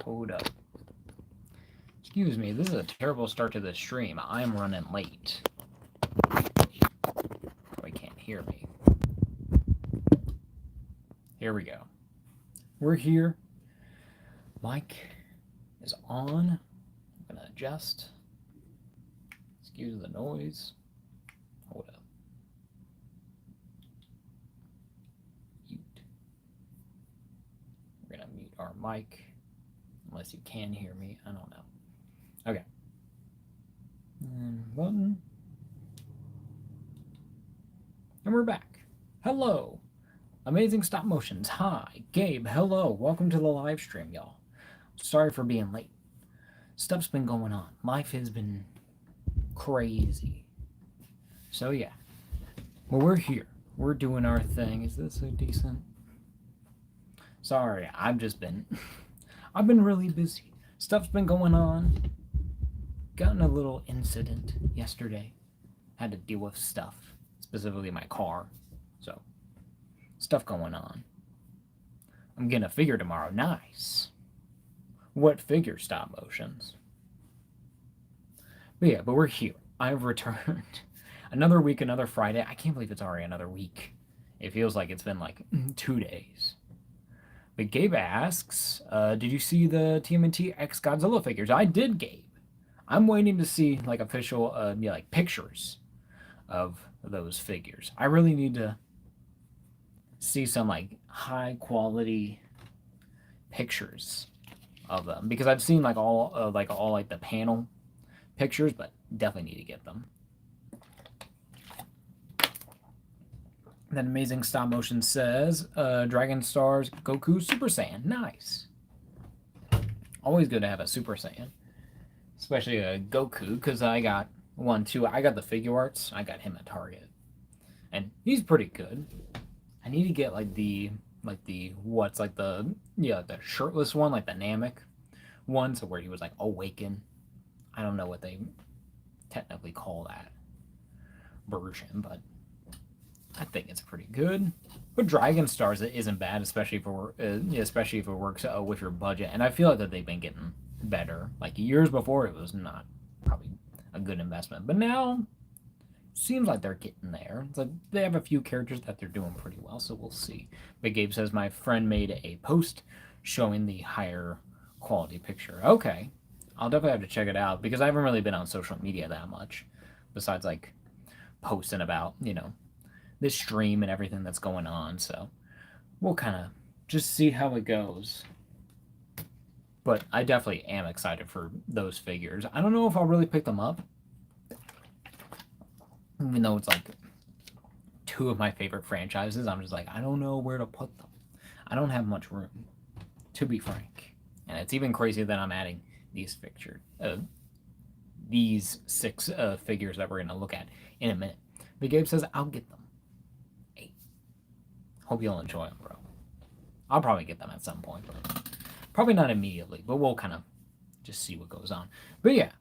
Hold up. Excuse me, this is a terrible start to the stream. I'm running late. Oh, can't hear me. Here we go. We're here. Mic is on. I'm gonna adjust. Excuse the noise. Hold up. Mute. We're gonna mute our mic. Unless you can hear me. I don't know. Okay. And button. And we're back. Hello. Amazing stop motions. Hi. Gabe, hello. Welcome to the live stream, y'all. Sorry for being late. Stuff's been going on. Life has been crazy. So yeah. Well, we're here. We're doing our thing. Is this so decent? Sorry, I've been really busy. Stuff's been going on. Got in a little incident yesterday. Had to deal with stuff, specifically my car. So, stuff going on. I'm getting a figure tomorrow. Nice. What figure? Stop motions. But we're here. I've returned. Another week, another Friday. I can't believe it's already another week. It feels like it's been like 2 days. But Gabe asks, did you see the TMNT X Godzilla figures? I did, Gabe. I'm waiting to see like official like pictures of those figures. I really need to see some like high quality pictures of them because I've seen like all the panel pictures, but definitely need to get them. That amazing stop motion says Dragon Stars Goku Super Saiyan. Nice. Always good to have a Super Saiyan. Especially a Goku, because I got one too. I got the figure arts. I got him at Target, and he's pretty good. I need to get the shirtless one, like the Namek one, so where he was like awakened. I don't know what they technically call that version, but I think it's pretty good. But Dragon Stars isn't bad, especially if it works with your budget. And I feel like that they've been getting better. Like years before, it was not probably a good investment, but now seems like they're getting there. It's like they have a few characters that they're doing pretty well, so we'll see. But Gabe says my friend made a post showing the higher quality picture. Okay, I'll definitely have to check it out because I haven't really been on social media that much, besides like posting about this stream and everything that's going on. So we'll kind of just see how it goes. But I definitely am excited for those figures. I don't know if I'll really pick them up. Even though it's like 2 of my favorite franchises, I'm just like, I don't know where to put them. I don't have much room, to be frank. And it's even crazy that I'm adding these 6 figures that we're going to look at in a minute. But Gabe says, I'll get them. 8. Hope you'll enjoy them, bro. I'll probably get them at some point, but probably not immediately, but we'll kind of just see what goes on. But yeah,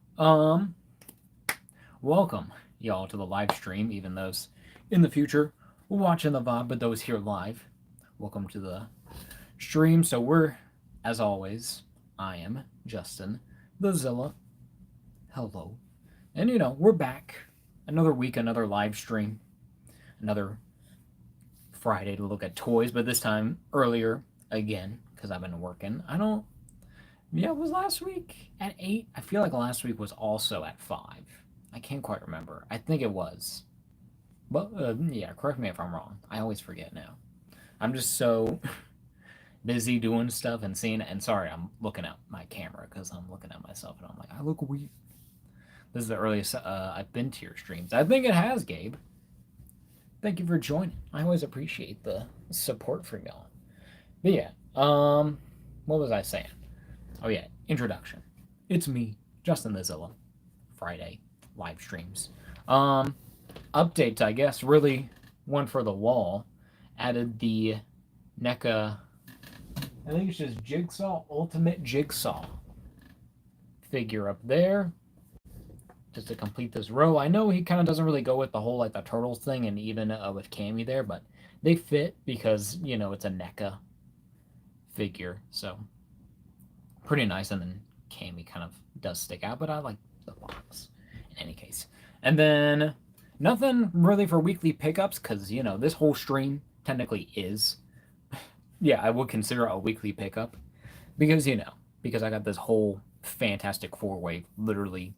welcome y'all to the live stream, even those in the future watching the VOD, but those here live, welcome to the stream. So we're, as always, I am Justin the Zilla. Hello. And we're back. Another week, another live stream. Another Friday to look at toys, but this time earlier again, because I've been working. It was last week at 8. I feel like last week was also at 5. I can't quite remember. I think it was. But, yeah, correct me if I'm wrong. I always forget now. I'm just so busy doing stuff and seeing it. And sorry, I'm looking at my camera because I'm looking at myself and I'm like, I look weird. This is the earliest I've been to your streams. I think it has, Gabe. Thank you for joining. I always appreciate the support from y'all. But yeah, what was I saying? Oh yeah, introduction. It's me, Justin the Zilla. Friday live streams. Updates, I guess. Really, one for the wall. Added the NECA. I think it's just Jigsaw Ultimate Jigsaw figure up there. Just to complete this row. I know he kind of doesn't really go with the whole like the turtles thing, and even with Cammy there, but they fit because it's a NECA figure. So pretty nice, and then Cammy kind of does stick out, but I like the box in any case. And then nothing really for weekly pickups because this whole stream technically is, yeah, I would consider a weekly pickup because because I got this whole Fantastic Four way literally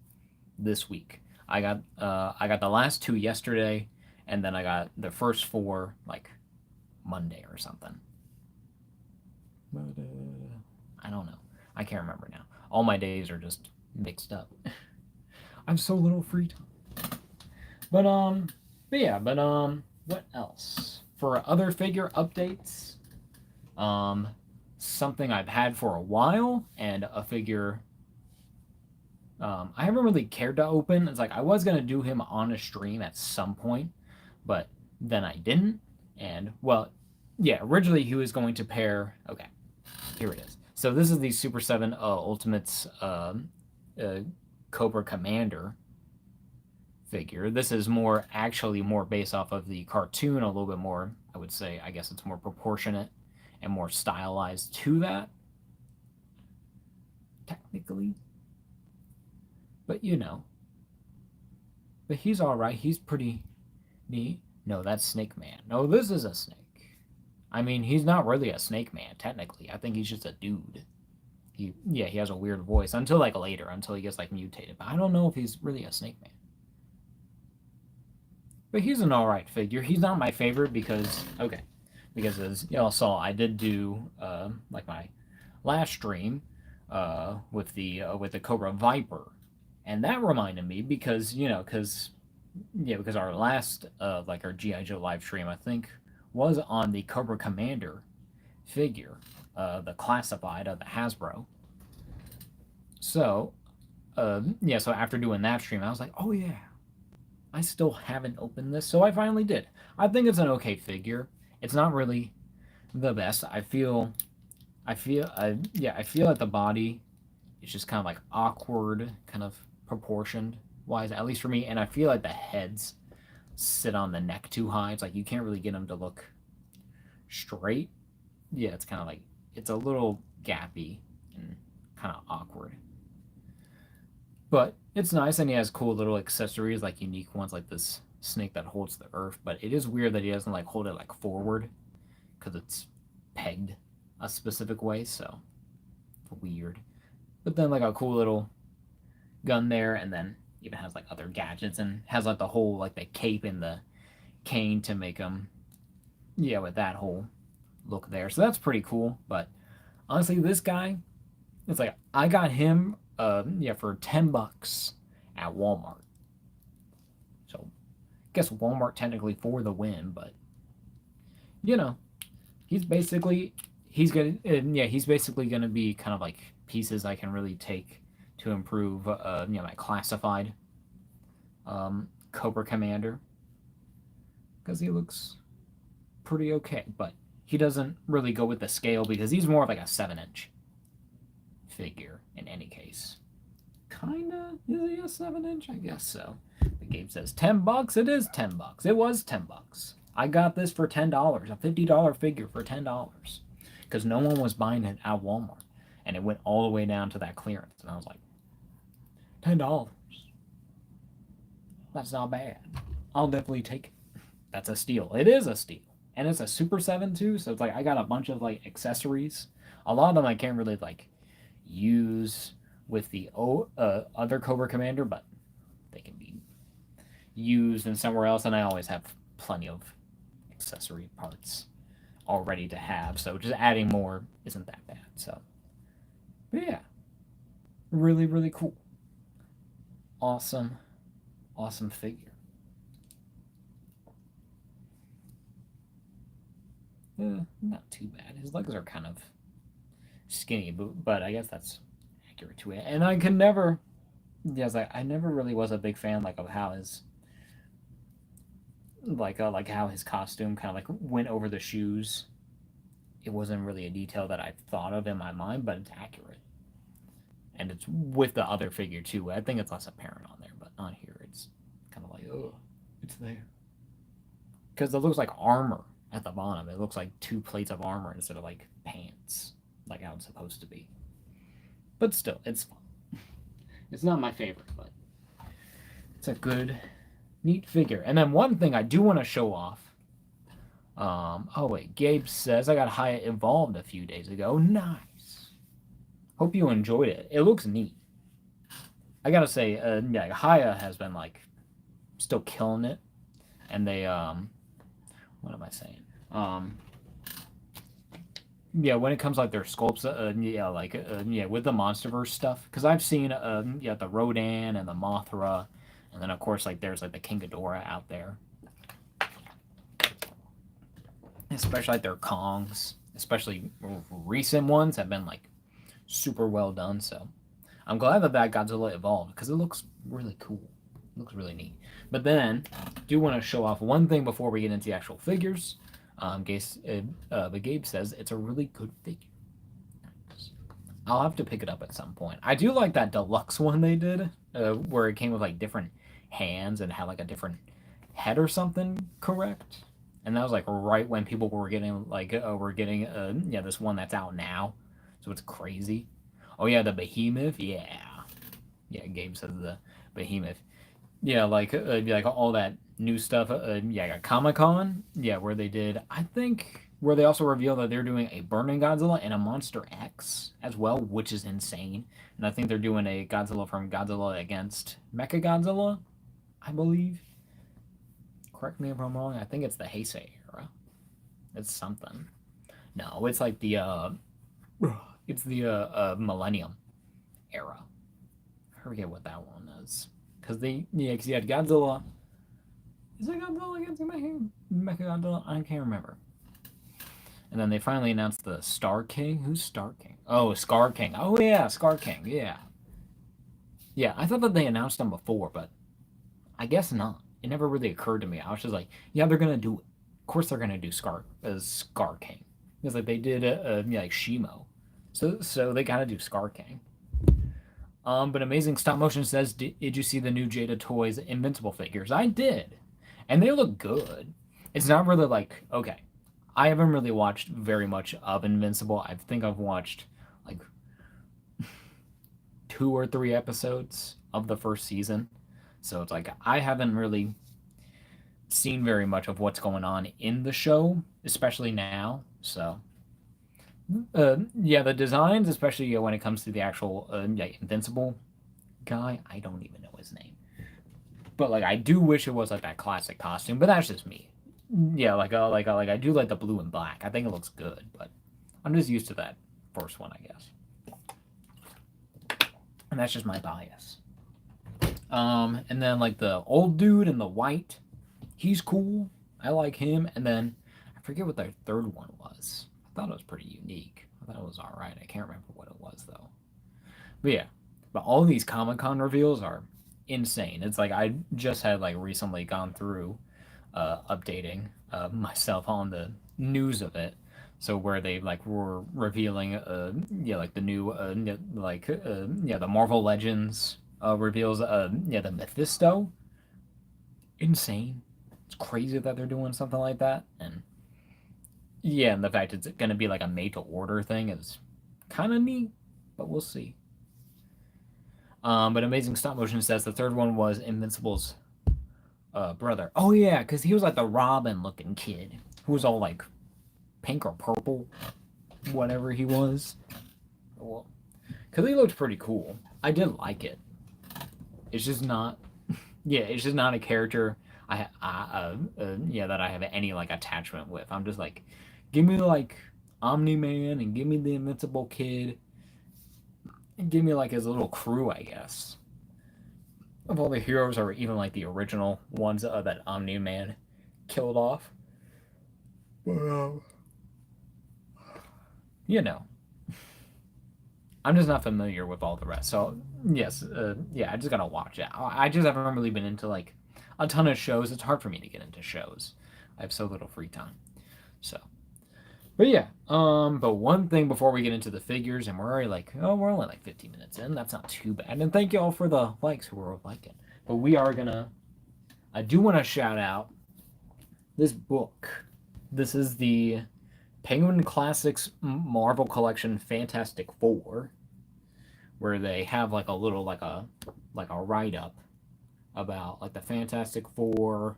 this week. I got the last two yesterday, and then I got the first four like Monday or something. But I don't know. I can't remember now. All my days are just mixed up. I have so little free time. But what else? For other figure updates, something I've had for a while, and a figure I haven't really cared to open. It's like I was gonna do him on a stream at some point, but then I didn't. And well, yeah, originally he was going to pair. Okay, here it is. So this is the Super 7 Ultimates Cobra Commander figure. This is actually more based off of the cartoon, a little bit more, I would say, I guess it's more proportionate and more stylized to that, technically. But but he's alright. He's pretty neat. No, that's Snake Man. No, this is a snake. I mean, he's not really a snake man, technically. I think he's just a dude. He has a weird voice until like later, until he gets like mutated. But I don't know if he's really a snake man. But he's an alright figure. He's not my favorite because as y'all saw, I did do like my last stream with the Cobra Viper, and that reminded me because because our last like our GI Joe live stream I think was on the Cobra Commander figure, the classified of the Hasbro. So so after doing that stream, I was like, oh yeah, I still haven't opened this, so I finally did. I think it's an okay figure. It's not really the best. I feel at the body, it's just kind of like awkward, kind of proportioned wise, at least for me. And I feel like the heads sit on the neck too high. It's like you can't really get them to look straight. Yeah, it's kind of like it's a little gappy and kind of awkward. But it's nice, and he has cool little accessories, like unique ones, like this snake that holds the earth. But it is weird that he doesn't like hold it like forward, because it's pegged a specific way. So weird. But then like a cool little gun there, and then even has like other gadgets, and has like the whole like the cape and the cane to make him, with that whole look there. So that's pretty cool. But honestly, this guy, it's like I got him for $10 at Walmart. So I guess Walmart technically for the win, but he's basically gonna be kind of like pieces I can really take to improve my classified Cobra Commander, because he looks pretty okay, but he doesn't really go with the scale because he's more of like a 7-inch figure in any case. Kinda. Is he a 7-inch? I guess so. The game says $10. It is $10. It was $10. I got this for $10, a $50 figure for $10, because no one was buying it at Walmart, and it went all the way down to that clearance, and I was like, $10. That's not bad. I'll definitely take it. That's a steal. It is a steal. And it's a Super 7 too, so it's like I got a bunch of like accessories. A lot of them I can't really like use with the other Cobra Commander, but they can be used in somewhere else, and I always have plenty of accessory parts already to have, so just adding more isn't that bad. So, but yeah, really, really cool. Awesome figure. Not too bad. His legs are kind of skinny, but I guess that's accurate to it. And I can never, I never really was a big fan like of how his like how his costume kind of like went over the shoes. It wasn't really a detail that I thought of in my mind, but it's accurate, and it's with the other figure too. I think it's less apparent on there, but on here it's kind of like, oh, it's there, because it looks like armor at the bottom. It looks like two plates of armor instead of like pants, like how it's supposed to be. but still, it's fun. It's not my favorite, but it's a good, neat figure. And then one thing I do want to show off. Oh wait, Gabe says I got Haya evolved a few days ago. Nice. Hope you enjoyed it. It looks neat. I gotta say, yeah, Haya has been like still killing it, and they what am I saying? Yeah, when it comes like their sculpts, yeah, like yeah, with the MonsterVerse stuff, because I've seen yeah, the Rodan and the Mothra, and then of course like there's like the King Ghidorah out there, especially like their Kongs, especially recent ones have been like super well done. So I'm glad that Godzilla evolved because it looks really cool. It looks really neat. But then, do want to show off one thing before we get into the actual figures. But Gabe says it's a really good figure. I'll have to pick it up at some point. I do like that deluxe one they did, where it came with like different hands and had like a different head or something. Correct? And that was like right when people were getting like yeah, this one that's out now, so it's crazy. Oh yeah, the Behemoth, yeah. Gabe says the Behemoth, yeah, like all that new stuff. Yeah, Comic Con, yeah, where they did, I think, where they also revealed that they're doing a Burning Godzilla and a Monster X as well, which is insane. And I think they're doing a Godzilla from Godzilla against Mecha Godzilla, I believe. Correct me if I'm wrong. I think it's the Heisei era. It's something. No, it's like the it's the Millennium era. I forget what that one is. Because cause you had Godzilla. Is it Godzilla against Mecha Godzilla? I can't remember. And then they finally announced the Star King. Who's Star King? Oh, Scar King. Oh yeah, Scar King. Yeah. Yeah, I thought that they announced him before, but I guess not. It never really occurred to me. I was just like, yeah, they're gonna do it. Of course, they're gonna do Scar King because like they did yeah, like Shimo, so they gotta do Scar King. But Amazing Stop Motion says, did you see the new Jada Toys Invincible figures? I did, and they look good. It's not really like, okay, I haven't really watched very much of Invincible. I think I've watched like 2 or 3 episodes of the first season, so it's like I haven't really seen very much of what's going on in the show, especially now. So yeah, the designs, especially when it comes to the actual yeah, Invincible guy, I don't even know his name. But like, I do wish it was like that classic costume. But that's just me. Yeah, like I do like the blue and black. I think it looks good, but I'm just used to that first one, I guess. And that's just my bias. And then like the old dude in the white, he's cool. I like him. And then I forget what the third one was. I thought it was pretty unique. I thought it was all right. I can't remember what it was though. But yeah, but all these Comic Con reveals are insane. It's like I just had like recently gone through updating myself on the news of it. So where they like were revealing yeah, like the new yeah, the Marvel Legends reveals yeah, the Mephisto. Insane. It's crazy that they're doing something like that. And yeah, and the fact it's going to be like a made to order thing is kind of neat, but we'll see. But Amazing Stop Motion says the third one was Invincible's brother. Oh yeah, because he was like the Robin looking kid who was all like pink or purple, whatever he was. Well, because he looked pretty cool. I did like it. It's just not. Yeah, it's just not a character yeah, that I have any like attachment with. I'm just like, give me like Omni Man and give me the Invincible Kid and give me like his little crew, I guess. Of all the heroes, or even like the original ones that Omni Man killed off. Well, you know, I'm just not familiar with all the rest. So yes, yeah, I just gotta watch it. I just haven't really been into like a ton of shows. It's hard for me to get into shows. I have so little free time. So, but yeah, but one thing before we get into the figures, and we're already like, oh, we're only like 15 minutes in. That's not too bad. And thank you all for the likes who were liking. But we are gonna. I do want to shout out this book. This is the Penguin Classics Marvel Collection Fantastic Four, where they have like a little like a write up about like the Fantastic Four,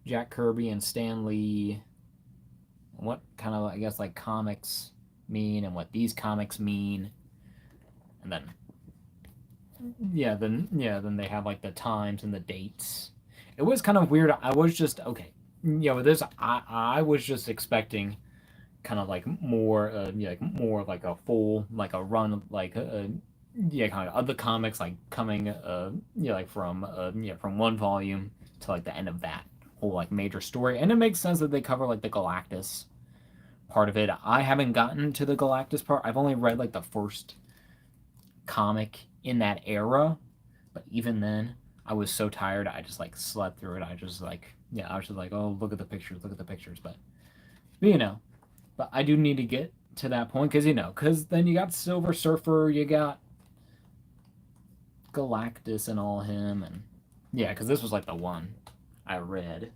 Jack Kirby and Stan Lee, what kind of I guess like comics mean and what these comics mean, and then then they have like the times and the dates. It was kind of weird. I was just okay. This I was just expecting kind of like more like more like a full like a run like kind of other comics like coming like from one volume to like the end of that whole like major story. And it makes sense that they cover like the Galactus part of it. I haven't gotten to the Galactus part. I've only read like the first comic in that era, but even then I was so tired I just like slept through it. I just like I was just like, oh, look at the pictures, but but I do need to get to that point because then you got Silver Surfer, you got Galactus and all him, and because this was like the one I read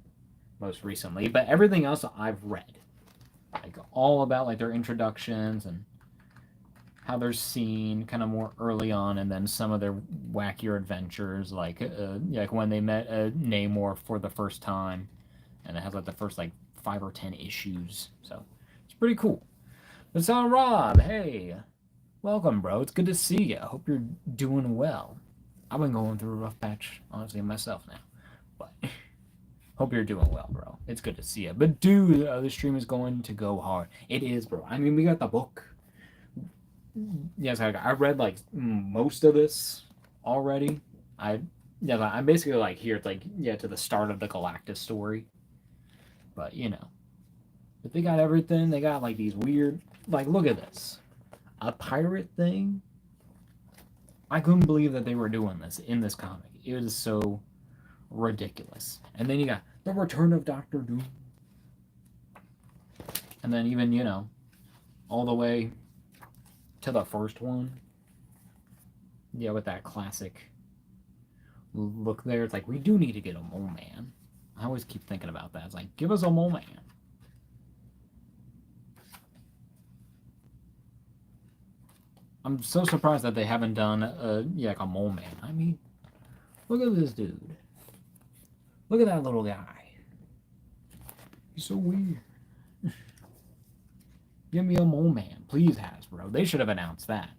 most recently, but everything else I've read, like all about like their introductions and how they're seen kind of more early on, and then some of their wackier adventures, like when they met Namor for the first time, and it has like the first like 5 or 10 issues, so it's pretty cool. It's on Rob. Hey, welcome, bro. It's good to see you. I hope you're doing well. I've been going through a rough patch, honestly, myself now, but hope you're doing well, bro. It's good to see you. But dude, the stream is going to go hard. It is, bro. I mean, we got the book. Yes, I read like most of this already. I'm basically like here, like to the start of the Galactus story. But but they got everything. They got like these weird, like look at this, a pirate thing. I couldn't believe that they were doing this in this comic. It was so ridiculous. And then you got the Return of Doctor Doom, and then even all the way to the first one. Yeah, with that classic look there. It's like, we do need to get a Mole Man. I always keep thinking about that. It's like, give us a Mole Man. I'm so surprised that they haven't done like a Mole Man. I mean, look at this dude. Look at that little guy. He's so weird. Give me a Mole Man. Please, Hasbro. They should have announced that.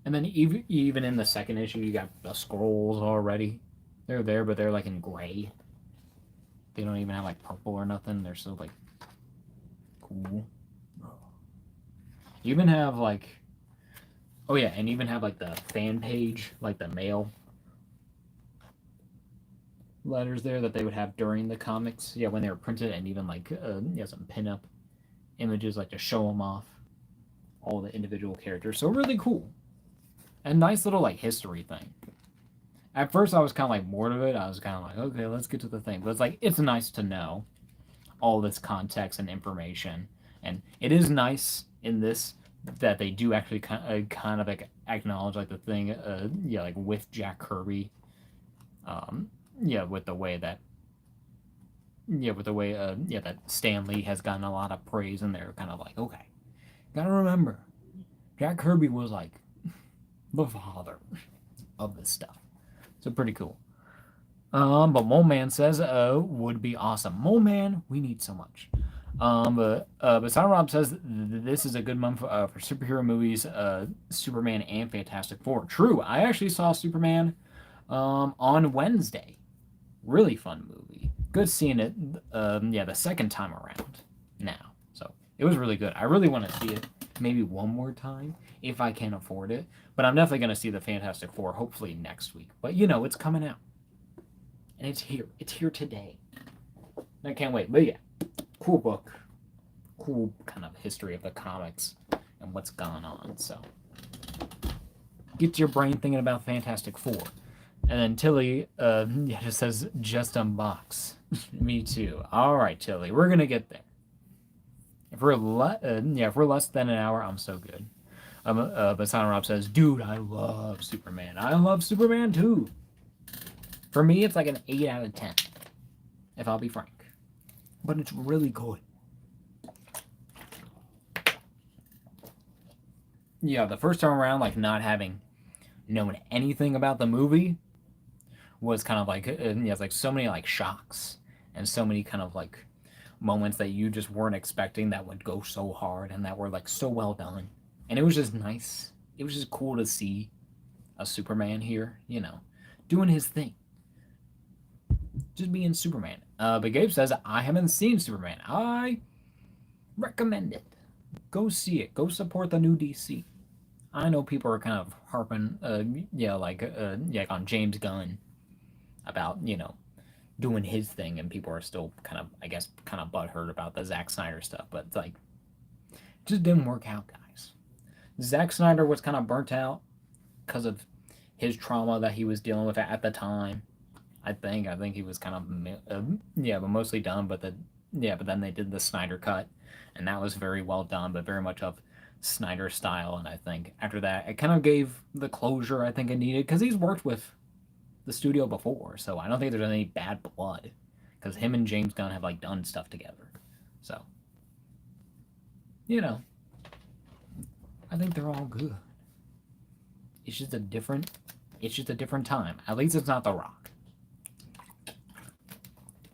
And then even in the second issue, you got the Skrulls already. They're there, but they're like in gray. They don't even have like purple or nothing. They're so like cool. You even have like, oh yeah, and even have like the fan page, like the mail letters there that they would have during the comics. Yeah, when they were printed, and even like some pinup images like to show them off all the individual characters. So really cool. And nice little like history thing. At first I was kind of like bored of it. I was kind of like, okay, let's get to the thing. But it's like, it's nice to know all this context and information. And it is nice in this that they do actually kind of like acknowledge like the thing, like with Jack Kirby, with the way that that Stan Lee has gotten a lot of praise, and they're kind of like, okay, gotta remember, Jack Kirby was like the father of this stuff. So pretty cool. But Mole Man says, would be awesome. Mole Man, we need so much. But Silent Rob says this is a good month for superhero movies, Superman and Fantastic Four. True, I actually saw Superman on Wednesday. Really fun movie. Good seeing it, the second time around now. So it was really good. I really want to see it maybe one more time if I can afford it. But I'm definitely going to see the Fantastic Four hopefully next week. But it's coming out. And it's here. It's here today. I can't wait. But yeah, cool book. Cool kind of history of the comics and what's gone on. So get your brain thinking about Fantastic Four. And then Tilly just says, just unbox. Me too. All right, Tilly. We're going to get there. If we're less than an hour, I'm so good. But Silent Rob says, dude, I love Superman. I love Superman too. For me, it's like an 8 out of 10, if I'll be frank. But it's really good. yeah, the first time around, like not having known anything about the movie was kind of like yeah, it's like so many like shocks and so many kind of like moments that you just weren't expecting that would go so hard and that were like so well done. And it was just nice. It was just cool to see a Superman here, doing his thing, just being Superman. But Gabe says I haven't seen Superman. I recommend it. Go see it. Go support the new DC. I know people are kind of harping, yeah, on James Gunn about doing his thing, and people are still kind of, I guess, kind of butthurt about the Zack Snyder stuff. But it's like, it just didn't work out, guys. Zack Snyder was kind of burnt out because of his trauma that he was dealing with at the time. I think he was kind of yeah, but mostly done. But then they did the Snyder cut, and that was very well done, but very much of Snyder style. And I think after that, it kind of gave the closure I think it needed because he's worked with the studio before, so I don't think there's any bad blood because him and James Gunn have like done stuff together. So you know, I think they're all good. It's just a different. It's just a different time. At least it's not The Rock.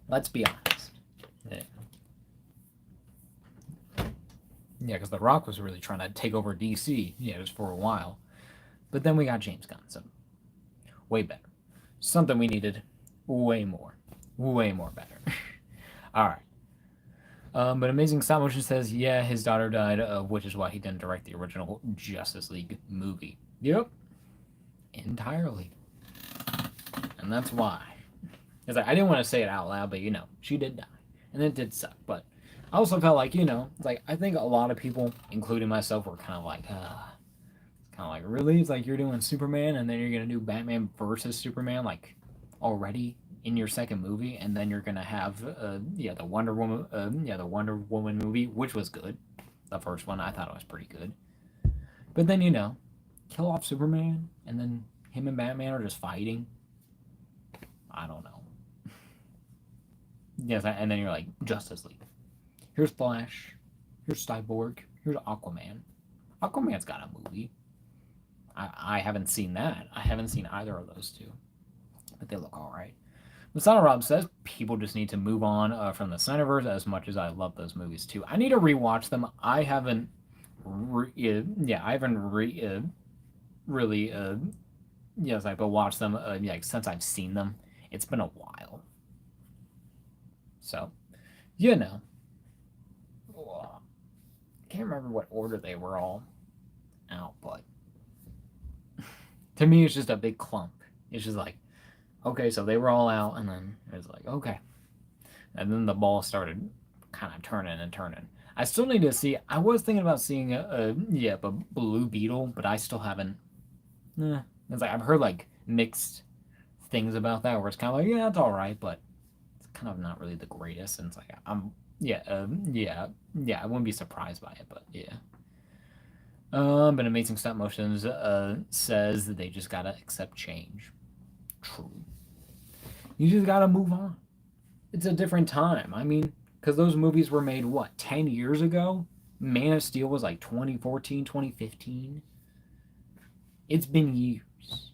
Let's be honest. Yeah. Yeah, because The Rock was really trying to take over DC, just for a while. But then we got James Gunn, so way better. Something we needed way more. Way more better. Alright. But Amazing Stop Motion says, yeah, his daughter died, which is why he didn't direct the original Justice League movie. Yep. Entirely. And that's why. It's like, I didn't want to say it out loud, but she did die. And it did suck. But I also felt like, it's like, I think a lot of people, including myself, were kind of like, really? It's like you're doing Superman and then you're going to do Batman versus Superman, like, already in your second movie. And then you're going to have, the Wonder Woman, the Wonder Woman movie, which was good. The first one, I thought it was pretty good. But then, kill off Superman and then him and Batman are just fighting. I don't know. Yes, and then you're like, Justice League. Here's Flash. Here's Cyborg. Here's Aquaman. Aquaman's got a movie. I haven't seen that. I haven't seen either of those two. But they look alright. Masana Rob says, people just need to move on from the Snyderverse as much as I love those movies too. I need to rewatch them. I haven't really, but watched them since I've seen them. It's been a while. So, I can't remember what order they were all out, but to me, it's just a big clump. It's just like, okay, so they were all out, and then it was like, okay. And then the ball started kind of turning and turning. I still need to see, I was thinking about seeing a Blue Beetle, but I still haven't. It's like, I've heard like mixed things about that, where it's kind of like, yeah, it's all right, but it's kind of not really the greatest. And it's like, I wouldn't be surprised by it, but yeah. But Amazing Stop Motions says that they just gotta accept change. True. You just gotta move on. It's a different time. I mean, because those movies were made, 10 years ago? Man of Steel was like 2014, 2015. It's been years.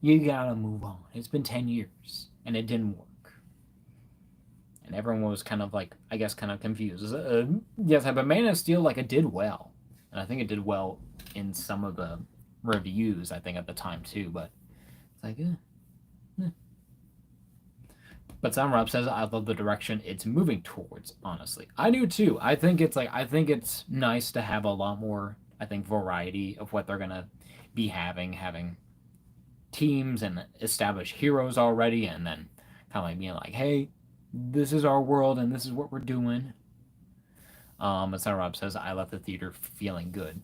You gotta move on. It's been 10 years, and it didn't work. And everyone was kind of like, I guess, kind of confused. Yes, but Man of Steel, it did well. And I think it did well in some of the reviews, I think, at the time, too. But it's like, But Sam Rob says, I love the direction it's moving towards, honestly. I do, too. I think it's nice to have a lot more, variety of what they're going to be having teams and established heroes already, and then kind of like being like, hey, this is our world, and this is what we're doing. But Sam Rob says, I left the theater feeling good.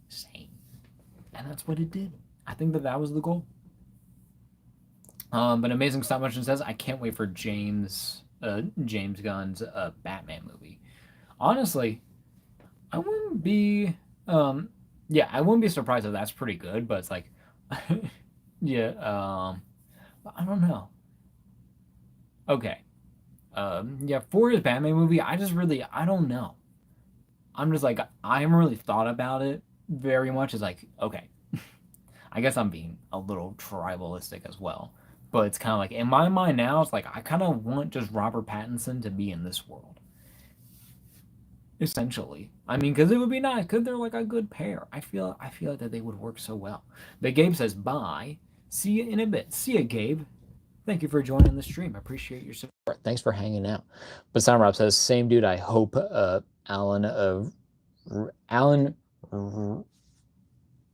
Same. And that's what it did. I think that was the goal. But Amazing Stop Motion says, I can't wait for James Gunn's Batman movie. Honestly, I wouldn't be I wouldn't be surprised if that's pretty good, but it's like I don't know. Okay. For his Batman movie, I don't know. I'm just like, I haven't really thought about it, very much is like, okay, I guess I'm being a little tribalistic as well. But it's kind of like, in my mind now, it's like, I kind of want just Robert Pattinson to be in this world. Essentially. I mean, because it would be nice, because they're like a good pair. I feel like that they would work so well. But Gabe says, bye. See you in a bit. See you, Gabe. Thank you for joining the stream. I appreciate your support. Thanks for hanging out. But Sound Rob says, same dude. I hope Alan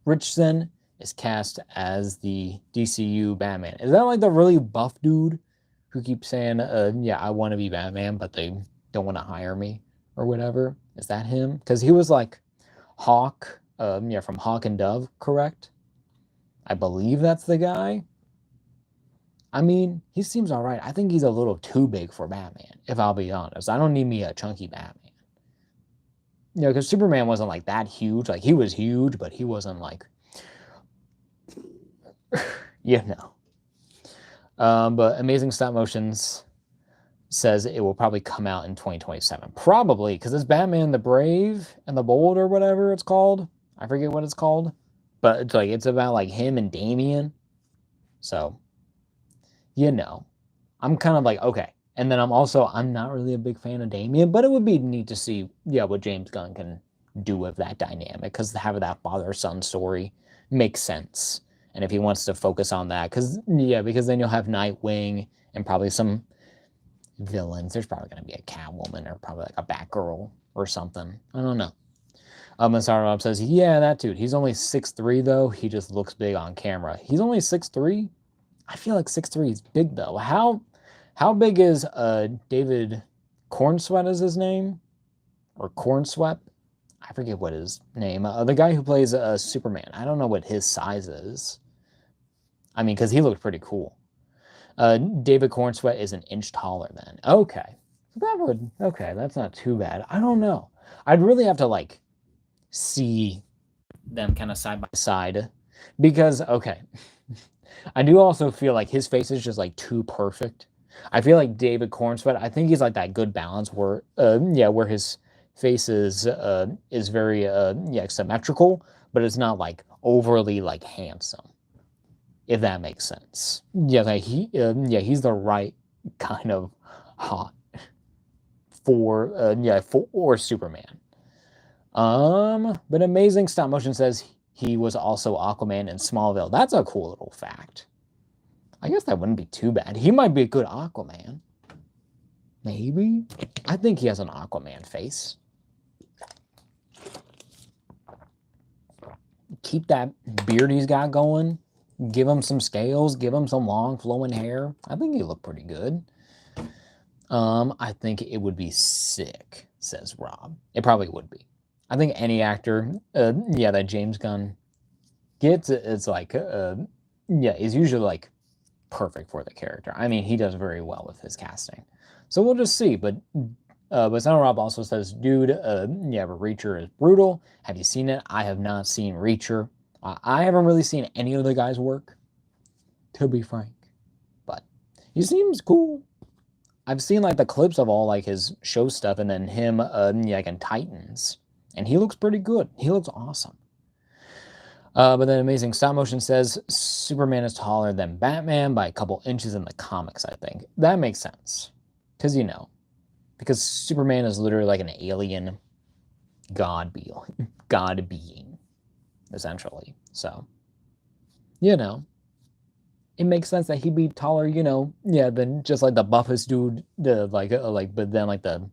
Richson is cast as the DCU Batman. Is that like the really buff dude who keeps saying, yeah, I want to be Batman, but they don't want to hire me or whatever? Is that him? Because he was like Hawk, yeah, from Hawk and Dove, correct? I believe that's the guy. I mean, he seems all right. I think he's a little too big for Batman, if I'll be honest. I don't need me a chunky Batman. You know, because Superman wasn't like that huge. Like, he was huge, but he wasn't like, you know. But Amazing Stop Motions says it will probably come out in 2027. Probably, because it's Batman the Brave and the Bold or whatever it's called. I forget what it's called. But it's like, it's about like him and Damian. So, you know, I'm kind of like, okay. And then I'm not really a big fan of Damian, but it would be neat to see, yeah, what James Gunn can do with that dynamic, because having that father-son story makes sense. And if he wants to focus on that, because then you'll have Nightwing and probably some villains. There's probably going to be a Catwoman or probably like a Batgirl or something. I don't know. Masarab says, yeah, that dude. He's only 6'3", though. He just looks big on camera. He's only 6'3"? I feel like 6'3" is big, though. How big is David Cornsweet is his name? Or Cornsweet? I forget what his name. The guy who plays Superman. I don't know what his size is. I mean, because he looked pretty cool. David Cornsweet is an inch taller then. Okay. Okay, that's not too bad. I don't know. I'd really have to, like, see them kind of side by side. Because, okay, I do also feel like his face is just, like, too perfect. I feel like David Cornsweet, I think he's, like, that good balance where, where his face is very, symmetrical, but it's not, like, overly, like, handsome, if that makes sense. Yeah, like he's the right kind of hot for Superman. But Amazing Stop Motion says he was also Aquaman in Smallville. That's a cool little fact. I guess that wouldn't be too bad. He might be a good Aquaman. Maybe. I think he has an Aquaman face. Keep that beard he's got going. Give him some scales. Give him some long flowing hair. I think he look pretty good. I think it would be sick, says Rob. It probably would be. I think any actor, that James Gunn gets, it's like, is usually like perfect for the character. I mean, he does very well with his casting. So we'll just see. But Son Rob also says, dude, Reacher is brutal. Have you seen it? I have not seen Reacher. I haven't really seen any of the guy's work, to be frank. But he seems cool. I've seen like the clips of all like his show stuff, and then him like in Titans, and he looks pretty good. He looks awesome. But then Amazing Stop Motion says Superman is taller than Batman by a couple inches in the comics. I think that makes sense, because Superman is literally like an alien god being, essentially. So, it makes sense that he'd be taller, than just like the buffest dude, but then like the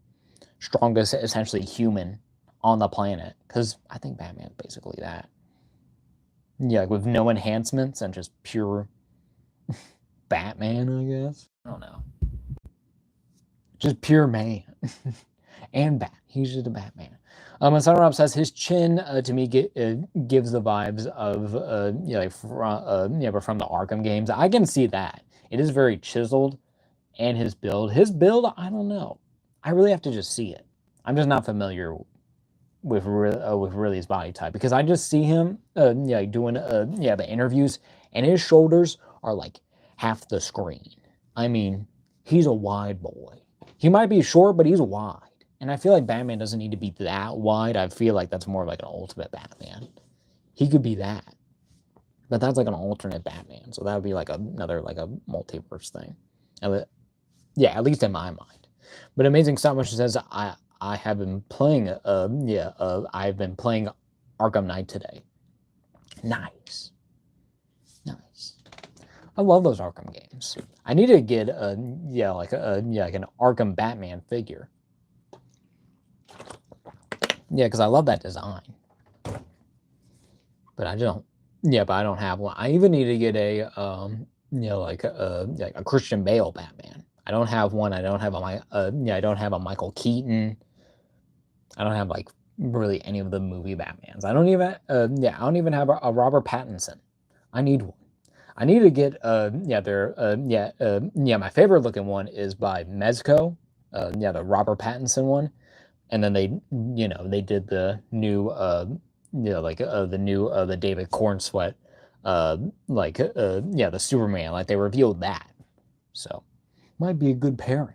strongest, essentially human on the planet. Because I think Batman's basically that. Yeah, like with no enhancements and just pure Batman, I guess. I don't know. Just pure man. And Bat. He's just a Batman. And Rob says his chin to me gives the vibes of from the Arkham games. I can see that. It is very chiseled, and his build, I don't know. I really have to just see it. I'm just not familiar with really his body type, because I just see him doing the interviews, and his shoulders are like half the screen. I mean, he's a wide boy. He might be short, but he's wide. And I feel like Batman doesn't need to be that wide. I feel like that's more like an Ultimate Batman. he could be that. But that's like an alternate Batman, so that would be like another like a multiverse thing. Yeah, at least in my mind. But Amazing Stop Motion says I have been playing I've been playing Arkham Knight today. Nice. I love those Arkham games. I need to get like an Arkham Batman figure. Yeah, because I love that design. But I don't. Yeah, but I don't have one. I even need to get a like a Christian Bale Batman. I don't have one. I don't have I don't have a Michael Keaton. I don't have like really any of the movie Batmans. I don't even I don't even have a Robert Pattinson. I need one. I need to get my favorite looking one is by Mezco. The Robert Pattinson one. And then they did the new the David Cornsweet the Superman, like they revealed that. So might be a good pairing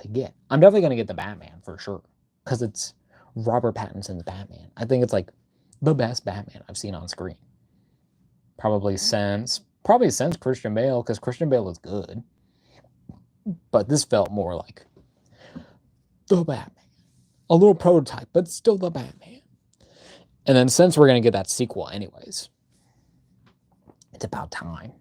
to get. I'm definitely gonna get the Batman for sure, because it's Robert Pattinson's Batman. I think it's like the best Batman I've seen on screen. Probably since Christian Bale, because Christian Bale is good. But this felt more like the Batman. A little prototype, but still the Batman. And then since we're going to get that sequel anyways, it's about time.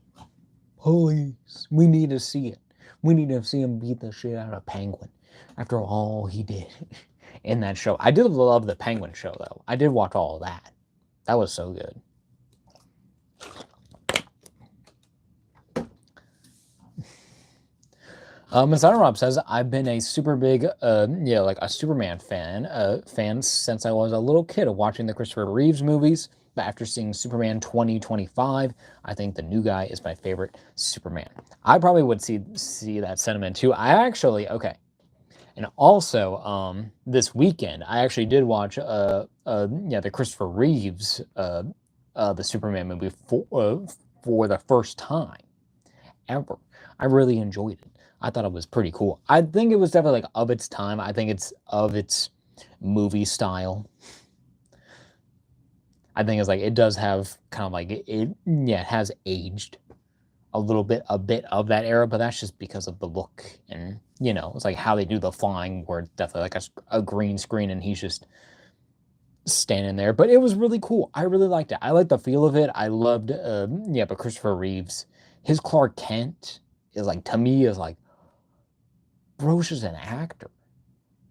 Please, we need to see it. We need to see him beat the shit out of Penguin after all he did in that show. I did love the Penguin show, though. I did watch all of that. That was so good. Masada Rob says, I've been a super big, like a Superman fan since I was a little kid watching the Christopher Reeves movies. But after seeing Superman 2025, I think the new guy is my favorite Superman. I probably would see that sentiment too. Okay. And also, this weekend, I actually did watch, the Christopher Reeves, the Superman movie for the first time ever. I really enjoyed it. I thought it was pretty cool. I think it was definitely like of its time. I think it's of its movie style. I think it's like it does have kind of like it has aged a bit of that era, but that's just because of the look and it's like how they do the flying, where it's definitely like a green screen and he's just standing there. But it was really cool. I really liked it. I liked the feel of it. I loved but Christopher Reeves, his Clark Kent is like, to me, is like, bro's just an actor.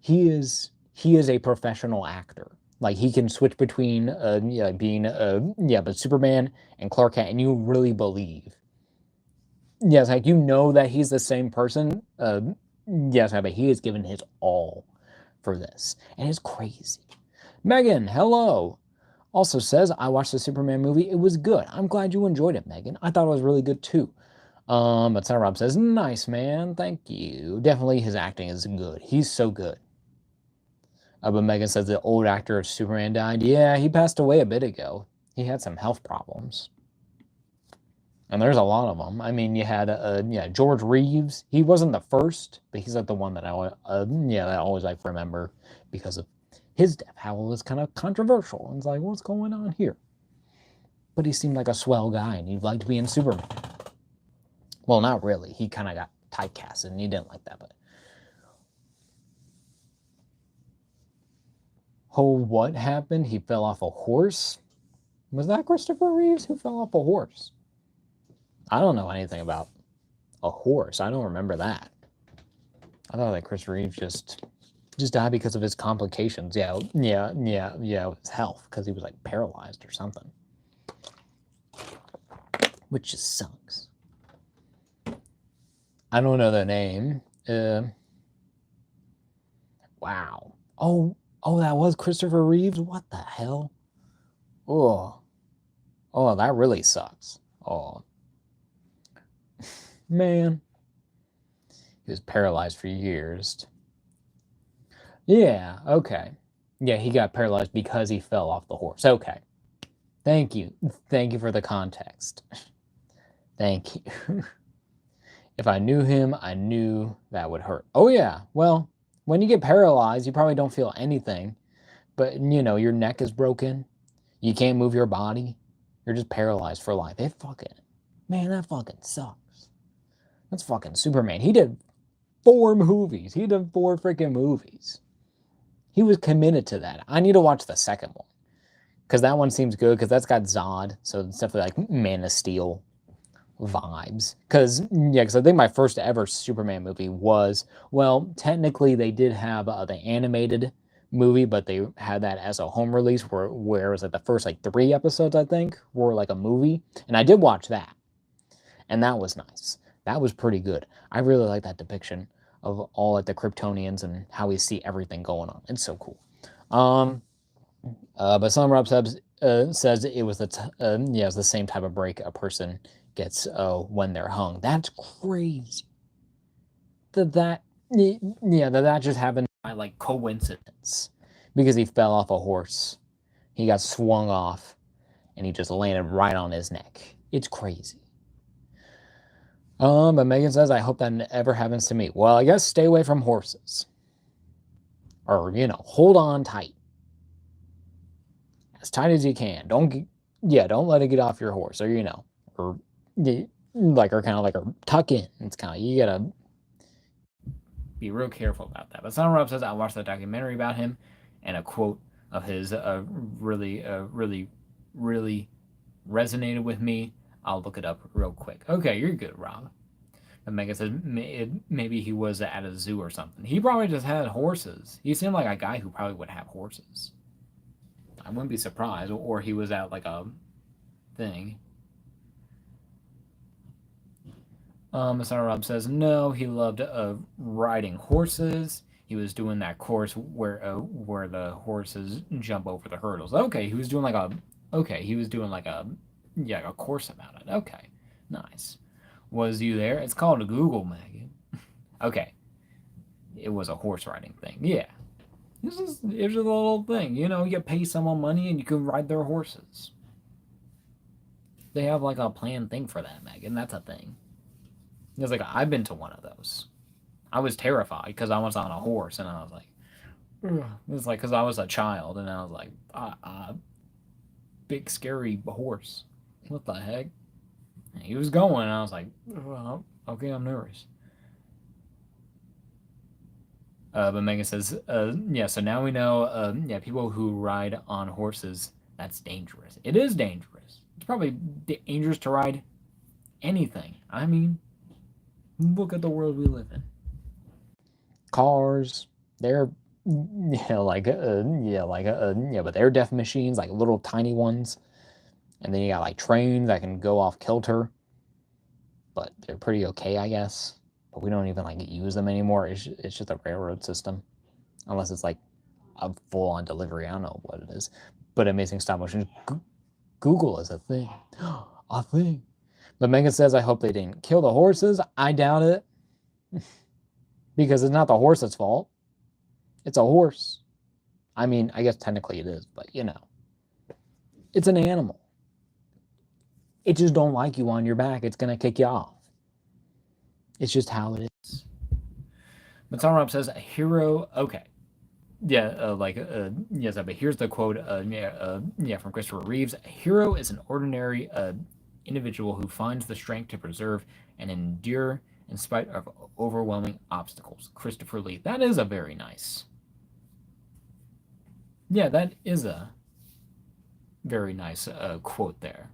He is a professional actor. Like, he can switch between being but Superman and Clark Kent, and you really believe. Yes, like that he's the same person. Yes, but he has given his all for this, and it's crazy. Megan, hello. Also says, I watched the Superman movie. It was good. I'm glad you enjoyed it, Megan. I thought it was really good too. But Son Rob says, nice, man. Thank you. Definitely his acting is good. He's so good. But Megan says the old actor of Superman died. Yeah, he passed away a bit ago. He had some health problems. And there's a lot of them. I mean, you had, George Reeves. He wasn't the first, but he's like the one that I always like to remember because of his death. How it was kind of controversial. And it's like, what's going on here? But he seemed like a swell guy, and he'd like to be in Superman. Well, not really. He kind of got typecast, and he didn't like that. But what happened? He fell off a horse? Was that Christopher Reeves who fell off a horse? I don't know anything about a horse. I don't remember that. I thought that Chris Reeves just died because of his complications. Yeah, his health, because he was like paralyzed or something. Which just sucks. I don't know the name. Wow. Oh, that was Christopher Reeves? What the hell? Oh, that really sucks. Oh, man. He was paralyzed for years. Yeah, okay. Yeah, he got paralyzed because he fell off the horse. Okay. Thank you. Thank you for the context. Thank you. If I knew him, I knew that would hurt. Oh, yeah. Well, when you get paralyzed, you probably don't feel anything. But, your neck is broken. You can't move your body. You're just paralyzed for life. That fucking sucks. That's fucking Superman. He did 4 movies. He did 4 freaking movies. He was committed to that. I need to watch the second one. Because that one seems good, because that's got Zod. So it's definitely like Man of Steel vibes. Because I think my first ever Superman movie was, well, technically they did have the animated movie, but they had that as a home release where it was like the first like 3 episodes, I think, were like a movie. And I did watch that. And that was nice. That was pretty good. I really like that depiction of all like the Kryptonians and how we see everything going on. It's so cool. But some Rob says it was it's the same type of break a person gets when they're hung. That's crazy. That just happened by like coincidence because he fell off a horse. He got swung off, and he just landed right on his neck. It's crazy. But Megan says, I hope that never happens to me. Well, I guess stay away from horses. Or, hold on tight. As tight as you can. Don't let it get off your horse. Or, or kind of like a tuck in. It's kind of, you gotta be real careful about that. But Son Rob says, I watched that documentary about him, and a quote of his really resonated with me. I'll look it up real quick. Okay, you're good, Rob. And Megan says maybe he was at a zoo or something. He probably just had horses. He seemed like a guy who probably would have horses. I wouldn't be surprised. Or he was at like a thing. Sarah Rob says no. He loved riding horses. He was doing that course where the horses jump over the hurdles. Okay, he was doing like a course about it. Okay, nice. Was you there? It's called a Google, Megan. Okay, it was a horse riding thing. Yeah, it's just a little thing. You pay someone money and you can ride their horses. They have like a planned thing for that, Megan. That's a thing. It's like I've been to one of those. I was terrified because I was on a horse and I was like, ugh. It was like because I was a child and I was like, big scary horse. What the heck? And he was going and I was like, well, okay, I'm nervous. But Megan says, so now we know, people who ride on horses, that's dangerous. It is dangerous. It's probably dangerous to ride anything. I mean, look at the world we live in. Cars, they're but they're death machines, like little tiny ones. And then you got like trains that can go off kilter, but they're pretty okay, I guess. But we don't even like use them anymore. It's just a railroad system, unless it's like a full-on delivery. I don't know what it is, but amazing stop motion. Google is a thing, a thing. But Megan says, I hope they didn't kill the horses. I doubt it, because it's not the horse's fault. It's a horse. I mean, I guess technically it is, but it's an animal. It just don't like you on your back. It's gonna kick you off. It's just how it is. But Rob says, a hero, okay. Yeah, yes, but here's the quote, from Christopher Reeves. A hero is an ordinary individual who finds the strength to preserve and endure in spite of overwhelming obstacles. Christopher Lee. That is a very nice. Yeah, that is a very nice quote there.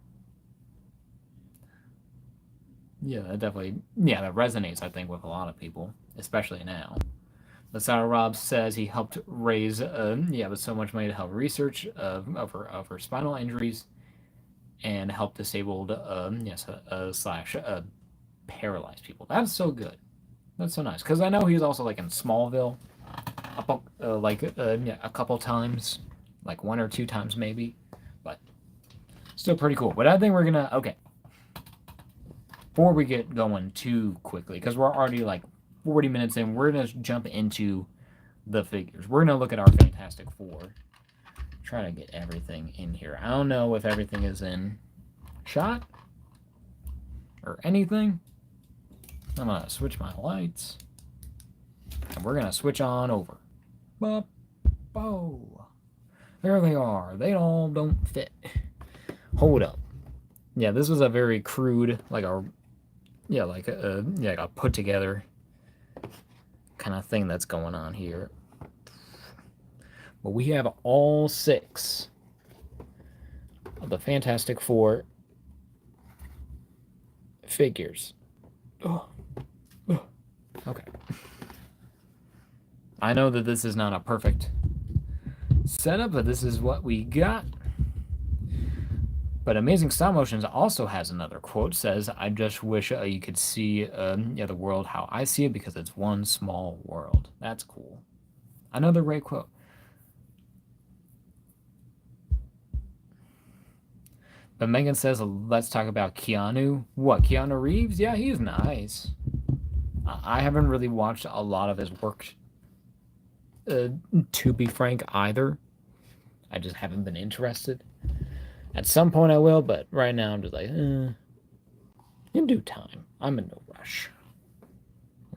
Yeah, that definitely, that resonates, I think, with a lot of people, especially now. But Sarah Robb says he helped raise, with so much money to help research of her spinal injuries and help disabled, slash paralyzed people. That's so good. That's so nice. Because I know he's also like in Smallville, a couple times, like 1 or 2 times maybe, but still pretty cool. But I think we're gonna before we get going too quickly, because we're already like 40 minutes in, we're gonna jump into the figures. We're gonna look at our Fantastic Four. Try to get everything in here. I don't know if everything is in shot or anything. I'm gonna switch my lights, and we're gonna switch on over. Bow. There they are. They all don't fit. Hold up. Yeah, this was a very crude, like a put together kind of thing that's going on here. But we have all 6 of the Fantastic Four figures. Oh. Oh. Okay. I know that this is not a perfect setup, but this is what we got. But Amazing Stop Motions also has another quote. Says, "I just wish you could see the world how I see it, because it's one small world." That's cool. Another great quote. But Megan says, "Let's talk about Keanu." What, Keanu Reeves? Yeah, he's nice. I haven't really watched a lot of his work, to be frank, either. I just haven't been interested. At some point I will, but right now I'm just like, in due time. I'm in no rush.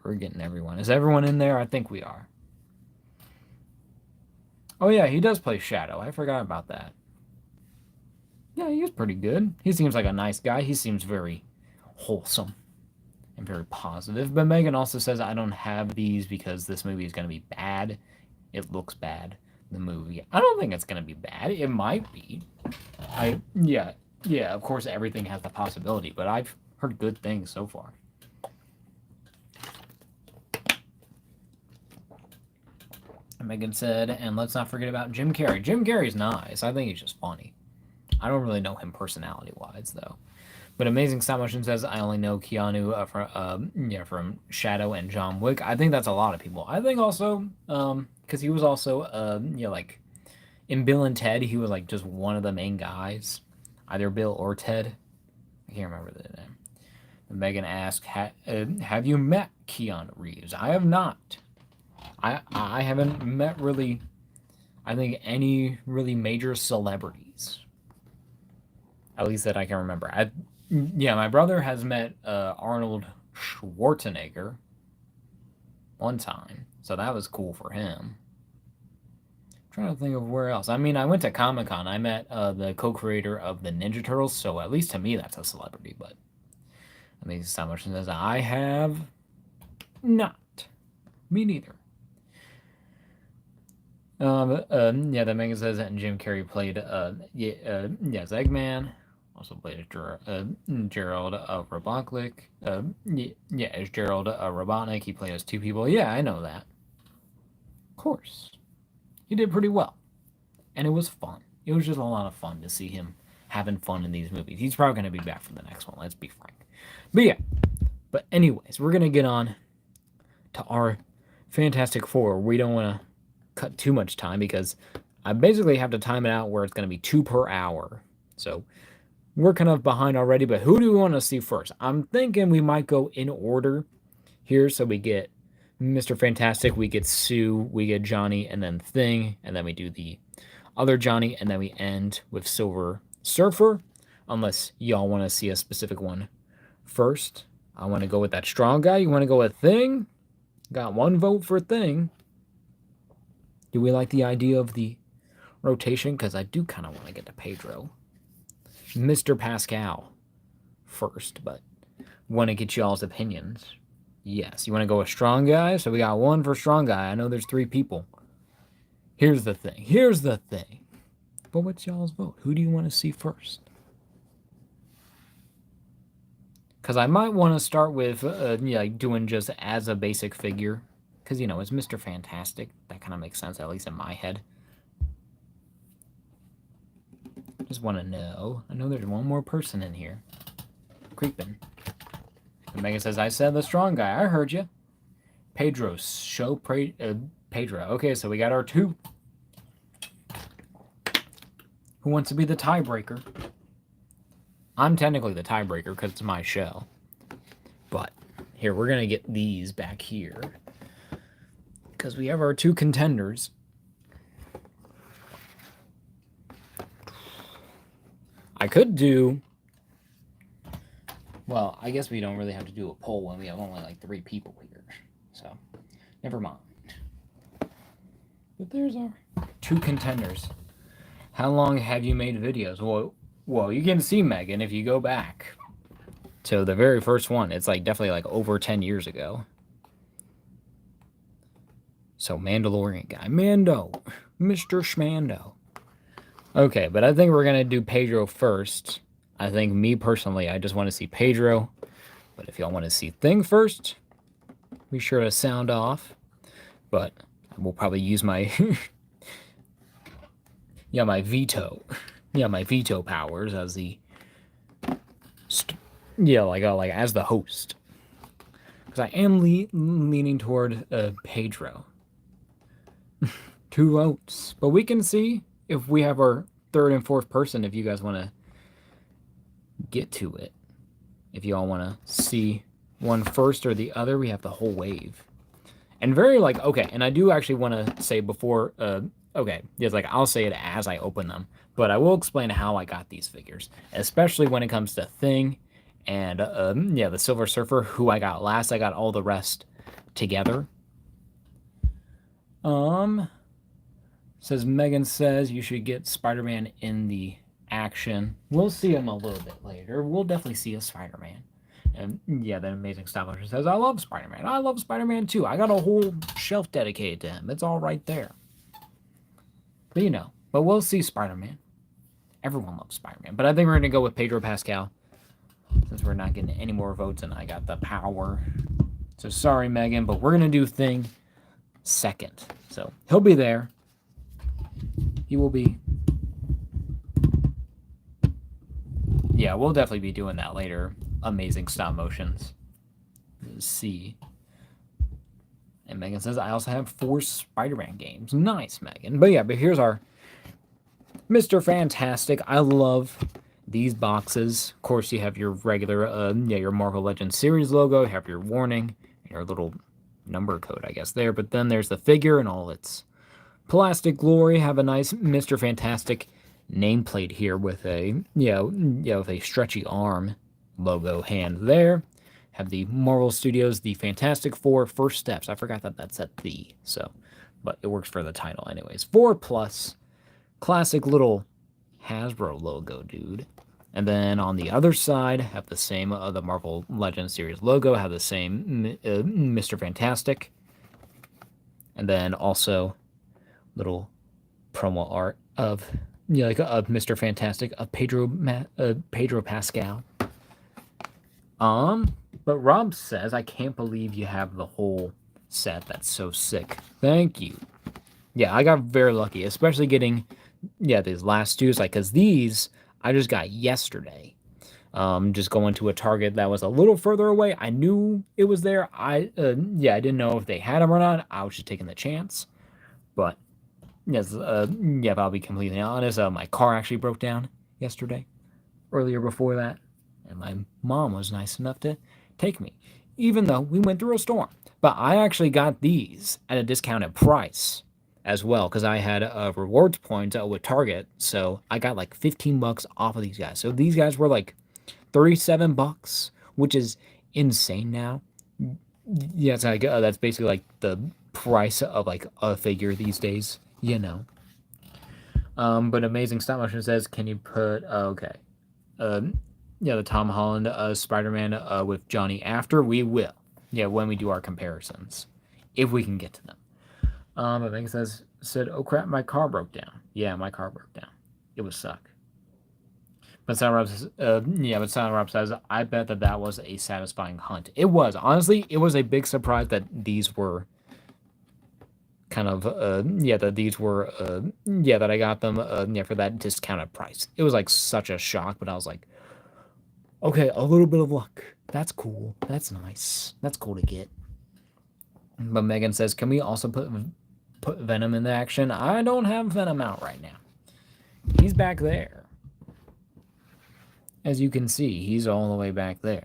We're getting everyone. Is everyone in there? I think we are. Oh yeah, he does play Shadow. I forgot about that. Yeah, he's pretty good. He seems like a nice guy. He seems very wholesome and very positive. But Megan also says, "I don't have these because this movie is going to be bad. It looks bad, the movie." I don't think it's going to be bad. It might be. Yeah, of course everything has the possibility, but I've heard good things so far. Megan said, "And let's not forget about Jim Carrey." Jim Carrey's nice. I think he's just funny. I don't really know him personality-wise, though. But Amazing Stop Motion says, "I only know Keanu from Shadow and John Wick." I think that's a lot of people. I think also, because he was also, like, in Bill and Ted, he was, like, just one of the main guys. Either Bill or Ted. I can't remember the name. Megan asked, "Have you met Keanu Reeves?" I have not. I haven't met really, I think, any really major celebrities. At least that I can remember. My brother has met Arnold Schwarzenegger one time, so that was cool for him. I'm trying to think of where else. I mean, I went to Comic-Con. I met the co-creator of the Ninja Turtles, so at least to me that's a celebrity, but Amazing Stop Motion says, "I have not." Me neither. The manga says that Jim Carrey played Eggman. Also played Gerald Robotnik. As Gerald Robotnik. He played as 2 people. Yeah, I know that. Of course. He did pretty well. And it was fun. It was just a lot of fun to see him having fun in these movies. He's probably going to be back for the next one, let's be frank. But yeah. But anyways, we're going to get on to our Fantastic Four. We don't want to cut too much time because I basically have to time it out where it's going to be 2 per hour. So we're kind of behind already, but who do we want to see first? I'm thinking we might go in order here. So we get Mr. Fantastic, we get Sue, we get Johnny, and then Thing, and then we do the other Johnny, and then we end with Silver Surfer, unless y'all want to see a specific one first. I want to go with that strong guy. You want to go with Thing? Got 1 vote for Thing. Do we like the idea of the rotation? Because I do kind of want to get to Pedro. Mr. Pascal first, but want to get y'all's opinions. Yes, you want to go with strong guy? So we got 1 for strong guy. I know there's 3 people. Here's the thing. But what's y'all's vote? Who do you want to see first? Because I might want to start with doing just as a basic figure. Because, it's Mr. Fantastic. That kind of makes sense, at least in my head. Just want to know. I know there's 1 more person in here. Creeping. And Megan says, "I said the strong guy. I heard you." Pedro. Pedro. Okay, so we got our 2. Who wants to be the tiebreaker? I'm technically the tiebreaker because it's my show. But here, we're going to get these back here. Because we have our 2 contenders. I could do... Well, I guess we don't really have to do a poll when we have only like 3 people here. So, never mind. But there's our 2 contenders. How long have you made videos? Well, you can see Megan if you go back to the very first one. It's like definitely like over 10 years ago. So Mandalorian guy, Mando, Mr. Schmando. Okay, but I think we're gonna do Pedro first. I think me personally, I just want to see Pedro. But if y'all want to see Thing first, be sure to sound off. But I will probably use my my veto. Yeah, my veto powers as the like as the host. Because I am leaning toward Pedro. 2 votes. But we can see if we have our third and fourth person if you guys want to get to it. If you all want to see one first or the other, we have the whole wave. And very okay, and I do actually want to say before, okay, yes, like I'll say it as I open them, but I will explain how I got these figures, especially when it comes to Thing and, the Silver Surfer, who I got last. I got all the rest together. Says Megan says you should get Spider-Man in the action. We'll see him a little bit later. We'll definitely see a Spider-Man. And yeah, the Amazing Stop Motion says, I love Spider-Man. I love Spider-Man too. I got a whole shelf dedicated to him. It's all right there. But but we'll see Spider-Man. Everyone loves Spider-Man. But I think we're going to go with Pedro Pascal since we're not getting any more votes and I got the power. So sorry, Megan, but we're going to do Thing second. So he'll be there. He will be. Yeah, we'll definitely be doing that later. Amazing stop motions. Let's see. And Megan says, I also have 4 Spider-Man games. Nice, Megan. But here's our Mr. Fantastic. I love these boxes. Of course, you have your regular, your Marvel Legends series logo. You have your warning, your little number code, I guess, there. But then there's the figure and all its plastic glory. Have a nice Mr. Fantastic nameplate here with a, with a stretchy arm logo hand there. Have the Marvel Studios, the Fantastic Four First Steps. I forgot that that's at the, so, but it works for the title anyways. 4+, classic little Hasbro logo, dude. And then on the other side, have the same the Marvel Legends series logo, have the same Mr. Fantastic. And then also little promo art of of Mr. Fantastic, of Pedro Pascal. But Rob says, I can't believe you have the whole set. That's so sick. Thank you. Yeah, I got very lucky, especially getting these last 2, because these I just got yesterday. Just going to a Target that was a little further away. I knew it was there. I didn't know if they had them or not. I was just taking the chance. But yes, if I'll be completely honest, my car actually broke down yesterday, earlier before that, and my mom was nice enough to take me, even though we went through a storm. But I actually got these at a discounted price as well, because I had a rewards point with Target, so I got like $15 off of these guys. So these guys were like $37, which is insane now. Yeah, it's like that's basically like the price of like a figure these days, But Amazing Stop Motion says, can you put okay, the Tom Holland Spider-Man with Johnny after? We will, when we do our comparisons, if we can get to them. But Megan said, oh crap, my car broke down. Yeah, my car broke down. It would suck. But Silent Rob says, I bet that was a satisfying hunt. It was. Honestly, it was a big surprise that these were kind of, that these were, that I got them, for that discounted price. It was like such a shock, but I was like, okay, a little bit of luck. That's cool. That's nice. That's cool to get. But Megan says, can we also put Venom in the action? I don't have Venom out right now. He's back there. As you can see, he's all the way back there.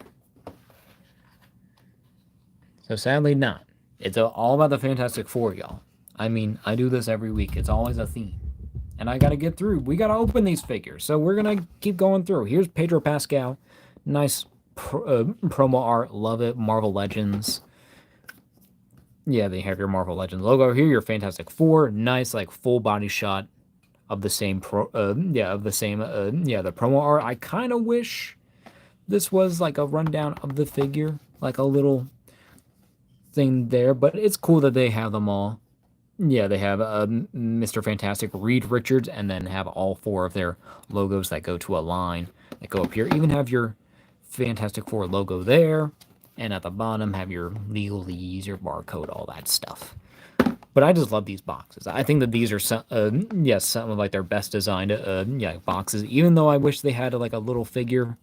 So sadly not. It's all about the Fantastic Four, y'all. I mean, I do this every week. It's always a theme. And I got to get through. We got to open these figures. So we're going to keep going through. Here's Pedro Pascal. Nice promo art. Love it. Marvel Legends. Yeah, they have your Marvel Legends logo. Here, your Fantastic Four. Nice, like, full body shot of the same the promo art. I kind of wish this was like a rundown of the figure, like a little thing there, but it's cool that they have them all. Yeah, they have Mr. Fantastic, Reed Richards, and then have all four of their logos that go to a line that go up here. Even have your Fantastic Four logo there, and at the bottom have your legalese, your barcode, all that stuff. But I just love these boxes. I think that these are some of like their best designed boxes. Even though I wish they had like a little figure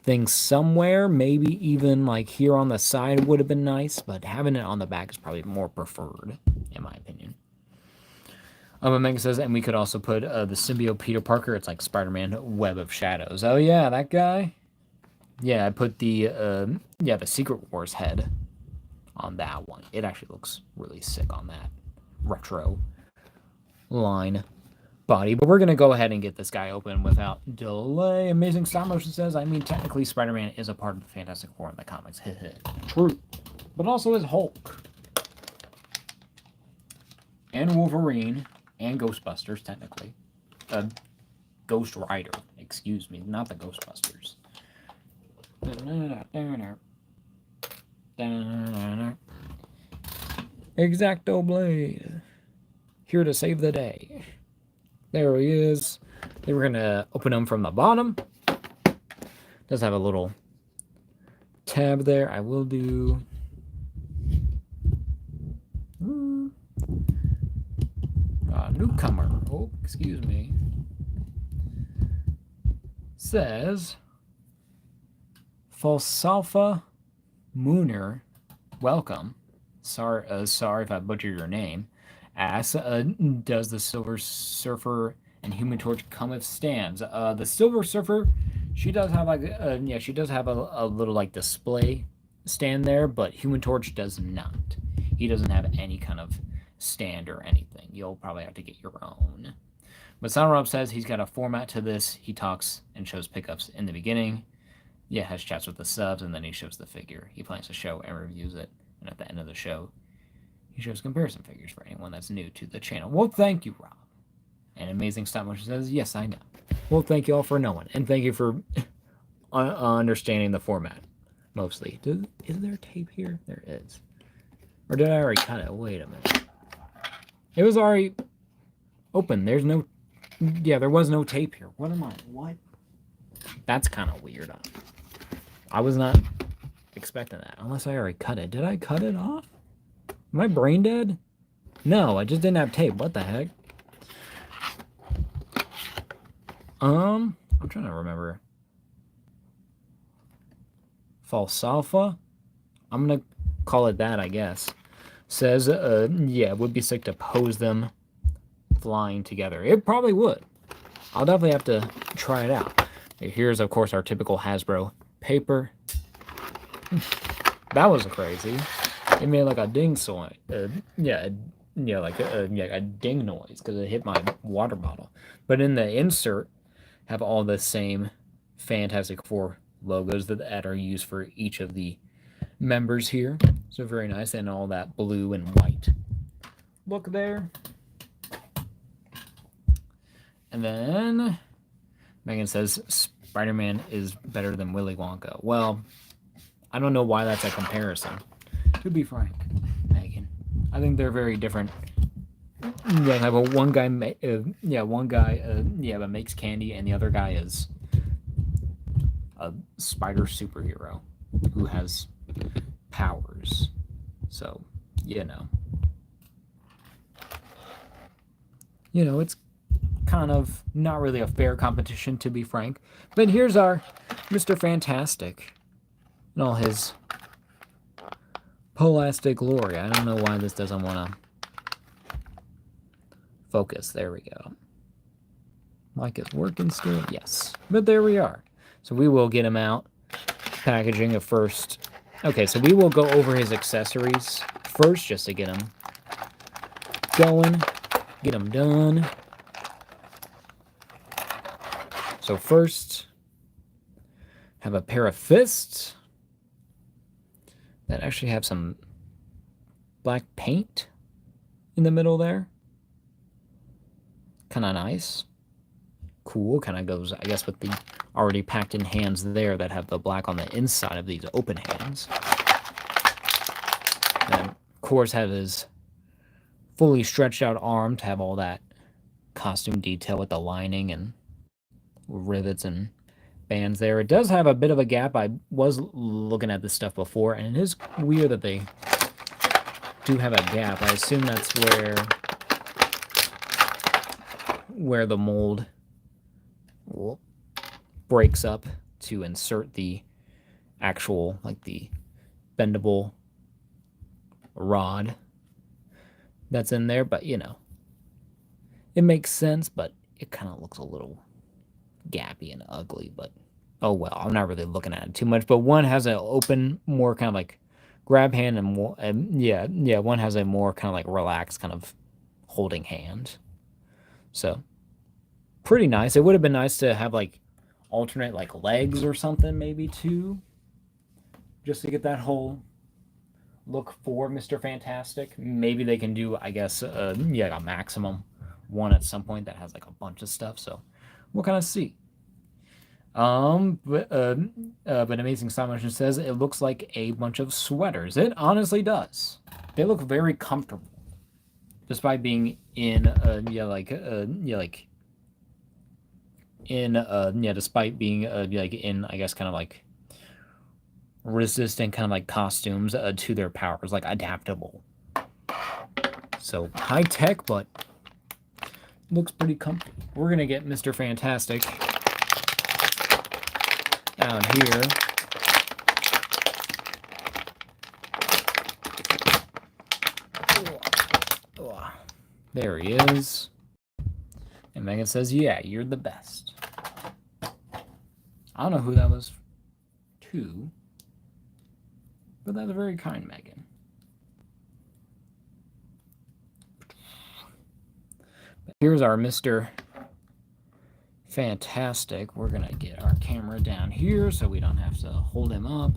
thing somewhere, maybe even like here on the side would have been nice. But having it on the back is probably more preferred, in my opinion. Megan says, and we could also put the symbiote Peter Parker. It's like Spider-Man Web of Shadows. Oh yeah, that guy. Yeah, I put the the Secret Wars head on that one. It actually looks really sick on that retro line body. But we're going to go ahead and get this guy open without delay. Amazing Stop Motion says, I mean, technically Spider-Man is a part of the Fantastic Four in the comics. True. But also is Hulk. And Wolverine. And Ghostbusters, technically. Ghost Rider. Excuse me. Not the Ghostbusters. X-Acto Blade. Here to save the day. There he is. Then we're going to open him from the bottom. Does have a little tab there. I will do... newcomer. Oh, excuse me. Says... Falsalfa Mooner, welcome. Sorry if I butchered your name. Asks, does the Silver Surfer and Human Torch come with stands? The Silver Surfer, she does have like she does have a little like display stand there, but Human Torch does not. He doesn't have any kind of stand or anything. You'll probably have to get your own. But Soundrob says he's got a format to this. He talks and shows pickups in the beginning. Yeah, has chats with the subs, and then he shows the figure. He plans to show and reviews it, and at the end of the show, he shows comparison figures for anyone that's new to the channel. Well, thank you, Rob. And Amazing Stop Motion says, yes, I know. Well, thank you all for knowing, and thank you for understanding the format, mostly. Is there tape here? There is. Or did I already cut it? Wait a minute. It was already open. There's no... Yeah, there was no tape here. What am I... What? That's kind of weird. I was not expecting that, unless I already cut it. Did I cut it off? Am I brain dead? No, I just didn't have tape. What the heck? I'm trying to remember. Falsalfa? I'm gonna call it that, I guess. Says, yeah, it would be sick to pose them flying together. It probably would. I'll definitely have to try it out. Here's, of course, our typical Hasbro paper. That was crazy. It made like a ding sound. Like a ding noise because it hit my water bottle. But in the insert, have all the same Fantastic Four logos that are used for each of the members here. So very nice, and all that blue and white look there. And then Megan says Spider-Man is better than Willy Wonka. Well, I don't know why that's a comparison. To be frank, Megan, I think they're very different. They have one guy that makes candy, and the other guy is a spider superhero who has powers. So, it's kind of not really a fair competition, to be frank. But here's our Mr. Fantastic and all his Polastic glory. I don't know why this doesn't want to focus. There we go. Mic is working still? Yes. But there we are. So we will get him out. Packaging at first. Okay, so we will go over his accessories first just to get him going. Get him done. So first, have a pair of fists that actually have some black paint in the middle there. Kind of nice. Cool. Kind of goes, I guess, with the already packed in hands there that have the black on the inside of these open hands. And of course, have his fully stretched out arm to have all that costume detail with the lining and rivets and bands there. It does have a bit of a gap. I was looking at this stuff before, and it is weird that they do have a gap. I assume that's where the mold breaks up to insert the actual, like, the bendable rod that's in there. But, you know, it makes sense, but it kind of looks a little gappy and ugly. But oh well, I'm not really looking at it too much. But one has an open, more kind of like grab hand, and more, yeah, one has a more kind of like relaxed kind of holding hand. So pretty nice. It would have been nice to have like alternate like legs or something maybe too, just to get that whole look for Mr. Fantastic. Maybe they can do, I guess, yeah, a maximum one at some point that has like a bunch of stuff. So we'll kind of see. But Amazing Stop Motion says it looks like a bunch of sweaters. It honestly does. They look very comfortable, despite being in despite being like in, I guess, kind of like resistant kind of like costumes to their powers, like adaptable. So high tech, but looks pretty comfy. We're gonna get Mr. Fantastic out here. There he is. And Megan says, yeah, you're the best. I don't know who that was to, but that's very kind, Megan. But here's our Mr. Fantastic. We're going to get our camera down here so we don't have to hold him up.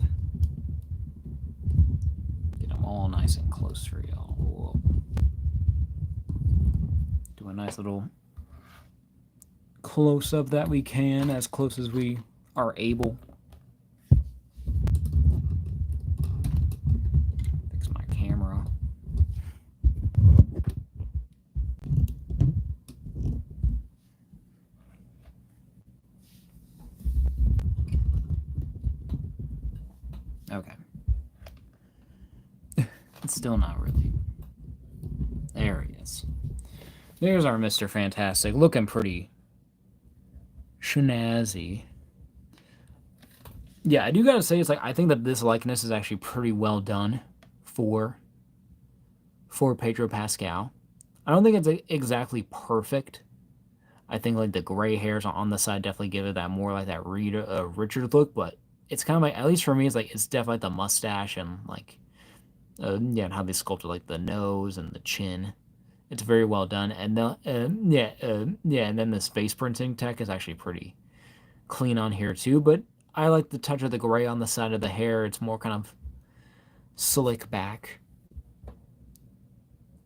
Get him all nice and close for y'all. Whoa. Do a nice little close-up that we can, as close as we are able. Fix my camera. Okay. It's still not really. There he is. There's our Mr. Fantastic, looking pretty snazzy. Yeah, I do gotta say, it's like, I think that this likeness is actually pretty well done for Pedro Pascal. I don't think it's exactly perfect. I think like the gray hairs on the side definitely give it that more like that Richard look, but it's kind of like, at least for me, it's like, it's definitely the mustache and like yeah, and how they sculpted like the nose and the chin. It's very well done. And and then this face printing tech is actually pretty clean on here too. But I like the touch of the gray on the side of the hair. It's more kind of slick back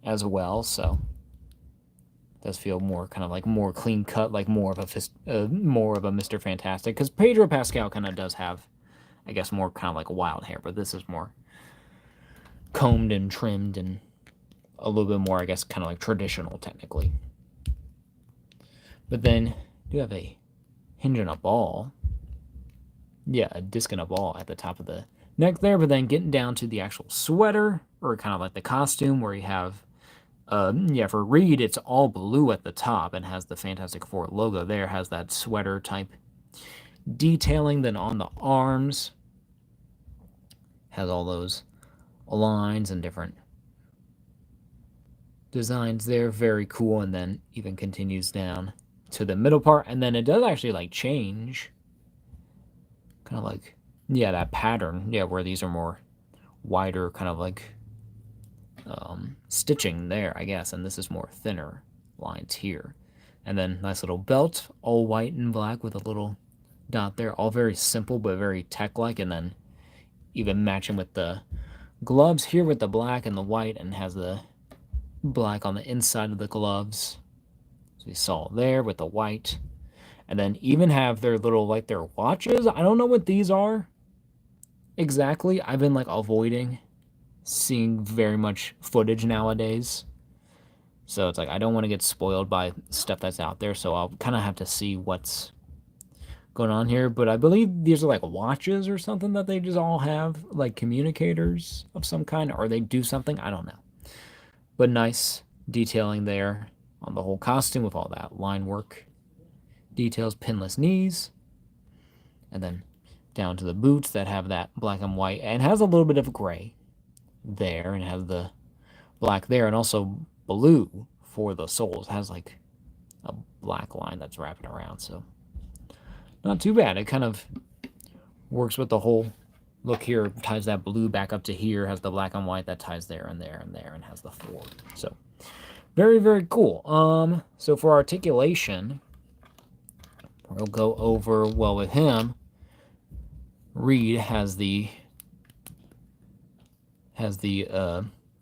as well, so it does feel more kind of like more clean cut, like more of a Mr. Fantastic. Because Pedro Pascal kind of does have, I guess, more kind of like wild hair, but this is more combed and trimmed and a little bit more, I guess, kind of like traditional technically. But then you have a hinge and a ball. Yeah, a disc and a ball at the top of the neck there, but then getting down to the actual sweater, or kind of like the costume, where you have, yeah, for Reed, it's all blue at the top and has the Fantastic Four logo there, has that sweater type detailing. Then on the arms, has all those lines and different designs there, very cool. And then even continues down to the middle part, and then it does actually like change, kind of like, yeah, that pattern, yeah, where these are more wider, kind of like stitching there, I guess, and this is more thinner lines here. And then nice little belt, all white and black with a little dot there, all very simple but very tech-like. And then even matching with the gloves here with the black and the white, and has the black on the inside of the gloves. we saw there with the white. And then even have their little, like, their watches. I don't know what these are exactly. I've been, like, avoiding seeing very much footage nowadays. So it's like I don't want to get spoiled by stuff that's out there. So I'll kind of have to see what's going on here. But I believe these are like watches or something that they just all have, like communicators of some kind, or they do something. I don't know. But nice detailing there on the whole costume with all that line work. Details, pinless knees. And then down to the boots that have that black and white and has a little bit of gray there and has the black there and also blue for the soles. It has like a black line that's wrapping around, so not too bad. It kind of works with the whole look here, ties that blue back up to here, has the black and white that ties there and there and there, and has the forward. So very, very cool. So for articulation, we'll go over, well, with him, Reed has the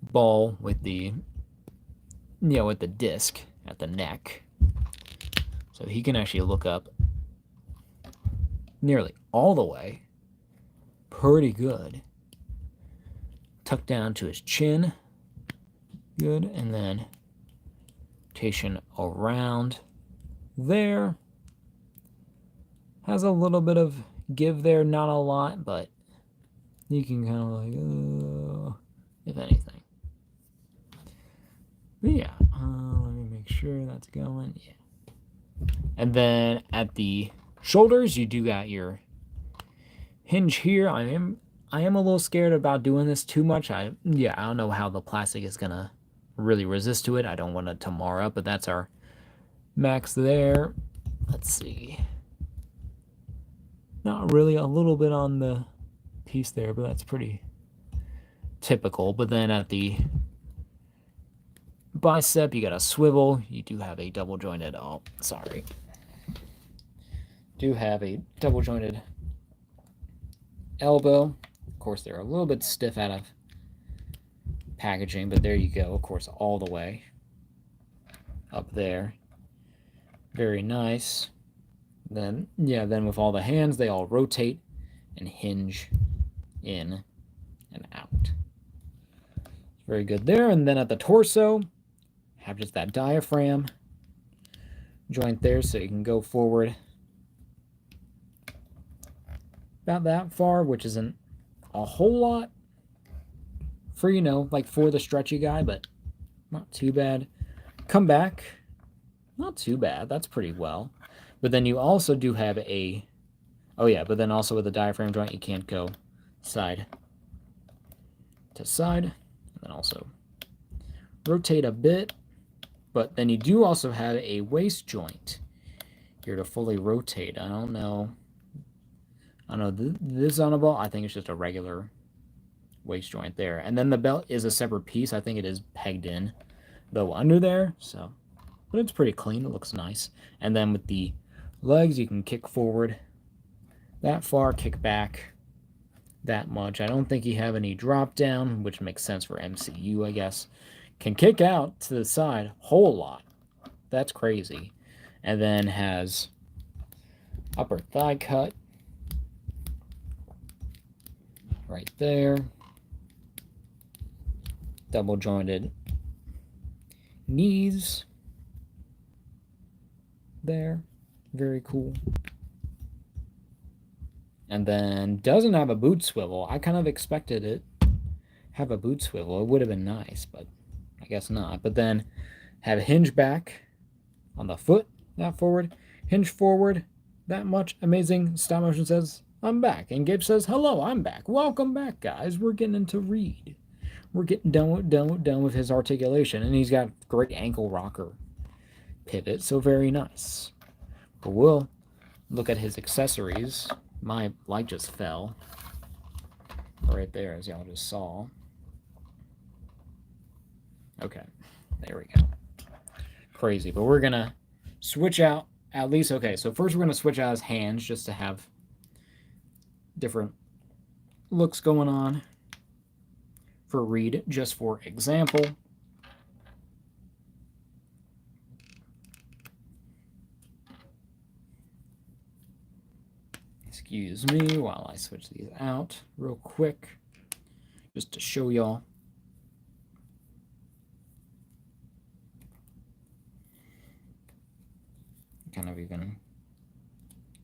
ball with the, with the disc at the neck. So he can actually look up nearly all the way. Pretty good. Tuck down to his chin. Good. And then rotation around there. Has a little bit of give there, not a lot, but you can kind of like, if anything. But yeah, let me make sure that's going. Yeah. And then at the shoulders, you do got your hinge here. I am a little scared about doing this too much. I don't know how the plastic is gonna really resist to it. I don't want to mar up, but that's our max there. Let's see. Not really, a little bit on the piece there, but that's pretty typical. But then at the bicep, you got a swivel. You do have a double jointed, do have a double jointed elbow. Of course, they're a little bit stiff out of packaging, but there you go. Of course, all the way up there. Very nice. Then with all the hands, they all rotate and hinge in and out. Very good there. And then at the torso, have just that diaphragm joint there, so you can go forward about that far, which isn't a whole lot for, like for the stretchy guy, but not too bad. Come back, not too bad. That's pretty well. But then you also do have but then also with the diaphragm joint, you can't go side to side. And then also rotate a bit. But then you do also have a waist joint here to fully rotate. I don't know this on a ball. I think it's just a regular waist joint there. And then the belt is a separate piece. I think it is pegged in, though, under there. So, but it's pretty clean. It looks nice. And then with the legs, you can kick forward that far, kick back that much. I don't think you have any drop down, which makes sense for MCU, I guess. Can kick out to the side whole lot. That's crazy. And then has upper thigh cut right there. Double jointed knees there. Very cool. And then doesn't have a boot swivel. I kind of expected it have a boot swivel. It would have been nice, but I guess not. But then have a hinge back on the foot, that forward. Hinge forward, that much. Amazing. Stop motion says, I'm back. And Gabe says, hello, I'm back. Welcome back, guys. We're getting into Reed. We're getting done with his articulation. And he's got great ankle rocker pivot, so very nice. But we'll look at his accessories. My light just fell right there, as y'all just saw. Okay, there we go. Crazy, but we're gonna switch out at least. Okay, so first we're gonna switch out his hands just to have different looks going on for Reed, just for example. Excuse me while I switch these out real quick, just to show y'all. Kind of even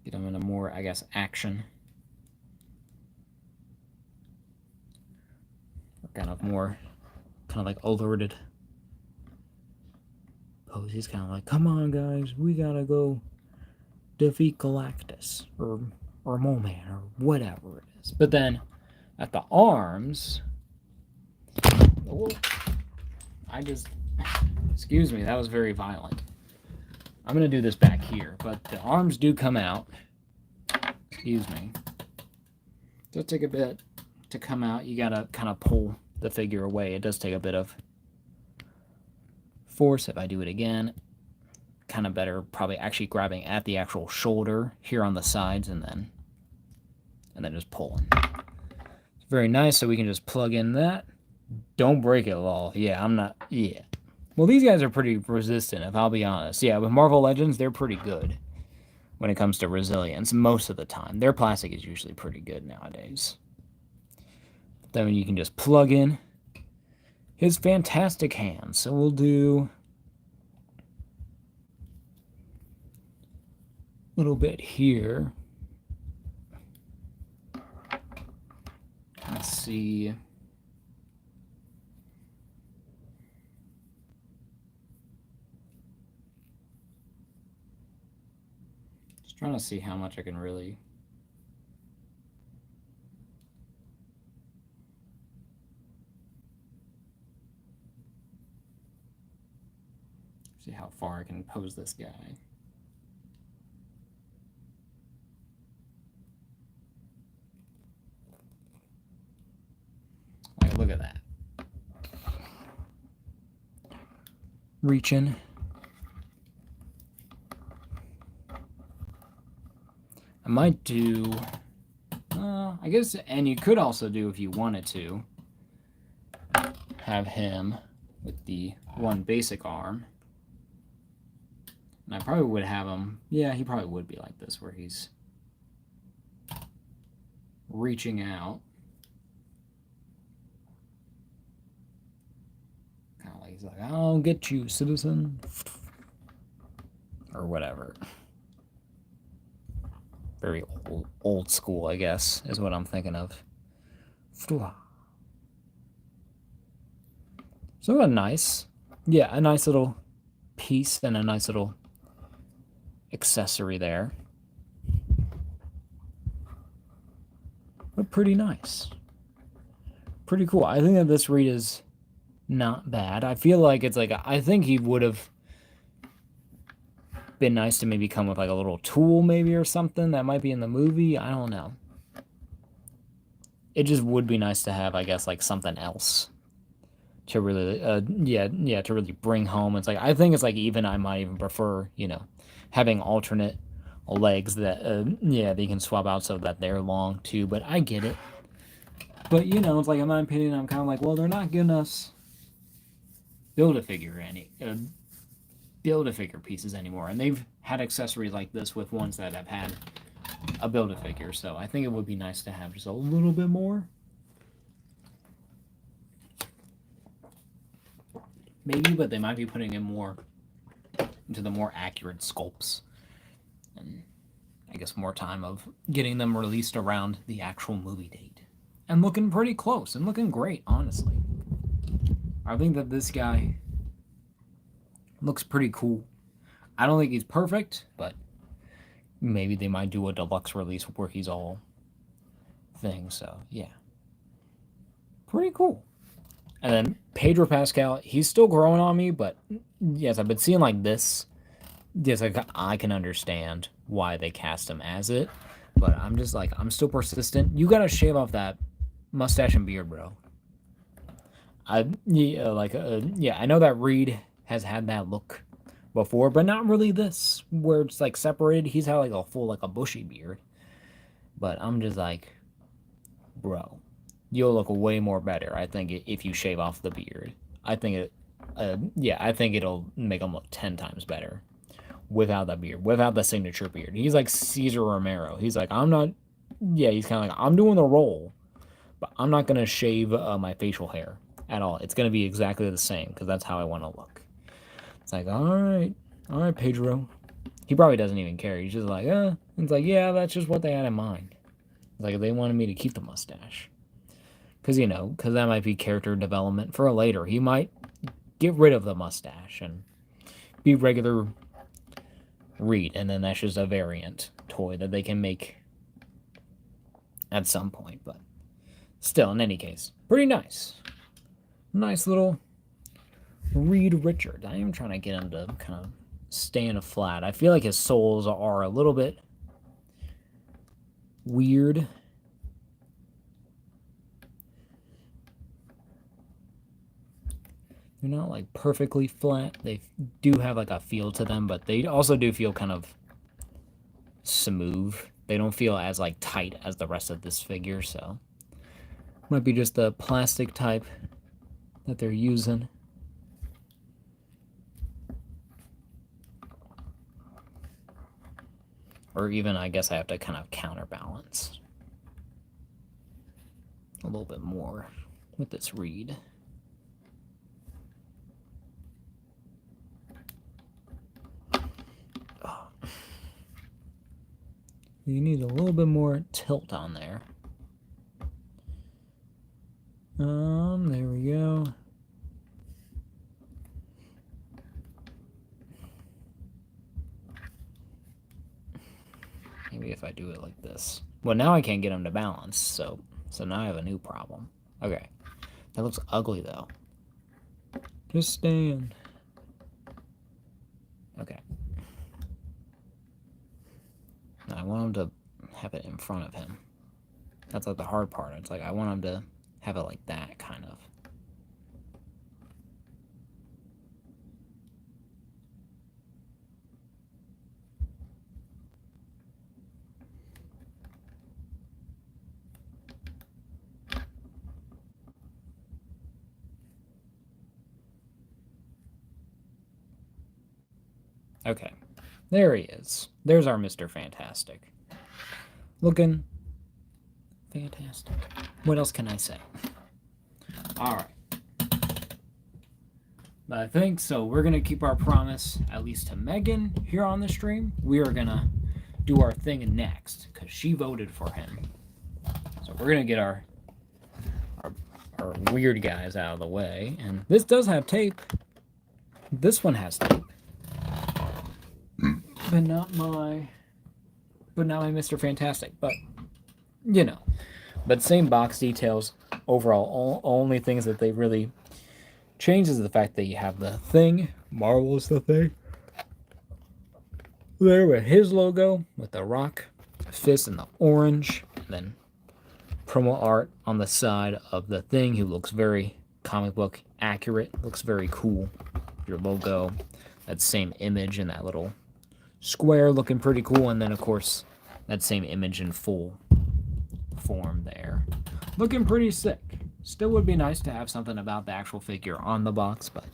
get them in a more, I guess, action. Or kind of more, kind of like alerted pose. He's kind of like, come on, guys, we gotta go defeat Galactus or Moman or whatever it is. But then at the arms, oh, excuse me, that was very violent. I'm gonna do this back here, but the arms do come out. Excuse me. It does take a bit to come out. You gotta kind of pull the figure away. It does take a bit of force. If I do it again, kind of better probably actually grabbing at the actual shoulder here on the sides and then just pulling. It's very nice. So we can just plug in that. Don't break it, lol. Yeah, I'm not. Yeah. Well, these guys are pretty resistant, if I'll be honest. Yeah, with Marvel Legends, they're pretty good when it comes to resilience most of the time. Their plastic is usually pretty good nowadays. Then you can just plug in his fantastic hands. So we'll do a little bit here. Let's see. Just trying to see how much I can really. See how far I can pose this guy. Like, look at that. Reaching. I might do, I guess, and you could also do, if you wanted to, have him with the one basic arm. And I probably would have him, yeah, he probably would be like this, where he's reaching out. Kind of like, he's like, I'll get you, citizen. Or whatever. Very old school, I guess, is what I'm thinking of. So a nice little piece and a nice little accessory there. But pretty nice. Pretty cool. I think that this read is not bad. I feel like it's like, I think he would have been nice to maybe come with like a little tool maybe or something that might be in the movie. I don't know. It just would be nice to have, I guess, like something else to really, to really bring home. It's like, I think it's like, even I might even prefer, having alternate legs that, that you can swap out so that they're long too, but I get it. But, it's like, in my opinion, I'm kind of like, well, they're not giving us Build-A-Figure pieces anymore, and they've had accessories like this with ones that have had a Build-A-Figure, so I think it would be nice to have just a little bit more. Maybe, but they might be putting in more into the more accurate sculpts, and I guess more time of getting them released around the actual movie date. And looking pretty close, and looking great, honestly. I think that this guy looks pretty cool. I don't think he's perfect, but maybe they might do a deluxe release where he's all thing. So, yeah. Pretty cool. And then Pedro Pascal, he's still growing on me, but yes, I've been seeing like this. Yes, I can understand why they cast him as it, but I'm just like, I'm still persistent. You gotta shave off that mustache and beard, bro. I know that Reed has had that look before, but not really this, where it's like separated. He's had like a full, like a bushy beard. But I'm just like, bro, you'll look way more better, I think, if you shave off the beard. I think I think it'll make him look 10 times better without that beard, without the signature beard. He's like Cesar Romero. He's like, I'm not, yeah, he's kind of like, I'm doing the role, but I'm not going to shave my facial hair at all. It's going to be exactly the same because that's how I want to look. It's like, all right, Pedro. He probably doesn't even care. He's just like, It's like, yeah, that's just what they had in mind. It's like, they wanted me to keep the mustache. Because, because that might be character development for later. He might get rid of the mustache and be regular Reed. And then that's just a variant toy that they can make at some point. But still, in any case, pretty nice. Nice little Reed Richard. I am trying to get him to kind of stand flat. I feel like his soles are a little bit weird. They're not like perfectly flat. They do have like a feel to them, but they also do feel kind of smooth. They don't feel as like tight as the rest of this figure, so might be just the plastic type that they're using. Or even, I guess I have to kind of counterbalance a little bit more with this Reed. Oh. You need a little bit more tilt on there. There we go. Maybe if I do it like this. Well, now I can't get him to balance, so now I have a new problem. Okay. That looks ugly, though. Just stand. Okay. Now I want him to have it in front of him. That's like the hard part. It's like I want him to have it like that, kind of. Okay, there he is. There's our Mr. Fantastic. Looking fantastic. What else can I say? Alright. But I think so. We're going to keep our promise, at least to Megan, here on the stream. We are going to do our thing next, because she voted for him. So we're going to get our weird guys out of the way. And this does have tape. This one has tape. But not my Mr. Fantastic. But, But same box details. Overall, only things that they really change is the fact that you have the Thing. Marvel is the Thing. There with his logo, with the rock, fist in the orange. Then promo art on the side of the Thing, who looks very comic book accurate. Looks very cool. Your logo. That same image in that little square looking pretty cool, and then of course that same image in full form there looking pretty sick. Still would be nice to have something about the actual figure on the box, but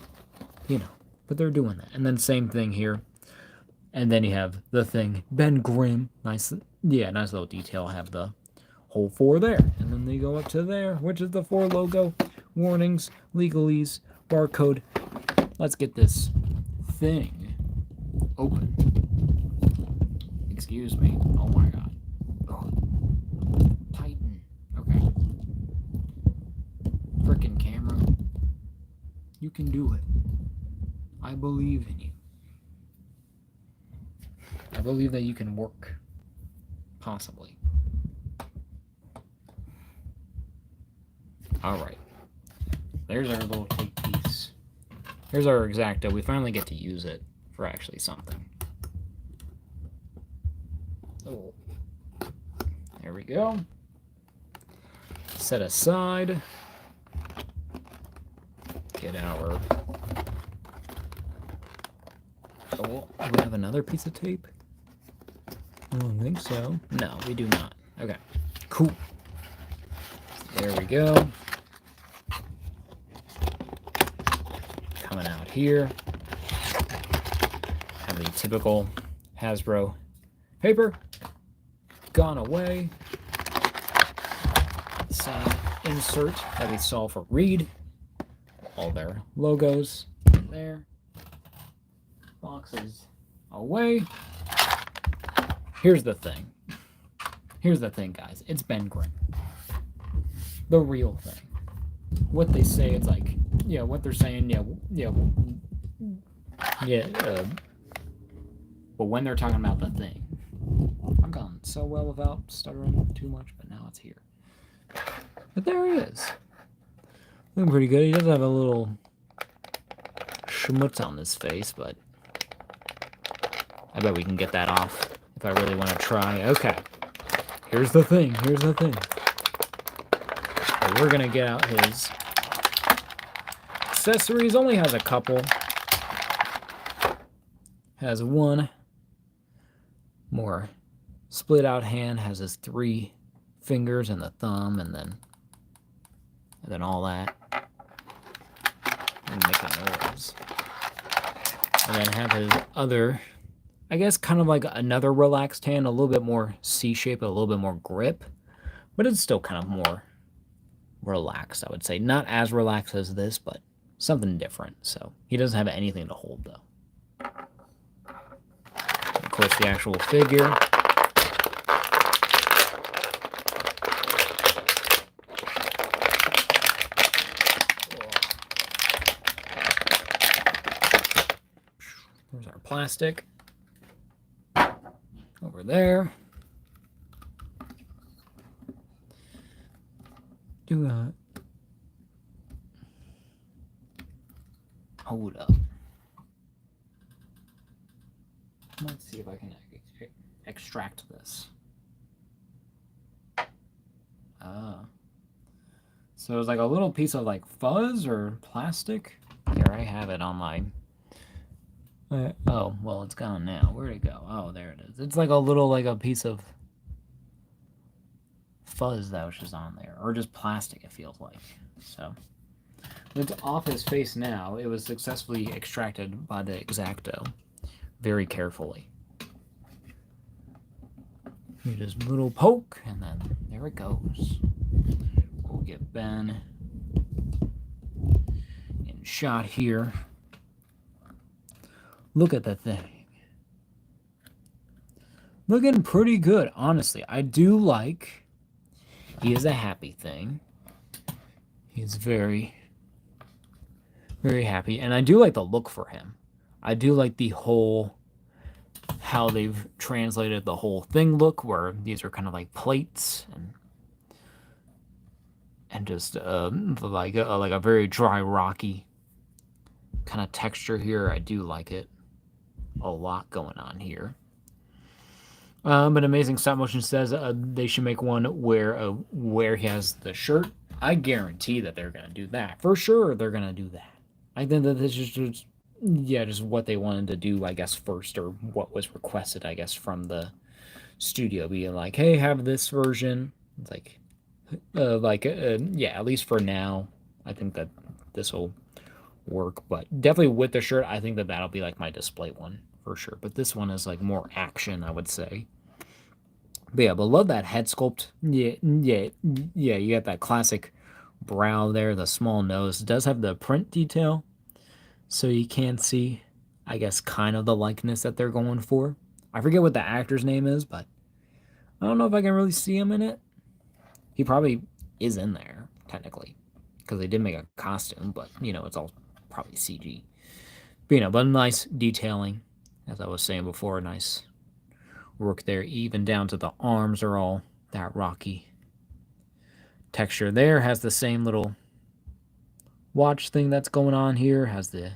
but they're doing that. And then same thing here, and then you have the Thing, Ben Grimm. Nice little detail. Have the whole 4 there, and then they go up to there, which is the 4 logo, warnings, legalese, barcode. Let's get this Thing open. Excuse me. Oh my god. Oh. Tighten. Okay. Frickin' camera. You can do it. I believe in you. I believe that you can work. Possibly. Alright. There's our little tape piece. Here's our X-Acto. We finally get to use it for actually something. Oh. There we go. Set aside. Get our... Oh, do we have another piece of tape? I don't think so. No, we do not. Okay. Cool. There we go. Coming out here. the typical Hasbro paper. Gone away. The same insert that we saw for Reed. All their logos there. Boxes away. Here's the thing. Here's the thing, guys. It's Ben Grimm. The real thing. What they say, it's like, yeah, what they're saying, but when they're talking about the thing, I've gone so well without stuttering too much, but now it's here. But there he is. Looking pretty good. He does have a little schmutz on his face, but I bet we can get that off if I really want to try. Okay. Here's the thing. Here's the thing. So we're going to get out his accessories. Only has a couple. Has one more split out hand. Has his 3 fingers and the thumb, and then all that. And make a noise. And then have his other, I guess, kind of like another relaxed hand, a little bit more C-shape, a little bit more grip, but it's still kind of more relaxed, I would say. Not as relaxed as this, but something different. So he doesn't have anything to hold, though. Of course, the actual figure. There's our plastic. Over there. Hold up. Let's see if I can extract this. So it's like a little piece of like fuzz or plastic. Here, I have it on my... oh, well, it's gone now. Where'd it go? Oh, there it is. It's like a little, like a piece of fuzz that was just on there. Or just plastic, it feels like. So, it's off his face now. It was successfully extracted by the X-Acto very carefully. You just little poke, and then there it goes. We'll get Ben in shot here. Look at that thing. Looking pretty good, honestly. I do like... He is a happy thing. He's very, very happy. And I do like the look for him. I do like the whole... how they've translated the whole thing look, where these are kind of like plates and just like a very dry, rocky kind of texture here. I do like it. A lot going on here. But Amazing Stop Motion says they should make one where he has the shirt. I guarantee that they're gonna do that. For sure, they're gonna do that. I think that this is just what they wanted to do, I guess, first, or what was requested, I guess, from the studio, being like, hey, have this version. It's like, yeah, at least for now, I think that this will work. But definitely with the shirt, I think that that'll be like my display one for sure. But this one is like more action, I would say. But yeah, but love that head sculpt. Yeah, you got that classic brow there, the small nose. It does have the print detail, so you can see, I guess, kind of the likeness that they're going for. I forget what the actor's name is, but I don't know if I can really see him in it. He probably is in there, technically, because they did make a costume, but, you know, it's all probably CG. But, you know, but nice detailing, as I was saying before, nice work there, even down to the arms are all that rocky texture there. Has the same little watch thing that's going on here, has the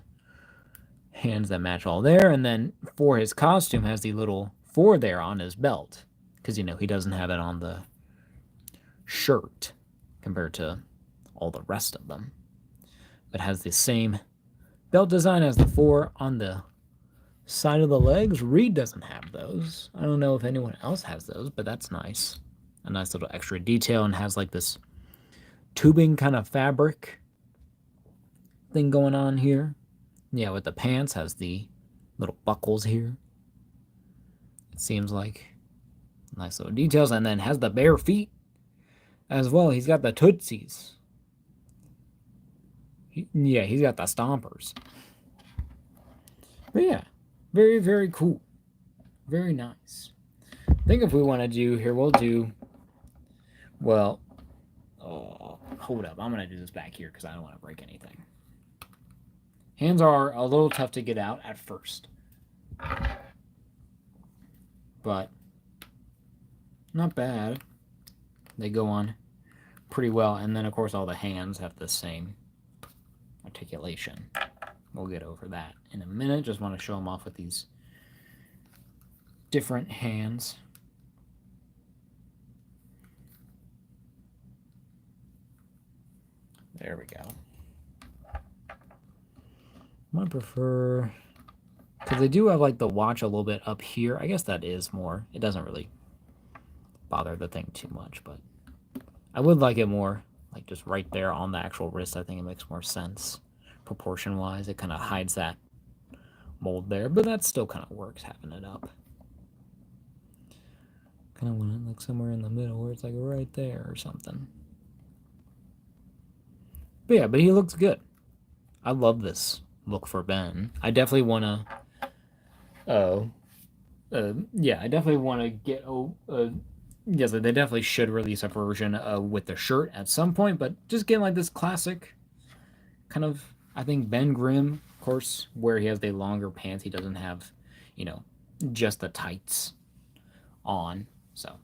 hands that match all there, and then for his costume has the little 4 there on his belt, because, you know, he doesn't have it on the shirt compared to all the rest of them, but has the same belt design as the 4 on the side of the legs. Reed doesn't have those. I don't know if anyone else has those, but that's nice. A nice little extra detail, and has like this tubing kind of fabric thing going on here. Yeah, with the pants has the Little buckles here. It seems like nice little details. And then has the bare feet as well. He's got the tootsies. Yeah, he's got the stompers. But yeah, very, very cool. Very nice. I think if we want to do here, we'll do, well, oh, hold up. I'm going to do this back here because I don't want to break anything. Hands are a little tough to get out at first. But not bad. They go on pretty well. And then, of course, all the hands have the same articulation. We'll get over that in a minute. Just want to show them off with these different hands. There we go. I prefer, because they do have like the watch a little bit up here. I guess that is more. It doesn't really bother the thing too much, but I would like it more like just right there on the actual wrist. I think it makes more sense proportion wise. It kind of hides that mold there, but that still kind of works having it up. Kind of want it like somewhere in the middle where it's like right there or something. But yeah, but he looks good. I love this look for Ben. I definitely want to yeah, I definitely want to get yes, they definitely should release a version with the shirt at some point, but just getting like this classic kind of, I think Ben Grimm, of course, where he has the longer pants, he doesn't have, you know, just the tights on. So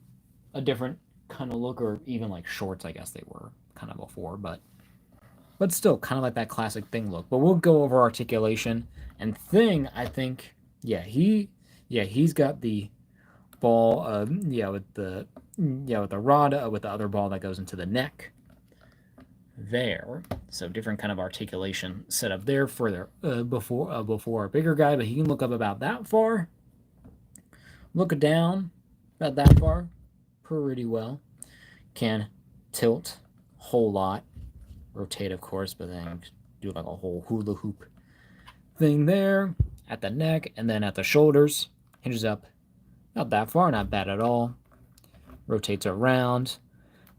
a different kind of look, or even like shorts, I guess they were kind of before, but still kind of like that classic Thing look. But we'll go over articulation and Thing. I think, he's got the ball, with the rod, with the other ball that goes into the neck there. So different kind of articulation set up there further before our bigger guy, but he can look up about that far, look down about that far pretty well, can tilt a whole lot, rotate of course, but then do like a whole hula hoop thing there at the neck, and then at the shoulders hinges up not that far, not bad at all, rotates around.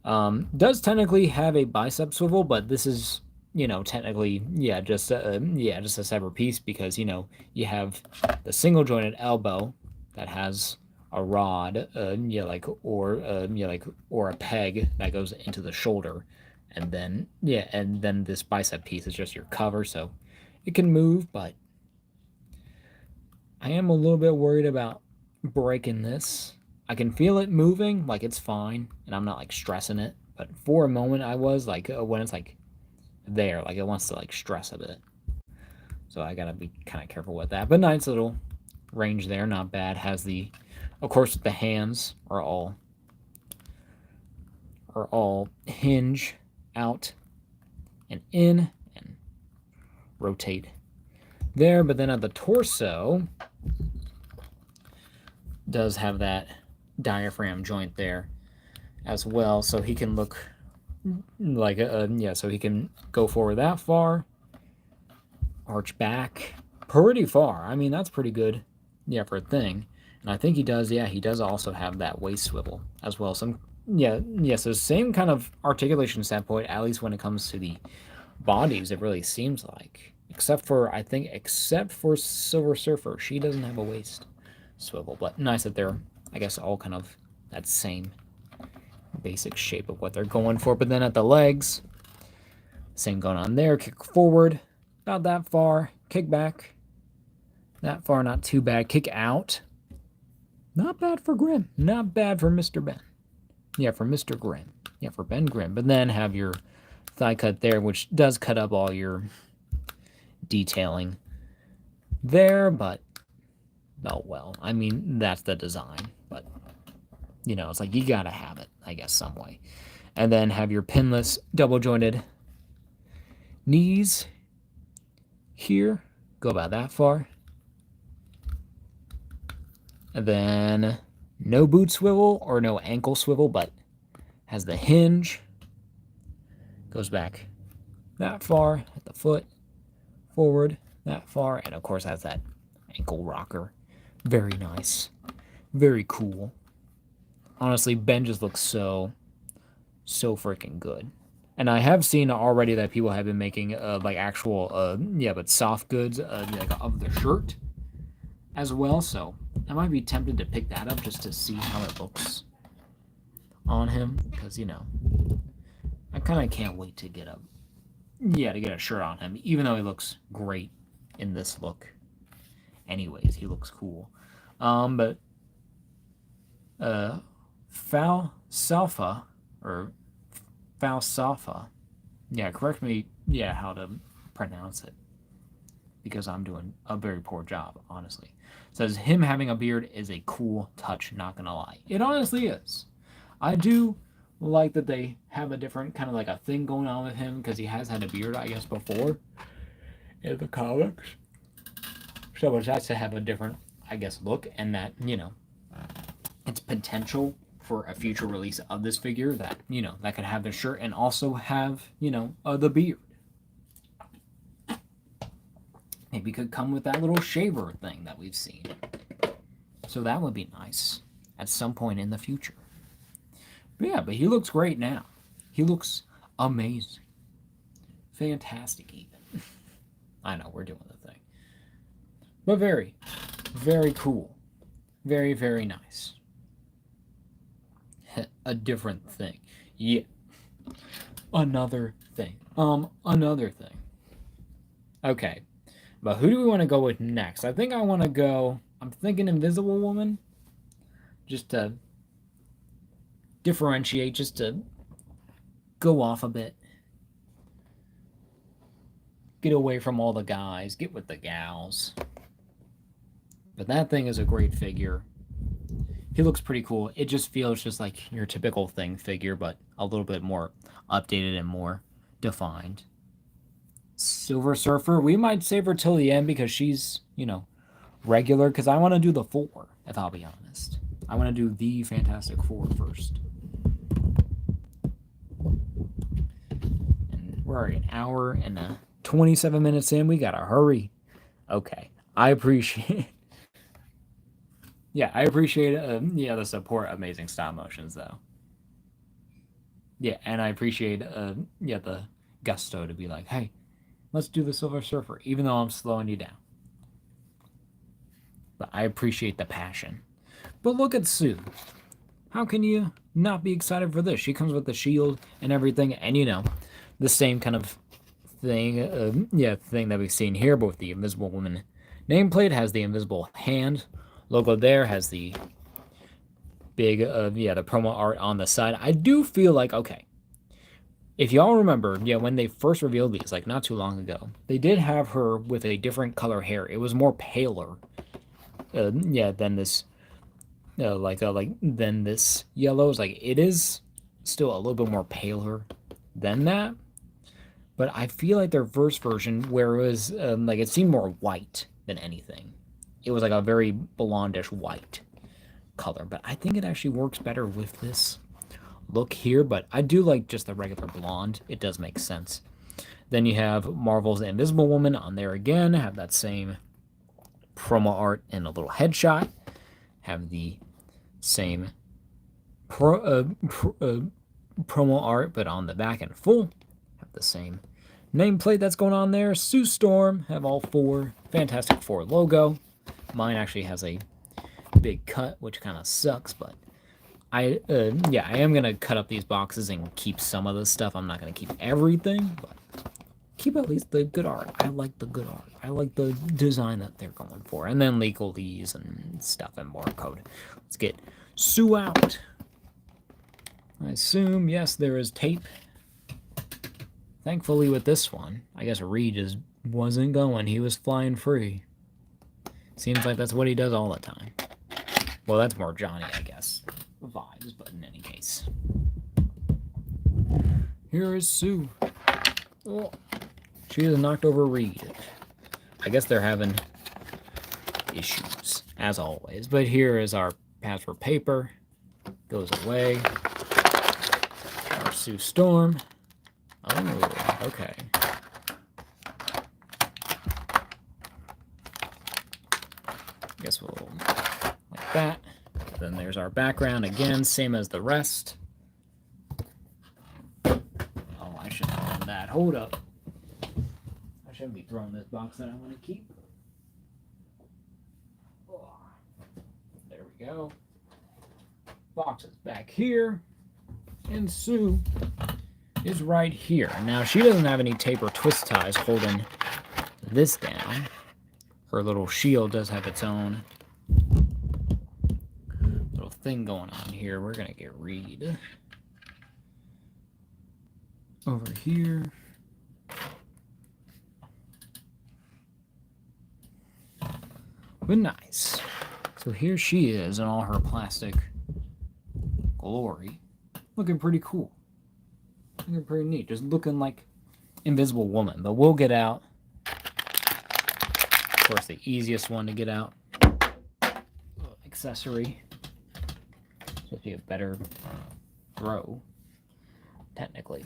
Does technically have a bicep swivel, but this is, technically, just a separate piece, because, you have the single jointed elbow that has a rod, or a peg that goes into the shoulder, and then this bicep piece is just your cover, so it can move, but I am a little bit worried about breaking this. I can feel it moving, like it's fine, and I'm not like stressing it. But for a moment, I was like, when it's like there, like it wants to like stress a bit. So I gotta be kind of careful with that. But nice little range there, not bad. Has the, of course, the hands are all hinge out and in and rotate there. But then at the torso, does have that diaphragm joint there as well, so he can look like so he can go forward that far, arch back pretty far. I mean, that's pretty good, for a Thing. And I think he does also have that waist swivel as well. So so same kind of articulation standpoint, at least when it comes to the bodies, it really seems like, except for Silver Surfer, she doesn't have a waist swivel. But nice that they're, I guess, all kind of that same basic shape of what they're going for. But then at the legs, same going on there. Kick forward about that far, kick back that far, not too bad. Kick out, not bad for Grimm, not bad for Mr. Ben. For Mr. Grimm, for Ben Grimm. But then have your thigh cut there, which does cut up all your detailing there, but oh well, I mean, that's the design, but it's like you gotta have it, I guess, some way. And then have your pinless double jointed knees here, go about that far, and then no boot swivel or no ankle swivel, but has the hinge, goes back that far at the foot, forward that far, and of course has that ankle rocker. Very nice. Very cool. Honestly, Ben just looks so freaking good. And I have seen already that people have been making like actual but soft goods like of the shirt as well. So I might be tempted to pick that up just to see how it looks on him, because I kind of can't wait to get a shirt on him, even though he looks great in this look. Anyways, he looks cool. But Falsafa or Falsafa, yeah, correct me, how to pronounce it, because I'm doing a very poor job, honestly. Says him having a beard is a cool touch, not gonna lie. It honestly is. I do like that they have a different kind of like a thing going on with him, because he has had a beard, I guess, before in the comics. So it's nice to have a different, I guess, look, and that, it's potential for a future release of this figure that, that could have the shirt and also have, the beard. Maybe could come with that little shaver thing that we've seen. So that would be nice at some point in the future. But he looks great now. He looks amazing. Fantastic, even. I know, we're doing the thing. But very, very cool. Very, very nice. A different thing. Yeah. Another thing. Another thing. Okay. But who do we want to go with next? I think I want to go... I'm thinking Invisible Woman. Just to differentiate, just to go off a bit. Get away from all the guys. Get with the gals. But that thing is a great figure. He looks pretty cool. It just feels just like your typical Thing figure, but a little bit more updated and more defined. Silver Surfer, we might save her till the end because she's, regular, because I want to do the 4, if I'll be honest. I want to do the Fantastic Four first. And we're already an hour and 27 minutes in. We gotta hurry. Okay. I appreciate... Yeah, I appreciate the support. Amazing stop motions, though. Yeah, and I appreciate the gusto to be like, hey, let's do the Silver Surfer, even though I'm slowing you down. But I appreciate the passion. But look at Sue. How can you not be excited for this? She comes with the shield and everything, and the same kind of thing, thing that we've seen here, but with the Invisible Woman nameplate, has the invisible hand logo there, has the big, the promo art on the side. I do feel like, okay, if y'all remember, when they first revealed these, like not too long ago, they did have her with a different color hair. It was more paler, than this, than this yellow. It's like, it is still a little bit more paler than that. But I feel like their first version, where it was, it seemed more white than anything. It was like a very blondish white color, but I think it actually works better with this look here, but I do like just the regular blonde. It does make sense. Then you have Marvel's Invisible Woman on there again, have that same promo art and a little headshot, have the same promo art, but on the back and full, have the same nameplate that's going on there. Sue Storm, have all 4 Fantastic Four logo. Mine actually has a big cut, which kind of sucks, but I am going to cut up these boxes and keep some of this stuff. I'm not going to keep everything, but keep at least the good art. I like the good art. I like the design that they're going for. And then legalese and stuff and barcode. Let's get Sue out. I assume, yes, there is tape. Thankfully with this one, I guess Reed just wasn't going. He was flying free. Seems like that's what he does all the time. Well, that's more Johnny, I guess. Vibes, but in any case. Here is Sue. Oh, she has knocked over Reed. I guess they're having issues, as always. But here is our password paper. Goes away. Our Sue Storm. Oh, okay. guess we'll like that. Then there's our background again, same as the rest. Oh, I shouldn't have done that. Hold up. I shouldn't be throwing this box that I want to keep. Oh, there we go. Box is back here. And Sue is right here. Now, she doesn't have any tape or twist ties holding this down. Her little shield does have its own little thing going on here. We're going to get Reed over here. But nice. So here she is in all her plastic glory. Looking pretty cool. Looking pretty neat. Just looking like Invisible Woman. But we'll get out. Of course, the easiest one to get out. Accessory. Supposed to be a better throw, technically.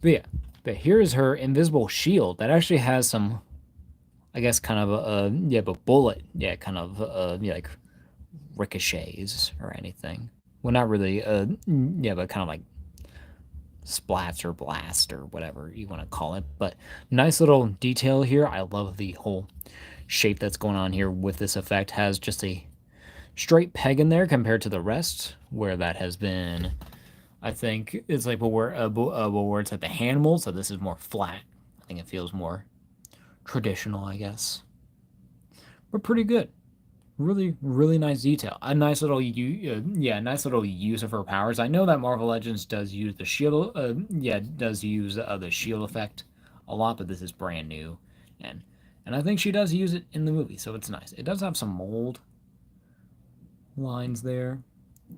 But yeah. But here's her invisible shield that actually has some, I guess, kind of a bullet. Yeah, kind of like ricochets or anything. Well, not really, but kind of like splats or blast or whatever you want to call it. But nice little detail here. I love the whole shape that's going on here with this effect. Has just a straight peg in there compared to the rest, where that has been, I think, it's like where it's at the hand mold, so this is more flat. I think it feels more traditional, I guess. But pretty good. Really, really nice detail. A nice little, nice little use of her powers. I know that Marvel Legends does use the shield, does use the shield effect a lot, but this is brand new, and I think she does use it in the movie, so it's nice. It does have some mold lines there.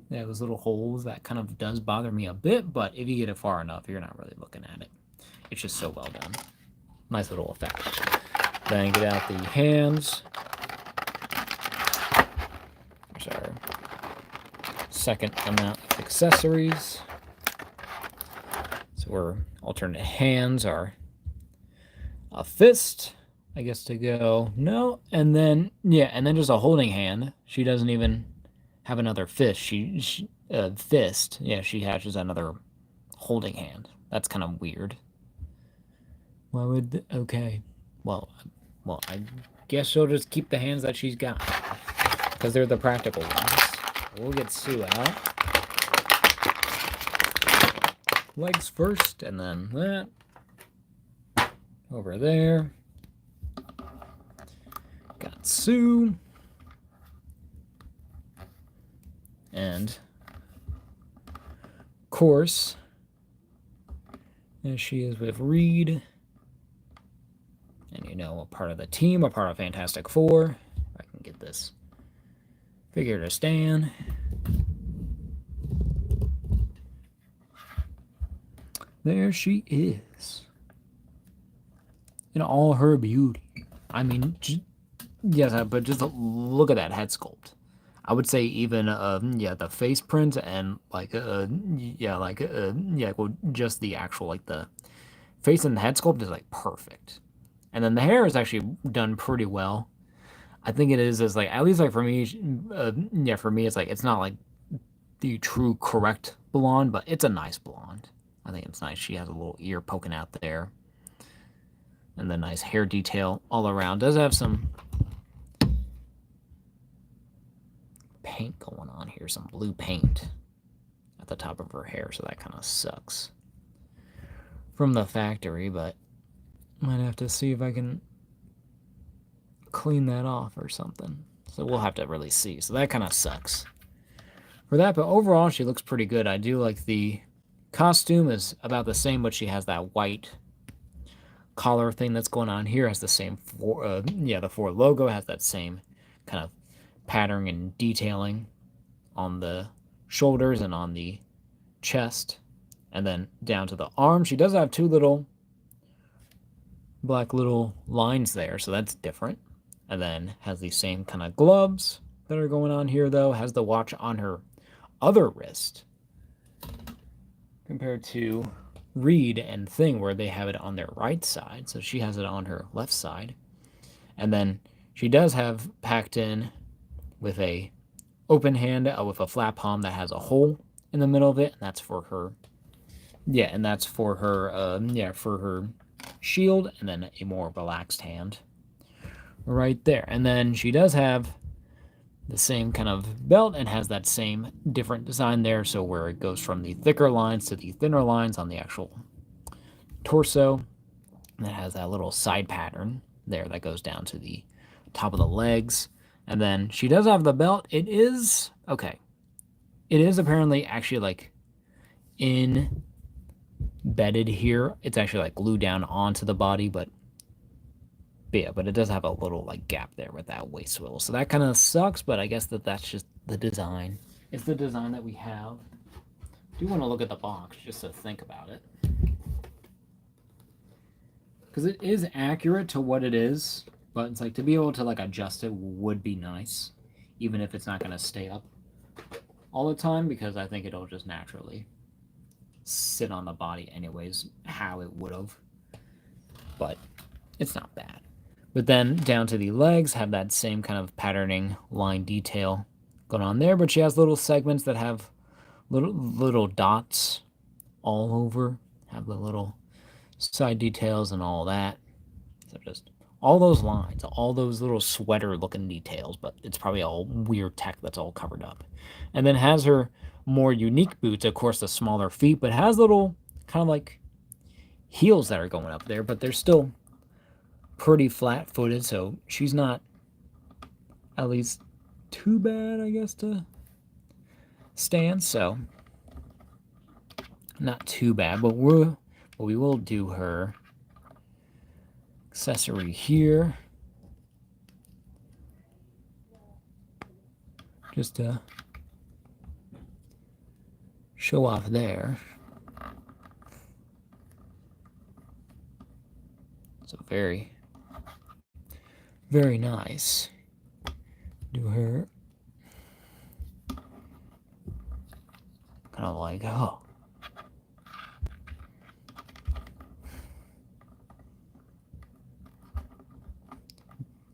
Yeah, those little holes that kind of does bother me a bit, but if you get it far enough, you're not really looking at it. It's just so well done. Nice little effect. Then get out the hands. Our second amount of accessories. So we're alternate hands are a fist, I guess, to go. No, and then just a holding hand. She doesn't even have another fist. She fist. Yeah, she has another holding hand. That's kind of weird. Why would okay? Well, I guess she'll just keep the hands that she's got. Because they're the practical ones. We'll get Sue out. Legs first, and then that. Over there. Got Sue. And, of course, as she is with Reed. And, a part of the team, a part of Fantastic Four. If I can get this figure to stand. There she is. In all her beauty. I mean, yes, but just look at that head sculpt. I would say even, the face print and, just the actual, the face and the head sculpt is, perfect. And then the hair is actually done pretty well. I think it is as at least for me, for me it's it's not the true correct blonde, but it's a nice blonde. I think it's nice. She has a little ear poking out there, and the nice hair detail all around. Does have some paint going on here, some blue paint at the top of her hair, so that kind of sucks from the factory, but might have to see if I can clean that off or something. So we'll have to really see. So that kind of sucks for that, but overall she looks pretty good. I do like the costume is about the same, but she has that white collar thing that's going on here. Has the same the Ford logo has that same kind of pattern and detailing on the shoulders and on the chest, and then down to the arm. She does have two little black little lines there, so that's different. And then has the same kind of gloves that are going on here, though. Has the watch on her other wrist compared to Reed and Thing, where they have it on their right side. So she has it on her left side. And then She does have packed in with a open hand with a flat palm that has a hole in the middle of it, and that's for her. Yeah, and that's for her. For her shield, and then a more relaxed hand right there. And then she does have the same kind of belt and has that same different design there. So where it goes from the thicker lines to the thinner lines on the actual torso, and it has that little side pattern there that goes down to the top of the legs. And then she does have the belt. It is okay. It is apparently actually like embedded here. It's actually like glued down onto the body, but yeah, but it does have a little like gap there with that waist swivel. So that kind of sucks, but I guess that's just the design. It's the design that we have. I do want to look at the box just to think about it. Because it is accurate to what it is, but it's like to be able to like adjust it would be nice, even if it's not going to stay up all the time, because I think it'll just naturally sit on the body anyways, how it would have. But it's not bad. But then down to the legs have that same kind of patterning line detail going on there, but she has little segments that have little dots all over, have the little side details and all that. So just all those lines, all those little sweater looking details, but it's probably all weird tech that's all covered up. And then has her more unique boots, of course, the smaller feet, but has little kind of like heels that are going up there, but they're still pretty flat footed, so she's not at least too bad, I guess, to stand. So not too bad, but we will do her accessory here just to show off there. So very nice. Do her kind of like, oh.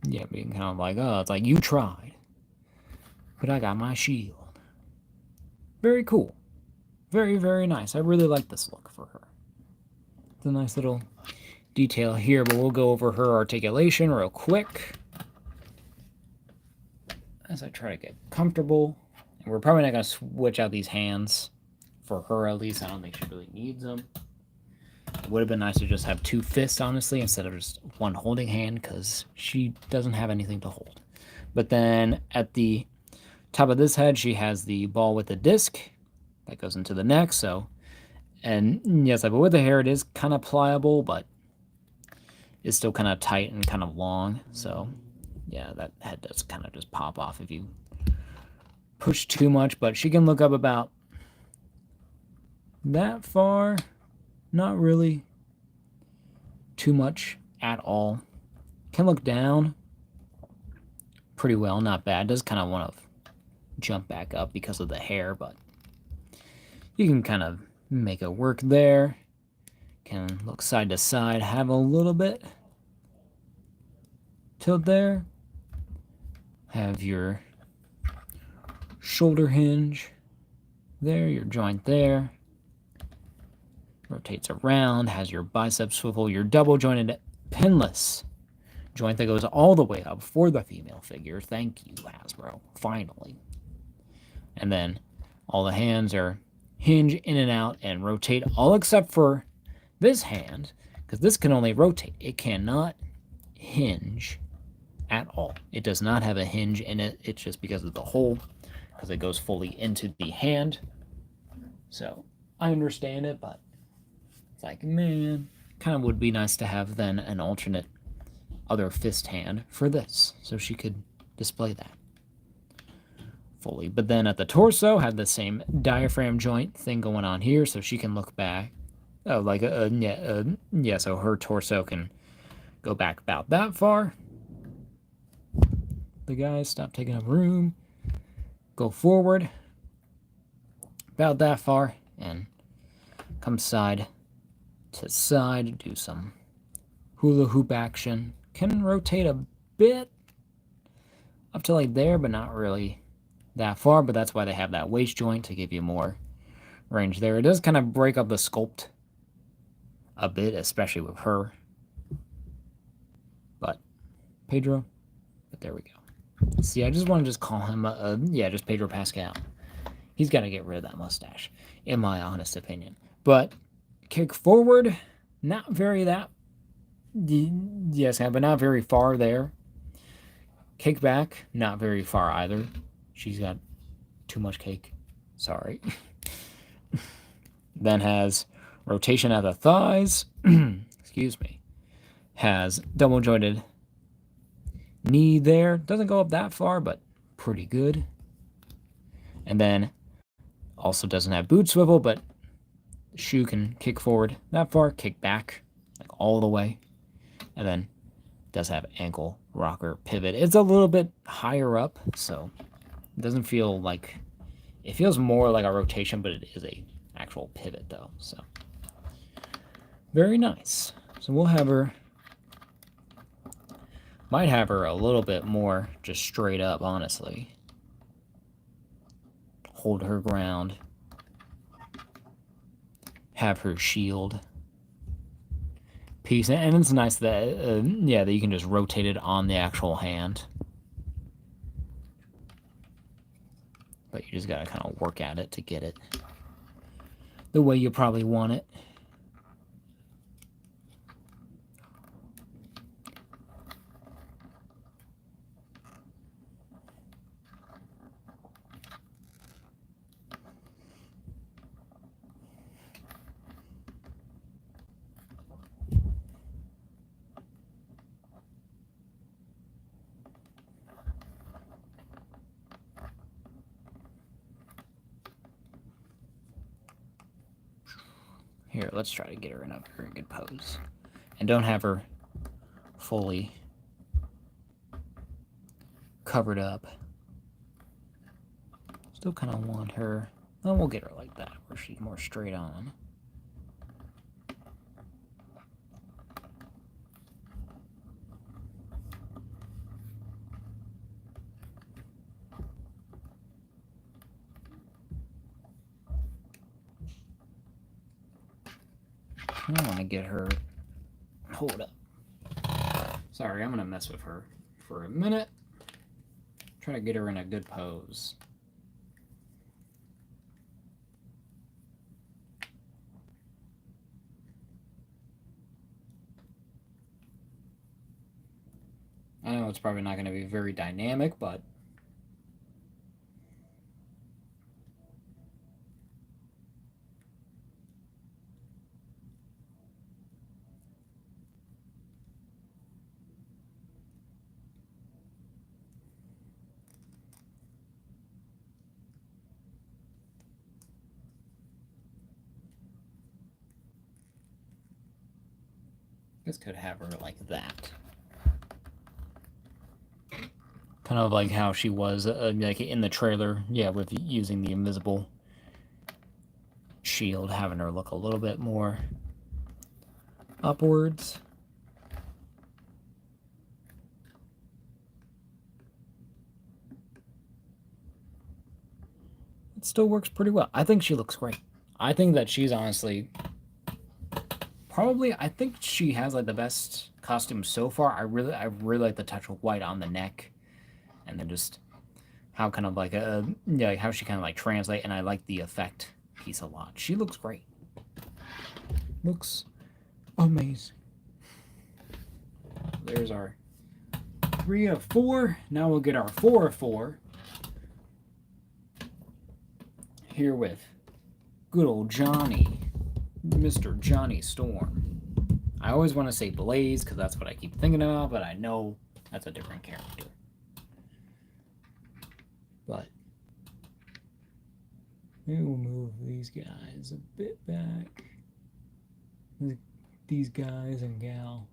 Yeah, being kind of like, oh, it's like you tried, but I got my shield. Very cool. Very, very nice. I really like this look for her. It's a nice little detail here, but we'll go over her articulation real quick as I try to get comfortable. And we're probably not going to switch out these hands for her, at least. I don't think she really needs them. It would have been nice to just have two fists, honestly, instead of just one holding hand, because she doesn't have anything to hold. But then at the top of this head, she has the ball with the disc that goes into the neck. So, and yes, but with the hair, it is kind of pliable, but it's still kind of tight and kind of long. So, yeah, that head does kind of just pop off if you push too much. But she can look up about that far. Not really too much at all. Can look down pretty well, not bad. Does kind of want to jump back up because of the hair, but you can kind of make it work there. Can look side to side, have a little bit tilt there. Have your shoulder hinge there, your joint there. Rotates around, has your bicep swivel, your double jointed pinless joint that goes all the way up for the female figure. Thank you, Hasbro, finally. And then all the hands are hinge in and out and rotate, all except for this hand, because this can only rotate. It cannot hinge at all. It does not have a hinge in it. It's just because of the hole, because it goes fully into the hand. So I understand it, but it's like, man, kind of would be nice to have then an alternate other fist hand for this, so she could display that fully. But then at the torso, have the same diaphragm joint thing going on here, so she can look back. Oh, like yeah. So her torso can go back about that far. The guys stop taking up room. Go forward about that far and come side to side, do some hula hoop action. Can rotate a bit, up to like there, but not really that far. But that's why they have that waist joint to give you more range there. It does kind of break up the sculpt a bit, especially with her. But Pedro, but there we go. See, I just want to just call him, just Pedro Pascal. He's got to get rid of that mustache, in my honest opinion. But kick forward, not very that, yes, but not very far there. Kick back, not very far either. She's got too much cake. Sorry. Then has rotation at the thighs. Excuse me. Has double jointed knee there. Doesn't go up that far, but pretty good. And then also doesn't have boot swivel, but the shoe can kick forward that far, kick back, like all the way. And then does have ankle rocker pivot. It's a little bit higher up, so it doesn't feel like, it feels more like a rotation, but it is a actual pivot though. So very nice. So we'll have her, might have her a little bit more just straight up, honestly. Hold her ground. Have her shield piece. And it's nice that, that you can just rotate it on the actual hand. But you just gotta kind of work at it to get it the way you probably want it. Here, let's try to get her in a very good pose. And don't have her fully covered up. Still kind of want her, well, we'll get her like that, where she's more straight on. I want to get her, hold up. Sorry, I'm going to mess with her for a minute. Try to get her in a good pose. I know it's probably not going to be very dynamic, but this could have her like that. Kind of like how she was like in the trailer, with using the invisible shield, having her look a little bit more upwards. It still works pretty well. I think she looks great. I think that she's honestly probably, I think she has like the best costume so far. I really like the touch of white on the neck, and then just how kind of like how she kind of like translate, and I like the effect piece a lot. She looks great. Looks amazing. There's our 3 of 4. Now we'll get our 4 of 4 here with good old Johnny, Mr. Johnny Storm. I always want to say Blaze because that's what I keep thinking about, but I know that's a different character. But maybe we'll move these guys a bit back. These guys and gal.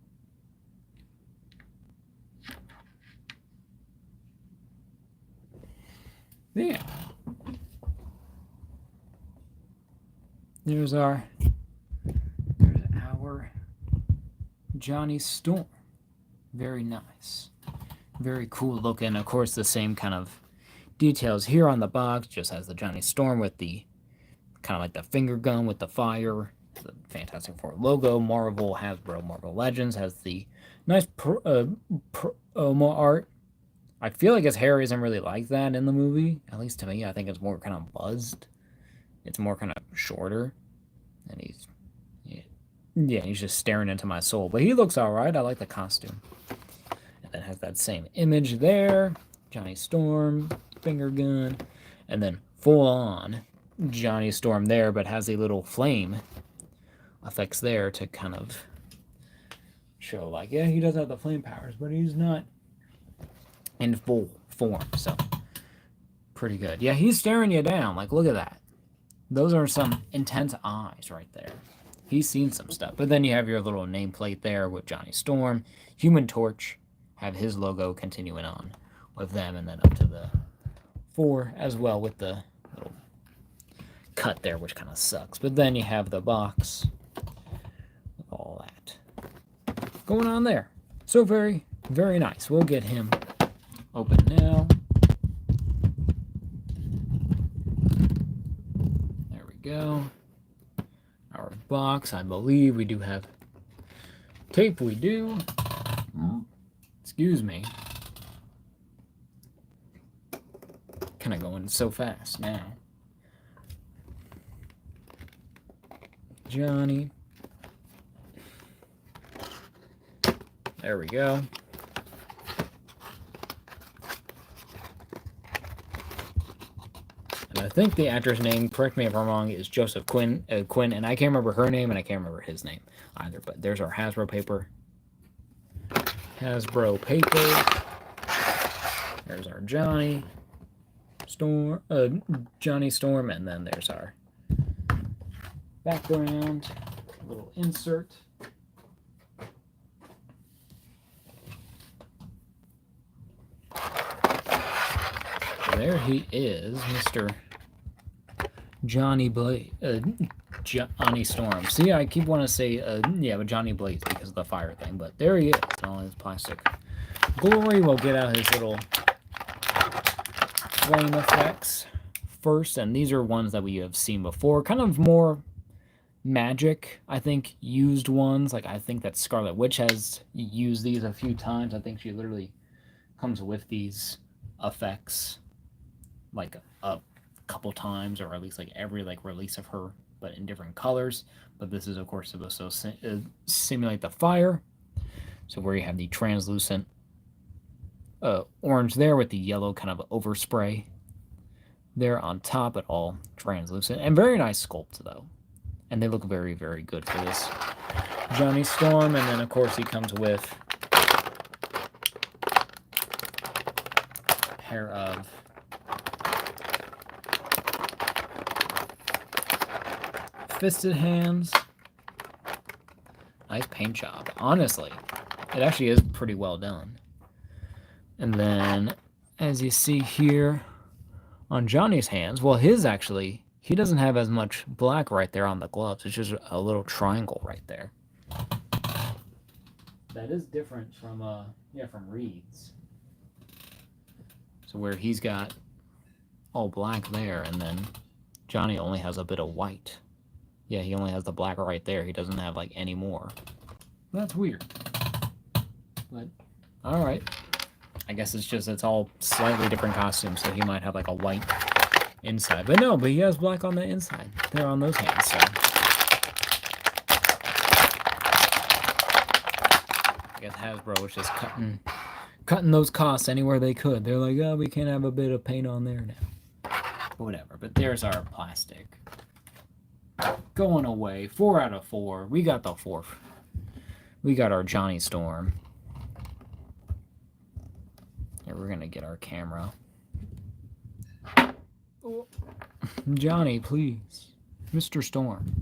Yeah. There's our Johnny Storm. Very nice. Very cool looking. Of course, the same kind of details here on the box. Just has the Johnny Storm with the kind of like the finger gun with the fire. The Fantastic Four logo. Marvel, Hasbro, Marvel Legends has the nice promo art. I feel like his hair isn't really like that in the movie. At least to me, I think it's more kind of buzzed. It's more kind of shorter. And he's just staring into my soul. But he looks alright. I like the costume. And then has that same image there. Johnny Storm, finger gun. And then full on Johnny Storm there, but has a little flame effects there to kind of show like, yeah, he does have the flame powers, but he's not in full form. So pretty good. Yeah, he's staring you down. Like, look at that. Those are some intense eyes right there. He's seen some stuff. But then you have your little nameplate there with Johnny Storm. Human Torch have his logo continuing on with them, and then up to the 4 as well with the little cut there, which kind of sucks. But then you have the box with all that going on there. So very, very nice. We'll get him open now. There we go. Our box, I believe we do have tape. We do. Excuse me. Kind of going so fast now. Johnny. There we go. And I think the actor's name, correct me if I'm wrong, is Joseph Quinn, and I can't remember her name, and I can't remember his name either. But there's our Hasbro paper. Hasbro paper. There's our Johnny Storm, and then there's our background, little insert. There he is, Mr. Johnny Johnny Storm. See, I keep wanting to say, but Johnny Blaze because of the fire thing. But there he is, in all his plastic glory. We'll get out his little flame effects first, and these are ones that we have seen before. Kind of more magic, I think, used ones. Like, I think that Scarlet Witch has used these a few times. I think she literally comes with these effects like a couple times, or at least like every release of her, but in different colors. But this is of course supposed to simulate the fire. So where you have the translucent orange there with the yellow kind of overspray there on top, but all translucent, and very nice sculpt though, and they look very, very good for this Johnny Storm. And then of course he comes with a pair of fisted hands. Nice paint job. Honestly, it actually is pretty well done. And then, as you see here on Johnny's hands, well, his actually, he doesn't have as much black right there on the gloves. It's just a little triangle right there. That is different from from Reed's. So where he's got all black there, and then Johnny only has a bit of white. Yeah, he only has the black right there. He doesn't have like any more. That's weird. But all right. I guess it's all slightly different costumes, so he might have like a white inside. But no, but he has black on the inside. There on those hands, so I guess Hasbro was just cutting those costs anywhere they could. They're like, oh, we can't have a bit of paint on there now. Whatever. But there's our plastic. Going away. 4 out of 4. We got the 4th. We got our Johnny Storm. Here, we're going to get our camera. Oh. Johnny, please. Mr. Storm.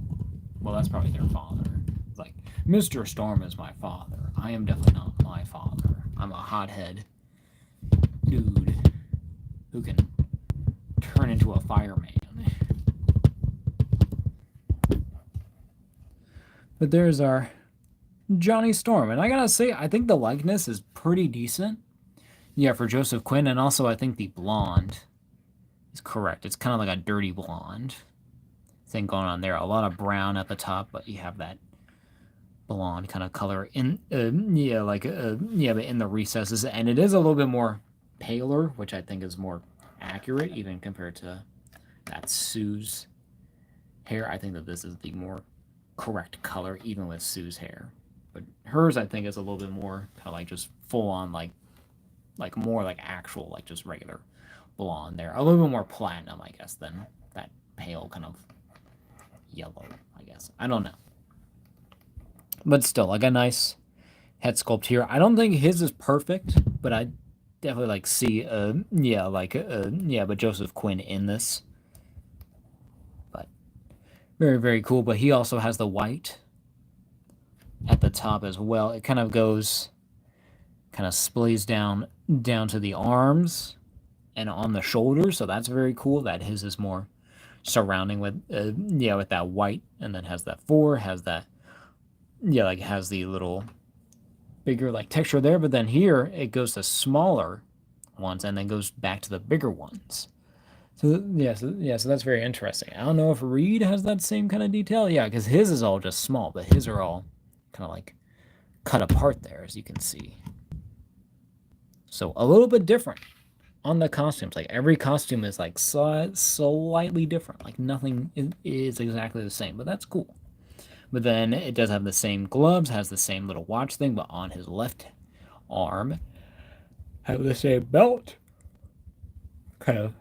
Well, that's probably their father. It's like, Mr. Storm is my father. I am definitely not my father. I'm a hothead dude who can turn into a fireman. But there's our Johnny Storm. And I gotta say, I think the likeness is pretty decent. Yeah, for Joseph Quinn, and also I think the blonde is correct. It's kind of like a dirty blonde thing going on there. A lot of brown at the top, but you have that blonde kind of color in but in the recesses, and it is a little bit more paler, which I think is more accurate even compared to that Sue's hair. I think that this is the more correct color even with Sue's hair, but hers I think is a little bit more kind of like just full on like more like actual like just regular blonde there, a little bit more platinum I guess than that pale kind of yellow, I guess. I don't know. But still, like a nice head sculpt here. I don't think his is perfect, but I definitely like see but Joseph Quinn in this. But very, very cool. But he also has the white at the top as well. It kind of goes kind of splays down to the arms and on the shoulders, so that's very cool that his is more surrounding with with that white, and then has that four, has that like has the little bigger like texture there, but then here it goes to smaller ones and then goes back to the bigger ones. So so that's very interesting. I don't know if Reed has that same kind of detail. Yeah, because his is all just small, but his are all kind of like cut apart there, as you can see. So a little bit different on the costumes. Like every costume is like slightly different. Like nothing is exactly the same, but that's cool. But then it does have the same gloves, has the same little watch thing, but on his left arm have the same belt kind of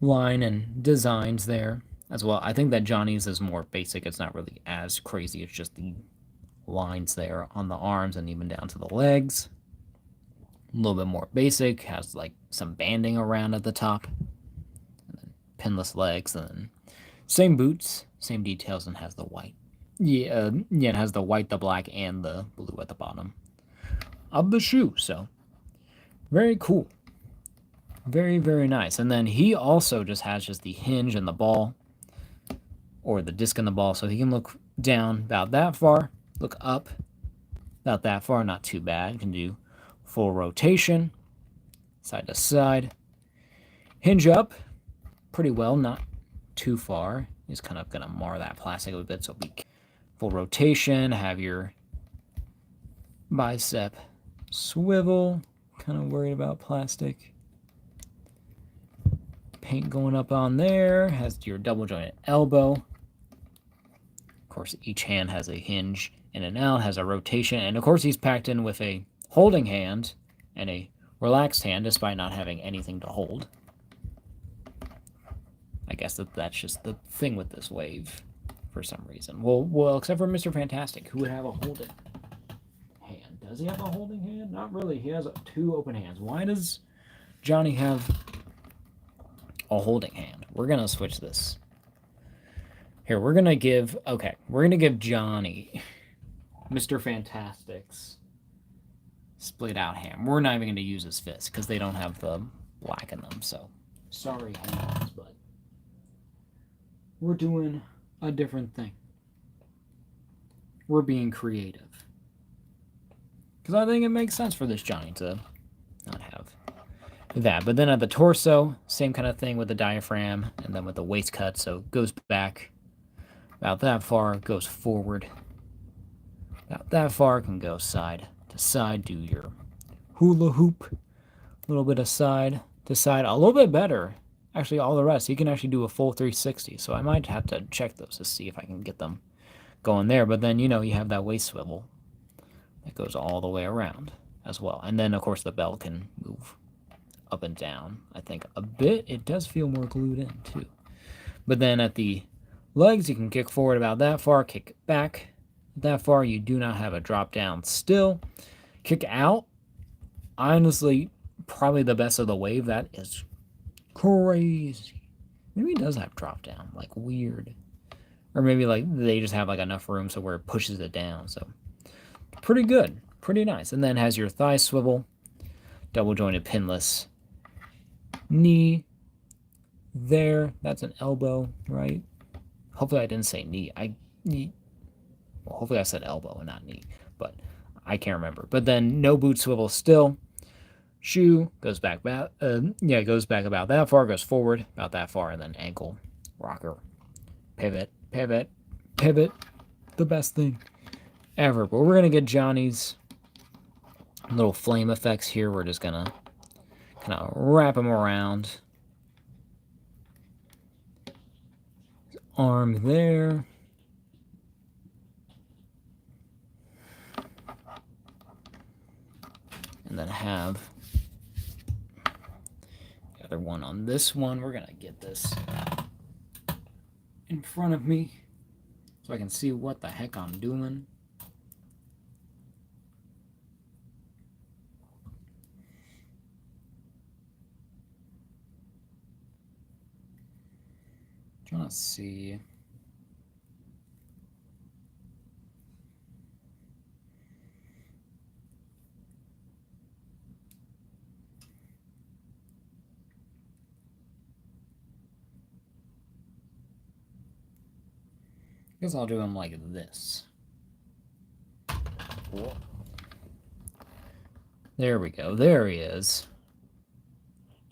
line and designs there as well. I think that Johnny's is more basic. It's not really as crazy. It's just the lines there on the arms and even down to the legs. A little bit more basic. Has like some banding around at the top. And then pinless legs. And then same boots, same details, and has the white. It has the white, the black, and the blue at the bottom of the shoe. So very cool. Very, very nice. And then he also just has just the hinge and the ball, or the disc and the ball, so he can look down about that far, look up about that far, not too bad. Can do full rotation, side to side. Hinge up pretty well, not too far. He's kind of going to mar that plastic a bit, so be full rotation, have your bicep swivel, kind of worried about plastic. Paint going up on there, has your double jointed elbow. Of course, each hand has a hinge in and out, has a rotation, and of course he's packed in with a holding hand and a relaxed hand, despite not having anything to hold. I guess that's just the thing with this wave for some reason. Well, except for Mr. Fantastic, who would have a holding hand. Does he have a holding hand? Not really. He has two open hands. Why does Johnny have a holding hand? We're going to switch this. Here, we're going to give Johnny Mr. Fantastic's split out hand. We're not even going to use his fist because they don't have the black in them. So, sorry, hands, but we're doing a different thing. We're being creative. Because I think it makes sense for this Johnny to not have that. But then at the torso, same kind of thing with the diaphragm and then with the waist cut. So it goes back about that far, goes forward about that far, can go side to side, do your hula hoop, a little bit of side to side, a little bit better. Actually, all the rest, you can actually do a full 360. So I might have to check those to see if I can get them going there. But then, you have that waist swivel that goes all the way around as well. And then, of course, the belt can move up and down, I think, a bit. It does feel more glued in, too. But then at the legs, you can kick forward about that far, kick back that far. You do not have a drop down still. Kick out, honestly, probably the best of the wave. That is crazy. Maybe it does have drop down, like weird. Or maybe like they just have like enough room so where it pushes it down. So pretty good, pretty nice. And then has your thigh swivel, double jointed pinless knee there. That's an elbow, right? Hopefully I didn't say knee. Hopefully I said elbow and not knee, but I can't remember. But then no boot swivel still. shoe goes back about goes back about that far, goes forward about that far, and then ankle, rocker, pivot, pivot, pivot. The best thing ever. But we're gonna get Johnny's little flame effects here. We're just gonna kind of wrap him around. His arm there. And then have the other one on this one. We're gonna get this in front of me so I can see what the heck I'm doing. Trying to see. I guess I'll do him like this. Whoa. There we go. There he is.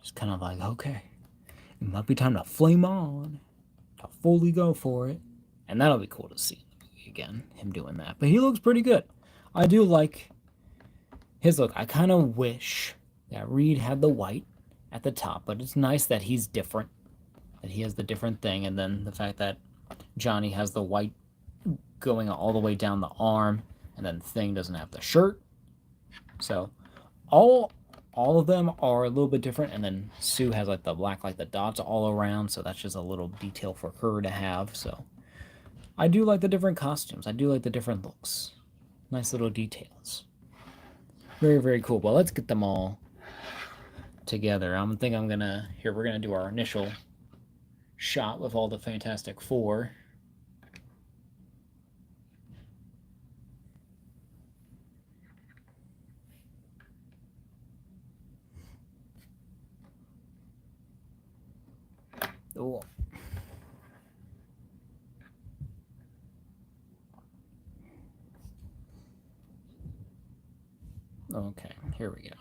Just kind of like, okay, it might be time to flame on, to fully go for it. And that'll be cool to see again, him doing that. But he looks pretty good. I do like his look. I kind of wish that Reed had the white at the top, but it's nice that he's different, that he has the different thing, and then the fact that Johnny has the white going all the way down the arm, and then Thing doesn't have the shirt. So all of them are a little bit different, and then Sue has like the black, like the dots all around, so that's just a little detail for her to have. So I do like the different costumes. I do like the different looks. Nice little details. Very, very cool. Well, let's get them all together. I think I'm gonna, here, we're gonna do our initial shot with all the Fantastic Four. Oh. Okay, here we go.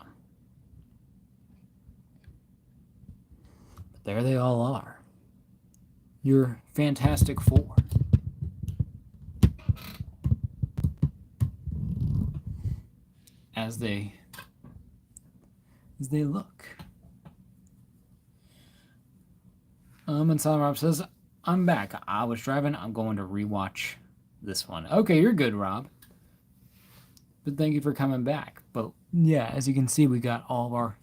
But there they all are. Your Fantastic Four. As they look. And Silent Rob says, I'm back. I was driving. I'm going to rewatch this one. Okay, you're good, Rob. But thank you for coming back. But yeah, as you can see, we got all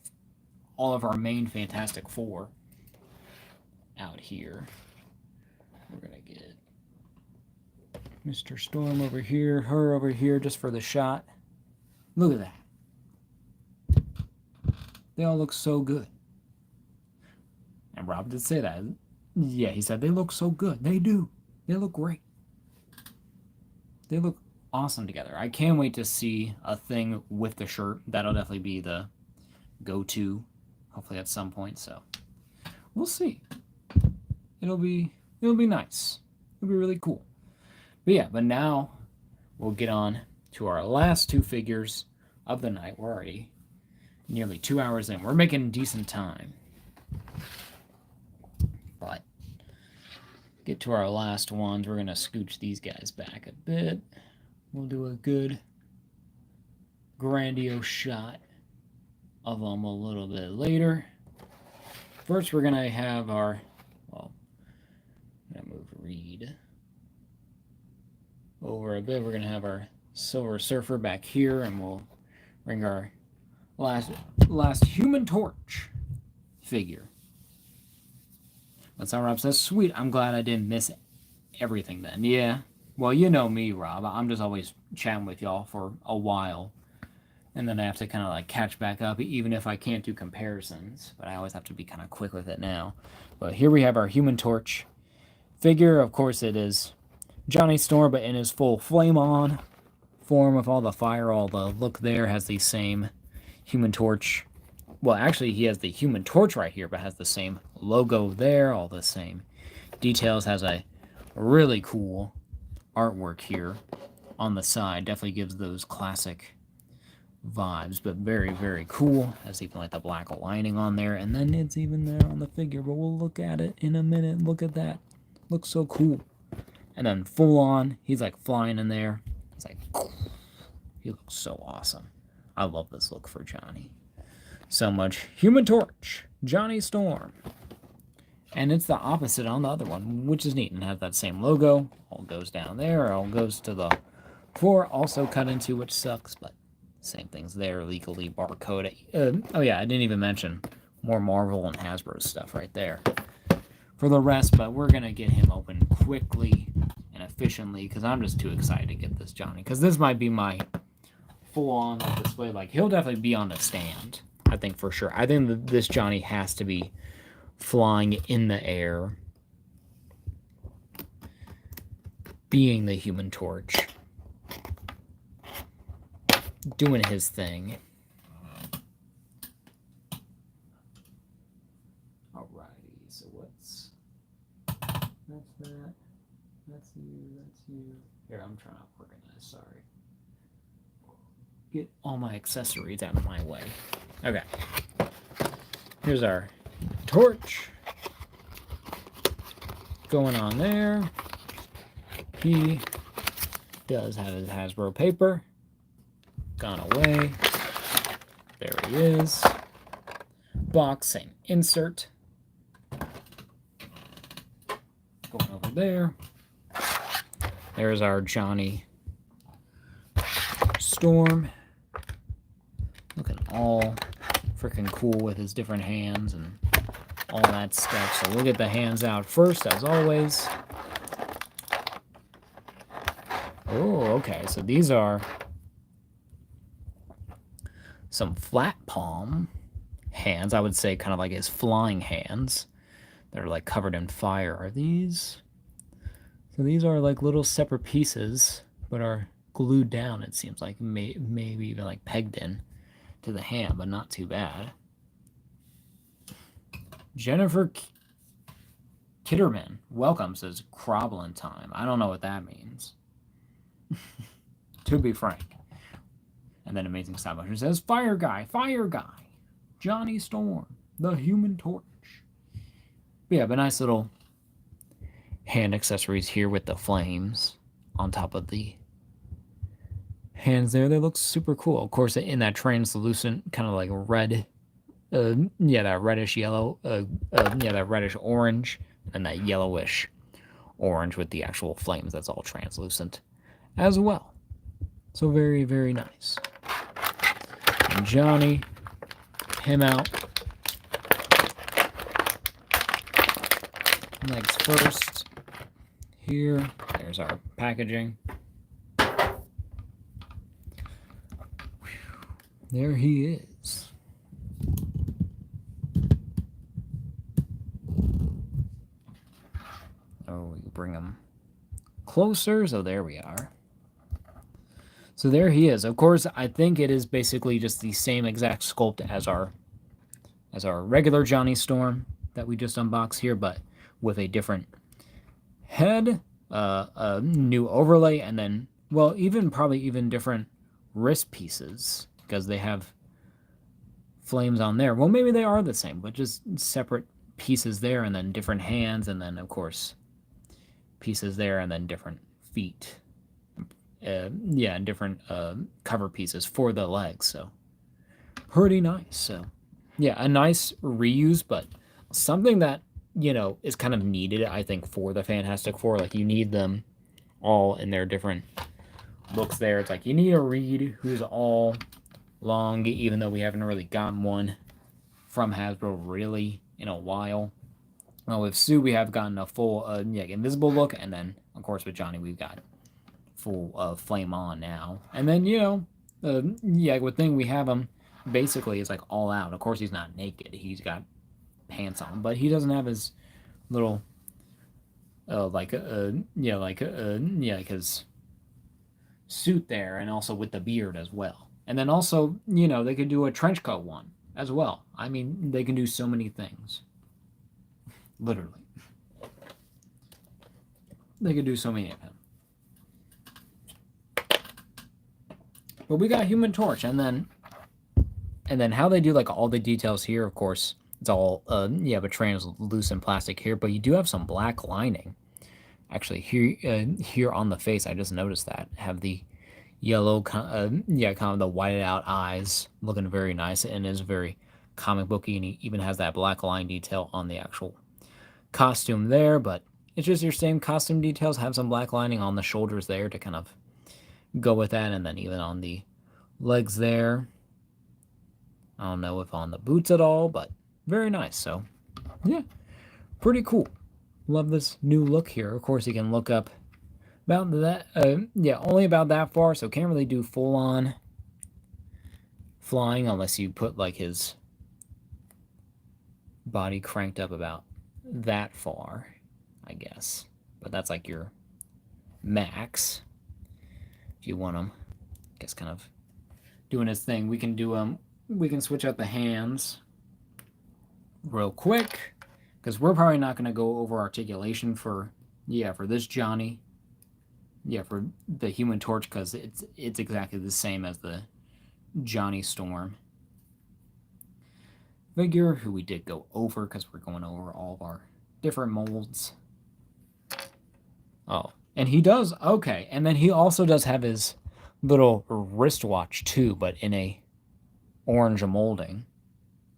of our main Fantastic Four out here. We're gonna get Mr. Storm over here, her over here, just for the shot. Look at that. They all look so good. And Rob did say that. Yeah, he said they look so good. They do. They look great. They look awesome together. I can't wait to see a Thing with the shirt. That'll definitely be the go-to, hopefully at some point. So we'll see. It'll be nice. It'll be really cool. But now we'll get on to our last two figures of the night. We're already nearly 2 hours in. We're making decent time. But get to our last ones. We're going to scooch these guys back a bit. We'll do a good grandiose shot of them a little bit later. First, we're going to have our, well, I'm going to move Reed over a bit. We're going to have our Silver Surfer back here, and we'll bring our last Human Torch figure. That's how Rob says, sweet, I'm glad I didn't miss everything then. Yeah, well, you know me, Rob. I'm just always chatting with y'all for a while. And then I have to kind of like catch back up, even if I can't do comparisons. But I always have to be kind of quick with it now. But here we have our Human Torch figure. Of course, it is Johnny Storm, but in his full flame-on form with all the fire, all the look there, has the same Human Torch. Well, actually, he has the Human Torch right here, but has the same logo there, all the same details. Has a really cool artwork here on the side. Definitely gives those classic vibes, but very, very cool. Has even like the black lining on there, and then it's even there on the figure, but we'll look at it in a minute. Look at that. Looks so cool. And then full on, he's like flying in there. It's like, he looks so awesome. I love this look for Johnny. So much. Human Torch, Johnny Storm. And it's the opposite on the other one, which is neat, and has that same logo. All goes down there, all goes to the floor, also cut into, which sucks, but same things there, legally barcode. Oh yeah, I didn't even mention more Marvel and Hasbro stuff right there for the rest, but we're going to get him open quickly and efficiently because I'm just too excited to get this Johnny, because this might be my full-on display. Like, he'll definitely be on the stand, I think, for sure. I think that this Johnny has to be flying in the air, being the Human Torch, doing his thing. Alrighty, so what's... That's that. That's you. That's you. Here, I'm trying to organize. Sorry. Get all my accessories out of my way. Okay. Here's our torch. Going on there. He does have his Hasbro paper. Gone away. There he is. Box, same insert. Going over there. There's our Johnny Storm. Looking all freaking cool with his different hands and all that stuff. So we'll get the hands out first, as always. Oh, okay. So these are some flat palm hands. I would say kind of like his flying hands. They're like covered in fire. Are these? So these are like little separate pieces, but are glued down, it seems like. Maybe even like pegged in to the hand, but not too bad. Jennifer Kitterman, welcome, says Croblin time. I don't know what that means. To be frank. And then Amazing Stop Motion says, Fire Guy, Johnny Storm, the Human Torch. But yeah, but nice little hand accessories here with the flames on top of the hands there. They look super cool. Of course, in that translucent kind of like red, that reddish yellow, that reddish orange, and that yellowish orange with the actual flames. That's all translucent as well. So very, very nice. And Johnny, him out. Legs first. Here, there's our packaging. There he is. Oh, we bring him closer. So there we are. So there he is. Of course, I think it is basically just the same exact sculpt as our regular Johnny Storm that we just unboxed here, but with a different head, a new overlay, and then, well, probably even different wrist pieces, because they have flames on there. Well, maybe they are the same, but just separate pieces there, and then different hands, and then, of course, pieces there, and then different feet. And different cover pieces for the legs, so pretty nice. So, yeah, a nice reuse, but something that, is kind of needed, I think, for the Fantastic Four. Like, you need them all in their different looks there. It's like you need a Reed who's all long, even though we haven't really gotten one from Hasbro really in a while. Well, with Sue, we have gotten a full invisible look, and then, of course, with Johnny, we've got full flame on now. And then, with Thing, we have him basically is like all out. Of course, he's not naked. He's got pants on, but he doesn't have his little his suit there, and also with the beard as well. And then also, they could do a trench coat one as well. I mean, they can do so many things. Literally. They could do so many of them. But we got Human Torch, and then And then how they do like all the details here, of course, it's all yeah, but translucent plastic here, but you do have some black lining. Actually, here on the face, I just noticed that have the yellow, yeah, kind of the whited out eyes, looking very nice, and is very comic booky, and he even has that black line detail on the actual costume there. But it's just your same costume details. Have some black lining on the shoulders there to kind of go with that, and then even on the legs there. I don't know if on the boots at all, but very nice. So, yeah, pretty cool. Love this new look here. Of course, you can look up about that. Yeah, only about that far, so can't really do full on flying unless you put like his body cranked up about that far, I guess. But that's like your max. If you want him, I guess, kind of doing his thing. We can do we can switch out the hands real quick, because we're probably not going to go over articulation for this Johnny. Yeah, for the Human Torch, because it's exactly the same as the Johnny Storm figure, who we did go over because we're going over all of our different molds. Oh, and he does, okay, and then he also does have his little wristwatch too, but in a orange molding,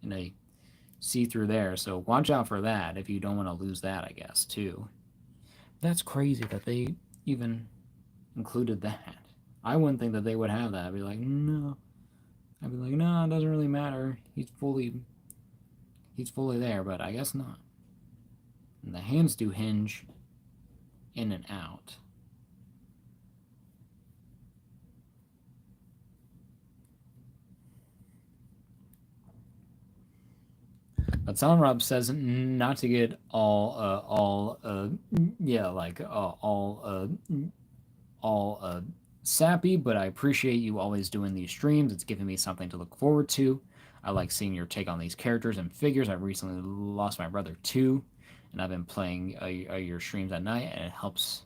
in a see-through there, so watch out for that if you don't want to lose that, I guess, too. That's crazy that they even included that. I wouldn't think that they would have that. I'd be like, no. I'd be like, no, it doesn't really matter. He's fully there, but I guess not. And the hands do hinge in and out. But Silent Rob says not to get all sappy, but I appreciate you always doing these streams. It's giving me something to look forward to. I like seeing your take on these characters and figures. I recently lost my brother too, and I've been playing your streams at night, and it helps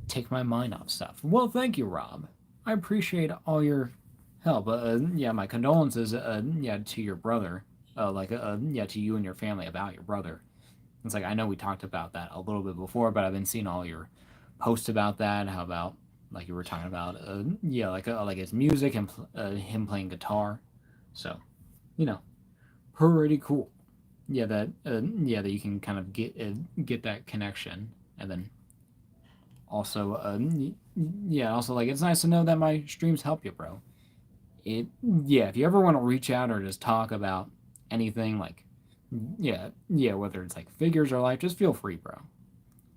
take my mind off stuff. Well, thank you, Rob. I appreciate all your help. Yeah, my condolences. Yeah, to your brother. Yeah, to you and your family about your brother. It's like, I know we talked about that a little bit before, but I've been seeing all your posts about that. How about, like you were talking about, yeah, like his music and him playing guitar. So, you know, pretty cool. Yeah, that that you can kind of get that connection, and then also yeah, also like it's nice to know that my streams help you, bro. Yeah, if you ever want to reach out or just talk about anything, like yeah, whether it's like figures or life, just feel free, bro,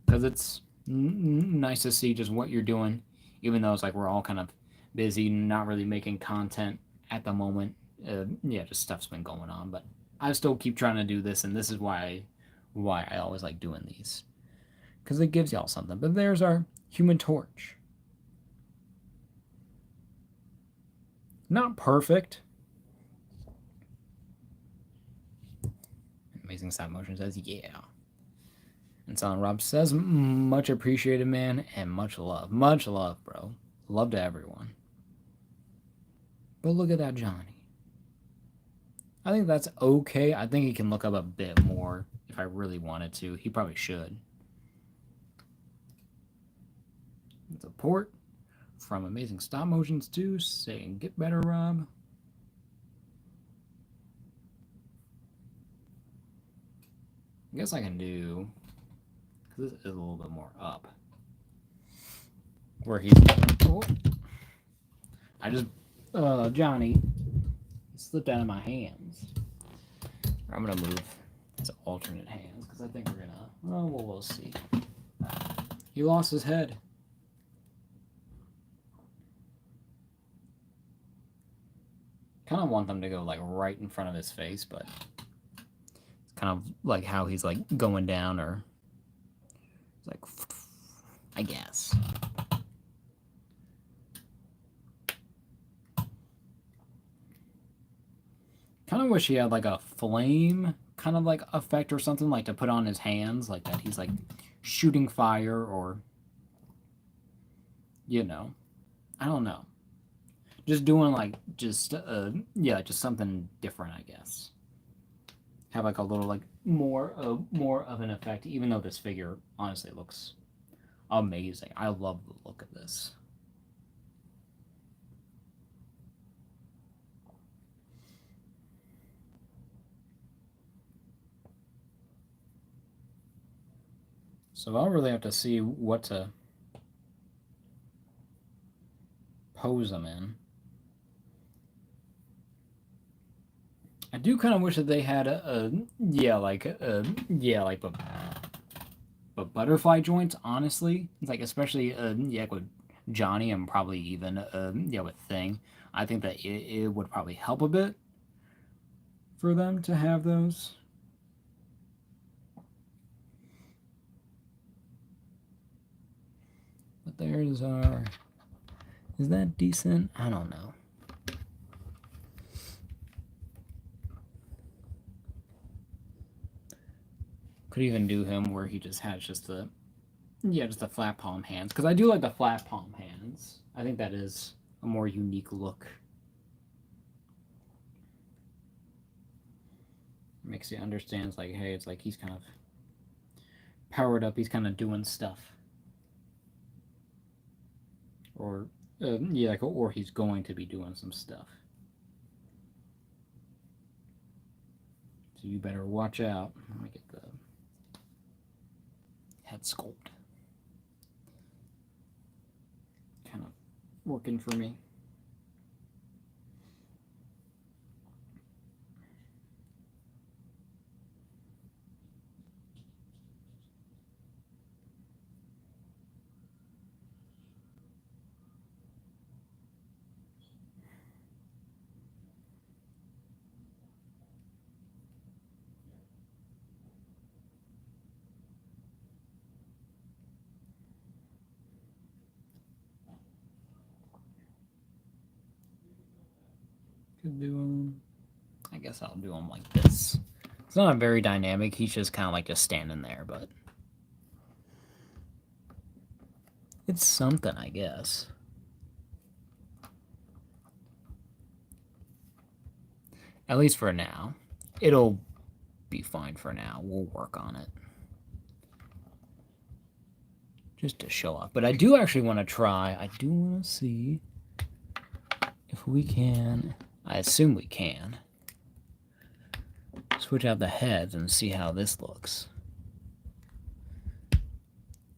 because it's nice to see just what you're doing, even though it's like we're all kind of busy, not really making content at the moment. Yeah, just stuff's been going on, but I still keep trying to do this, and this is why I always like doing these, because it gives y'all something. But there's our Human Torch. Not perfect. Amazing Stop Motion says, yeah. And Silent Rob says, much appreciated, man, and much love. Much love, bro. Love to everyone. But look at that Johnny. I think that's okay. I think he can look up a bit more if I really wanted to. He probably should. It's a port from Amazing Stop Motions 2 saying, get better, Rob. I guess I can do, because this is a little bit more up, where he's, oh, I just, Johnny slipped out of my hands. I'm going to move to alternate hands, because I think we're going to, well, we'll see. He lost his head. Kind of want them to go like right in front of his face, but it's kind of like how he's like going down, or it's like, I guess. Kind of wish he had like a flame kind of like effect or something, like to put on his hands, like that he's like shooting fire, or, you know, I don't know. just doing like just just something different, I guess. Have like a little like more of an effect, even though this figure honestly looks amazing. I love the look of this. So I'll really have to see what to pose them in. I do kind of wish that they had but butterfly joints. Honestly, it's like especially with Johnny and probably even with Thing. I think that it would probably help a bit for them to have those. But there's our. Is that decent? I don't know. Could even do him where he just has just the flat palm hands, because I do like the flat palm hands. I think that is a more unique look. Makes you understand, like, hey, it's like he's kind of powered up, he's kind of doing stuff, or or he's going to be doing some stuff. So you better watch out. Let me get the head sculpt kind of working for me. Could do him. I guess I'll do him like this. It's not very dynamic. He's just kind of like just standing there, but it's something, I guess. At least for now. It'll be fine for now. We'll work on it. Just to show off. But I do actually want to try. I do want to see if we can. I assume we can. Switch out the heads and see how this looks.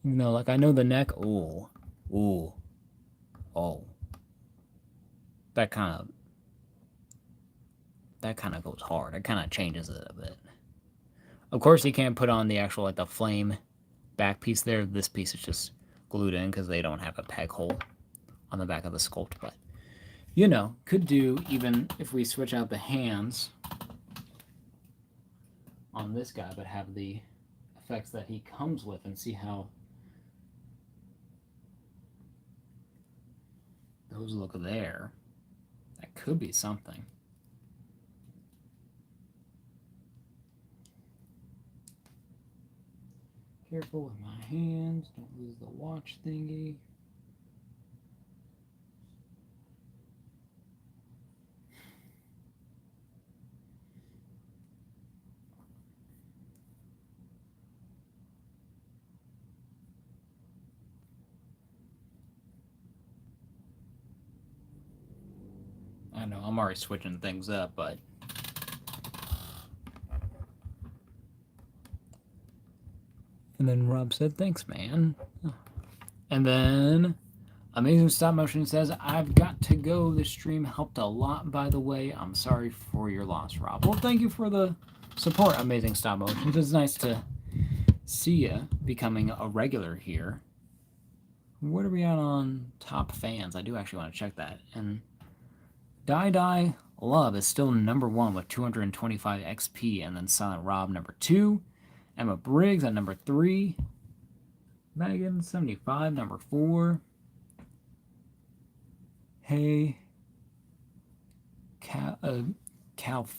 You know, like I know the neck. Ooh. Ooh. Oh. That kind of goes hard. It kind of changes it a bit. Of course, you can't put on the actual like the flame back piece there. This piece is just glued in because they don't have a peg hole on the back of the sculpt. But you know, could do even if we switch out the hands on this guy, but have the effects that he comes with, and see how those look there. That could be something. Careful with my hands, don't lose the watch thingy. I know, I'm already switching things up, but and then Rob said, thanks, man. And then Amazing Stop Motion says, I've got to go. This stream helped a lot, by the way. I'm sorry for your loss, Rob. Well, thank you for the support, Amazing Stop Motion. It's nice to see you becoming a regular here. What are we at on top fans? I do actually want to check that. And Die Love is still number 1 with 225 XP, and then Silent Rob number 2. Emma Briggs at number 3. Megan 75 number 4. Hey Calfassa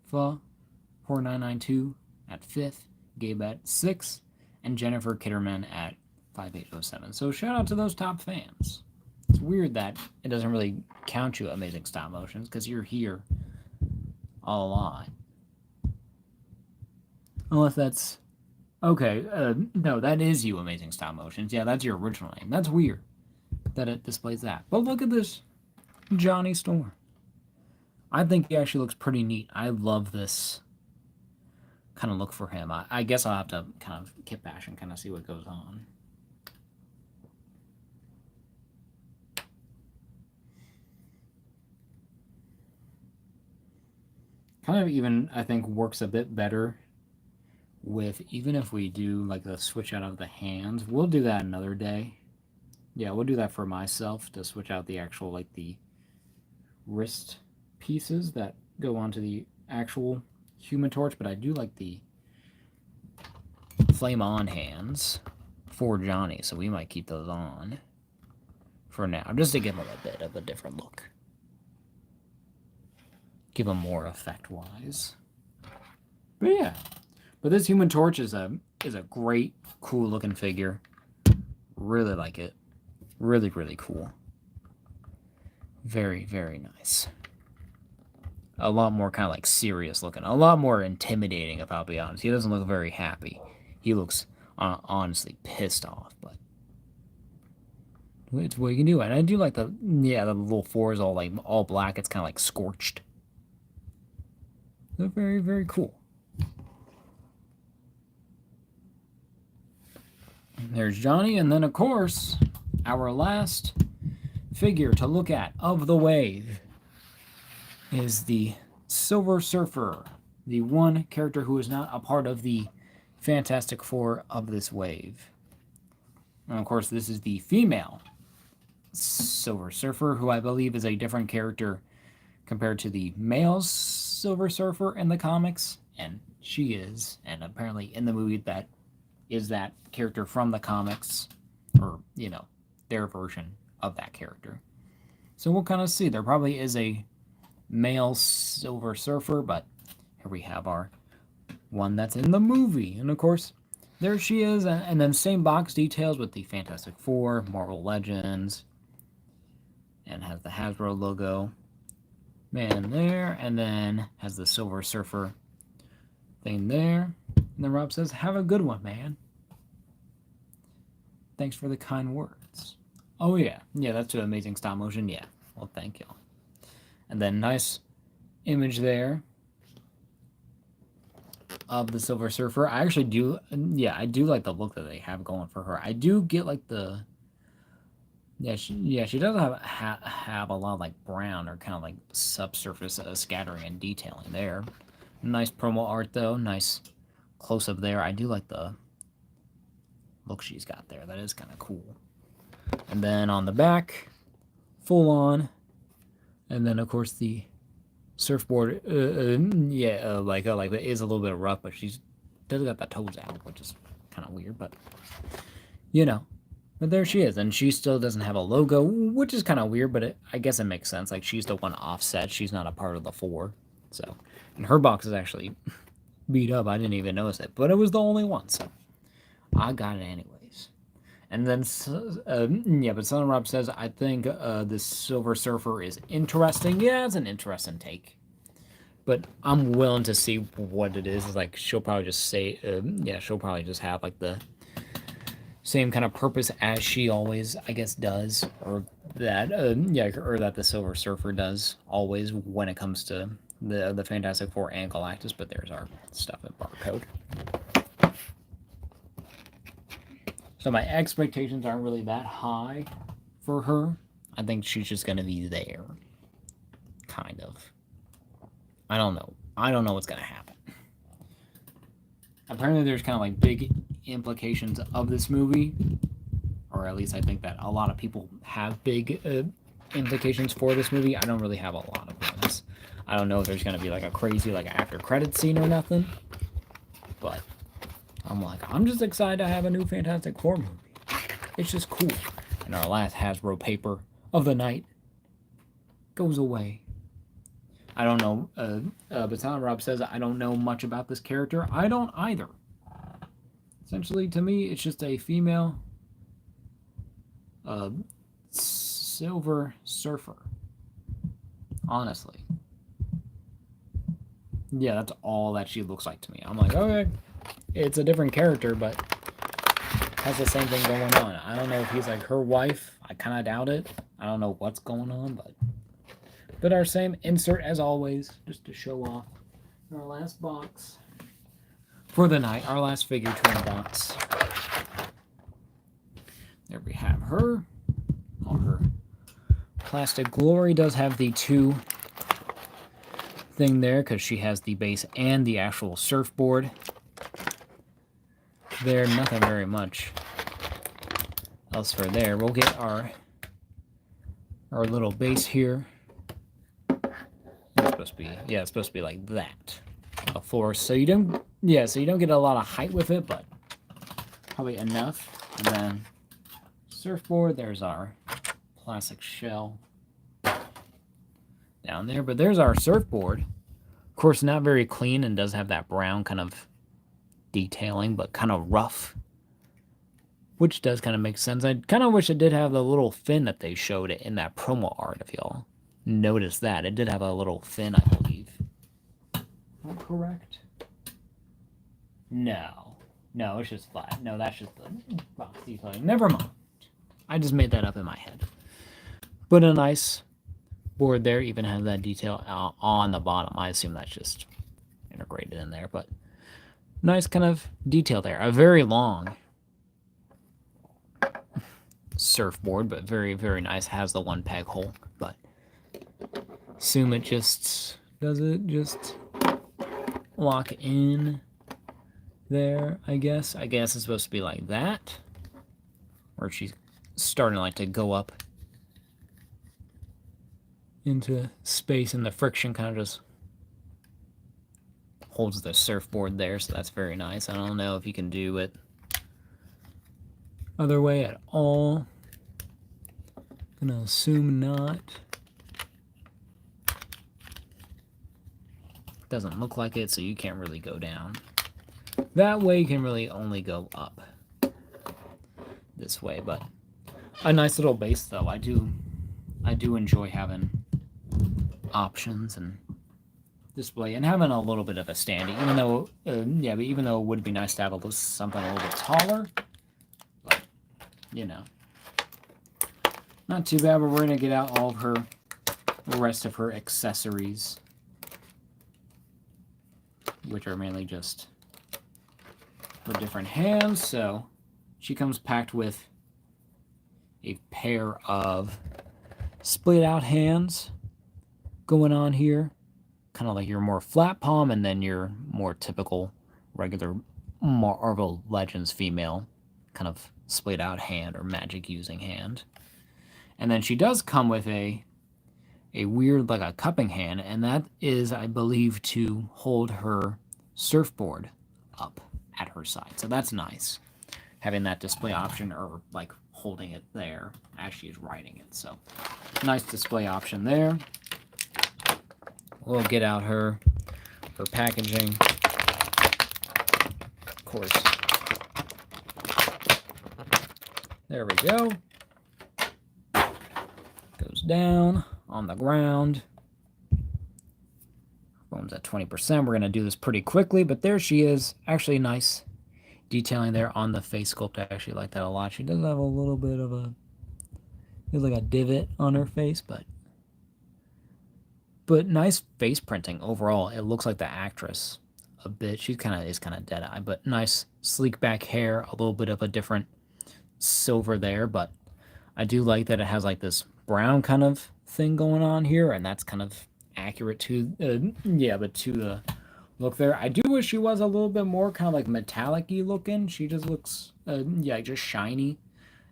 4992 at 5th. Gabe at 6th. And Jennifer Kitterman at 5807. So shout out to those top fans. It's weird that it doesn't really count you Amazing Stop Motions because you're here a lot. Unless that's okay. No, that is you Amazing Stop Motions. Yeah, that's your original name. That's weird that it displays that. But look at this Johnny Storm. I think he actually looks pretty neat. I love this kind of look for him. I guess I'll have to kind of kit bash and kind of see what goes on. Kind of even, I think, works a bit better with, even if we do like the switch out of the hands. We'll do that another day. Yeah, we'll do that for myself to switch out the actual, like the wrist pieces that go onto the actual Human Torch, but I do like the flame on hands for Johnny, so we might keep those on for now, just to give him a bit of a different look. Give him more effect-wise. But yeah. But this Human Torch is a great, cool-looking figure. Really like it. Really, really cool. Very, very nice. A lot more kind of like serious looking. A lot more intimidating, if I'll be honest. He doesn't look very happy. He looks honestly pissed off, but it's what you can do. And I do like the little four is all black. It's kind of like scorched. They're very, very cool. There's Johnny, and then of course, our last figure to look at of the wave is the Silver Surfer, the one character who is not a part of the Fantastic Four of this wave. And of course, this is the female Silver Surfer, who I believe is a different character compared to the male Silver Surfer in the comics, and she is, and apparently in the movie that is that character from the comics, or, you know, their version of that character. So we'll kind of see. There probably is a male Silver Surfer, but here we have our one that's in the movie. And of course, there she is, and then same box details with the Fantastic Four, Marvel Legends, and has the Hasbro logo. Man there, and then has the Silver Surfer thing there. And then Rob says, have a good one, man. Thanks for the kind words. Oh, yeah. Yeah, that's an amazing stop motion. Yeah. Well, thank you. And then nice image there of the Silver Surfer. I actually do, I do like the look that they have going for her. I do get like the, she does have a lot of like brown or kind of like subsurface scattering and detailing there. Nice promo art though. Nice close up there. I do like the look she's got there. That is kind of cool. And then on the back, full on. And then of course the surfboard, like it is a little bit rough, but she's does got the toes out, which is kind of weird, but you know. But there she is, and she still doesn't have a logo, which is kind of weird, but I guess it makes sense. Like, she's the one offset. She's not a part of the four. So, and her box is actually beat up. I didn't even notice it, but it was the only one, so I got it anyways. And then, but Son Rob says, I think this Silver Surfer is interesting. Yeah, it's an interesting take. But I'm willing to see what it is. It's like, she'll probably just say, she'll probably just have, like, the same kind of purpose as she always, I guess, does, or that, or that the Silver Surfer does always when it comes to the Fantastic Four and Galactus. But there's our stuff at barcode. So my expectations aren't really that high for her. I think she's just gonna be there, kind of. I don't know. I don't know what's gonna happen. Apparently, there's kind of like big implications of this movie, or at least I think that a lot of people have big implications for this movie. I don't really have a lot of ones. I don't know if there's gonna be like a crazy like after credit scene or nothing, but I'm just excited to have a new Fantastic Four movie. It's just cool. And our last Hasbro paper of the night goes away. I don't know, but Silent Rob says, I don't know much about this character. I don't either. Essentially, to me, it's just a female Silver Surfer. Honestly. Yeah, that's all that she looks like to me. I'm like, okay, it's a different character, but has the same thing going on. I don't know if he's like her wife. I kind of doubt it. I don't know what's going on, but our same insert as always, just to show off our last box for the night, our last figure to unbox. There we have her. All her plastic glory does have the 2 thing there because she has the base and the actual surfboard. There, nothing very much else for there. We'll get our little base here. It's supposed to be, yeah, it's supposed to be like that. A floor, so you don't, yeah, so you don't get a lot of height with it, but probably enough. And then surfboard, there's our plastic shell down there, but there's our surfboard. Of course, not very clean and does have that brown kind of detailing, but kind of rough, which does kind of make sense. I kind of wish it did have the little fin that they showed it in that promo art, if y'all noticed that. It did have a little fin, I believe. Am I correct? No, it's just flat. No, that's just the box detailing. Never mind. I just made that up in my head. But a nice board there, even has that detail on the bottom. I assume that's just integrated in there, but nice kind of detail there. A very long surfboard, but very, very nice. Has the 1 peg hole, but assume it just does it just lock in there, I guess. I guess it's supposed to be like that, where she's starting like to go up into space, and the friction kind of just holds the surfboard there, so that's very nice. I don't know if you can do it other way at all. Gonna assume not. Doesn't look like it, so you can't really go down. That way you can really only go up this way, but a nice little base though. I do enjoy having options and display and having a little bit of a standee, even though even though it would be nice to have something a little bit taller, but you know, not too bad. But we're gonna get out all of the rest of her accessories, which are mainly just for different hands. So she comes packed with a pair of split out hands going on here, kind of like your more flat palm, and then your more typical regular Marvel Legends female kind of split out hand or magic using hand. And then she does come with a weird, like a cupping hand, and that is, I believe, to hold her surfboard up at her side. So that's nice, having that display option, or like holding it there as she is riding it. So nice display option there. We'll get out her packaging, of course. There we go. Goes down on the ground. Phone's at 20%. We're going to do this pretty quickly, but there she is. Actually nice detailing there on the face sculpt. I actually like that a lot. She does have a little bit of a, there's like a divot on her face, but nice face printing overall. It looks like the actress a bit. She is kind of dead eye, but nice sleek back hair, a little bit of a different silver there, but I do like that it has like this brown kind of thing going on here, and that's kind of accurate to but to the look there. I do wish she was a little bit more kind of like metallic-y looking. She just looks just shiny.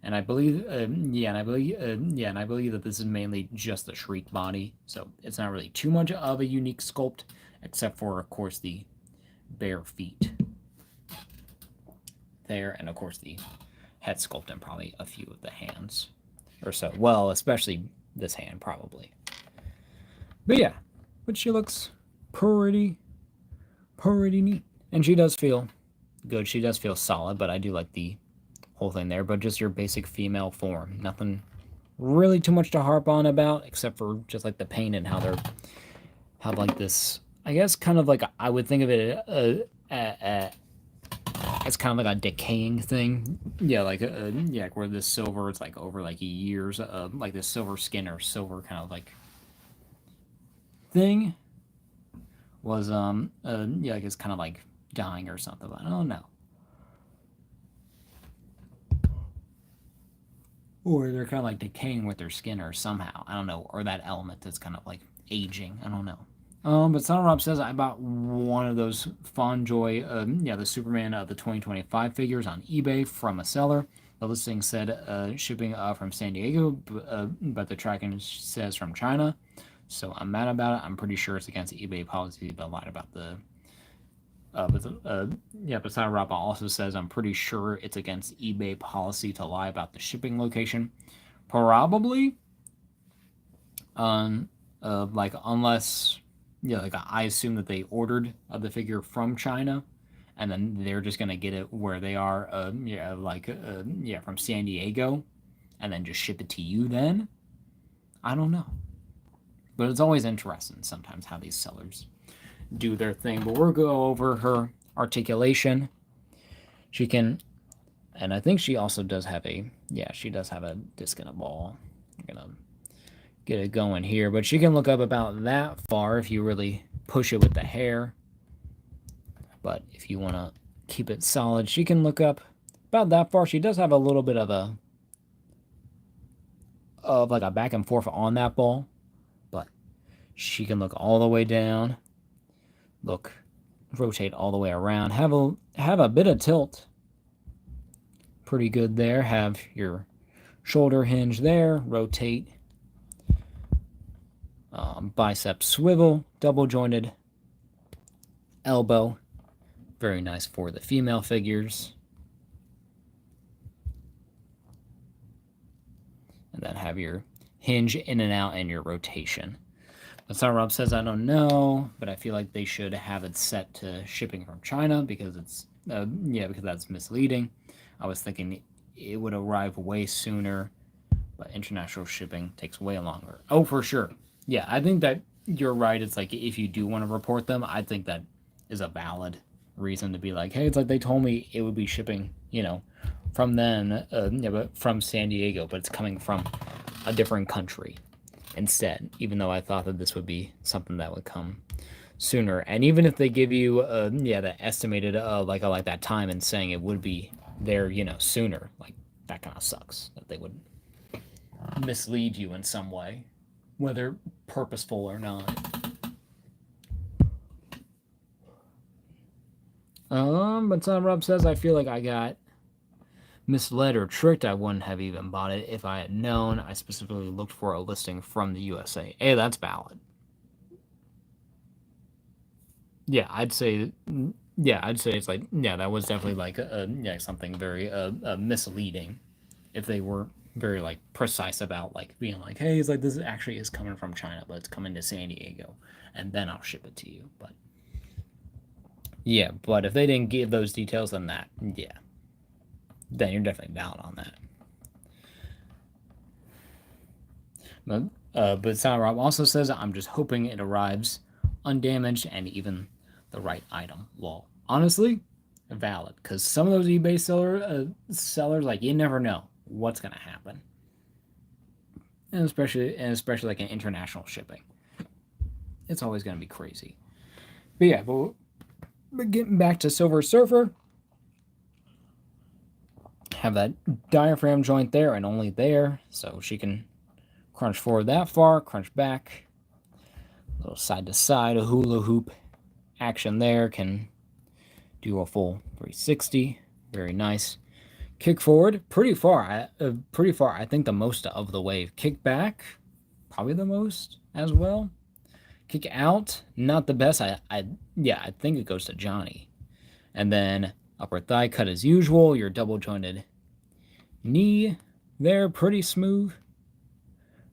And I believe, I believe that this is mainly just the Shriek body, so it's not really too much of a unique sculpt, except for, of course, the bare feet there, and of course the head sculpt and probably a few of the hands or so. Well, especially this hand, probably. But yeah, but she looks pretty neat, and she does feel good. She does feel solid, but I do like the whole thing there, but just your basic female form. Nothing really too much to harp on about, except for just like the paint and how they're have like this. I guess kind of like I would think of it as kind of like a decaying thing. Yeah, like yeah, where this silver it's like over like years of like this silver skin or silver kind of like thing was yeah, I guess kind of like dying or something. But I don't know. Or they're kind of like decaying with their skin or somehow. I don't know. Or that element that's kind of like aging. I don't know. But Son Rob says I bought one of those Fonjoy, yeah, the Superman of the 2025 figures on eBay from a seller. The listing said shipping from San Diego, but the tracking says from China. So I'm mad about it. I'm pretty sure it's against eBay policy to lie about the. Yeah, but Son Rob also says I'm pretty sure it's against eBay policy to lie about the shipping location. Probably. Like unless yeah, like I assume that they ordered the figure from China, and then they're just gonna get it where they are. Yeah, like yeah, from San Diego, and then just ship it to you. Then I don't know, but it's always interesting sometimes how these sellers do their thing. But we'll go over her articulation. She can, and I think she also does have a yeah, she does have a disc and a ball. I'm gonna get it going here, but she can look up about that far if you really push it with the hair. But if you want to keep it solid, she can look up about that far. She does have a little bit of like a back and forth on that ball, but she can look all the way down, look, rotate all the way around, have a bit of tilt. Pretty good there. Have your shoulder hinge there, rotate, bicep swivel, double jointed elbow. Very nice for the female figures. And then have your hinge in and out and your rotation. But Son Rob says, I don't know, but I feel like they should have it set to shipping from China because it's, yeah, because that's misleading. I was thinking it would arrive way sooner, but international shipping takes way longer. Oh, for sure. Yeah, I think that you're right. It's like if you do want to report them, I think that is a valid reason to be like, hey, it's like they told me it would be shipping, you know, from then, yeah, but from San Diego, but it's coming from a different country instead. Even though I thought that this would be something that would come sooner, and even if they give you, yeah, the estimated, like that time and saying it would be there, you know, sooner, like that kind of sucks that they would mislead you in some way, whether purposeful or not. But Son Rob says I feel like I got misled or tricked. I wouldn't have even bought it if I had known. I specifically looked for a listing from the USA. Hey, that's valid. Yeah, I'd say. Yeah, I'd say it's like yeah, that was definitely like yeah something very misleading. If they were very like precise about like being like, hey, it's like this actually is coming from China, but it's coming to San Diego, and then I'll ship it to you. But yeah, but if they didn't give those details, then that yeah, then you're definitely valid on that. But Sound Rob also says, I'm just hoping it arrives undamaged and even the right item. Well, honestly, valid. Because some of those eBay sellers, like, you never know what's going to happen. And especially like in international shipping. It's always going to be crazy. But yeah, but getting back to Silver Surfer, have that diaphragm joint there and only there, so she can crunch forward that far, crunch back, a little side to side, a hula hoop action there, can do a full 360, very nice. Kick forward, pretty far, pretty far. I think the most of the wave. Kick back, probably the most as well. Kick out, not the best. Yeah, I think it goes to Johnny. And then upper thigh cut as usual. Your double jointed knee there, pretty smooth,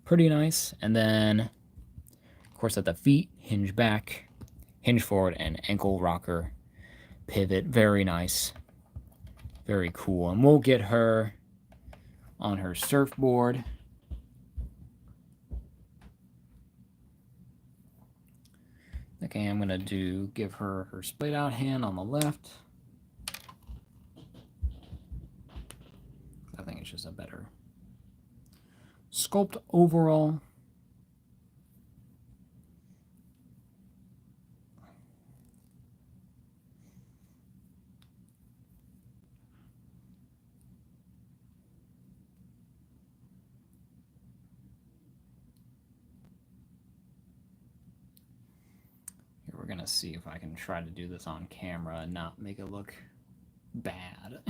pretty nice. And then, of course, at the feet, hinge back, hinge forward, and ankle rocker pivot. Very nice, very cool. And we'll get her on her surfboard. Okay, I'm gonna give her her splayed out hand on the left. I think it's just a better sculpt overall. Here we're gonna see if I can try to do this on camera and not make it look bad.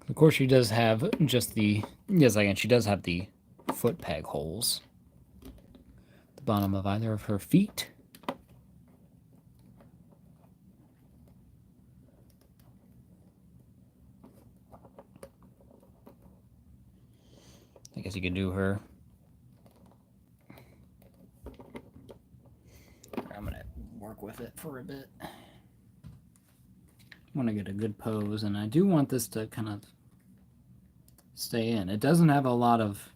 Of course, she does have just the, yes, again, she does have the foot peg holes. The bottom of either of her feet. I guess you could do her. I'm gonna work with it for a bit. I want to get a good pose, and I do want this to kind of stay in. It doesn't have a lot of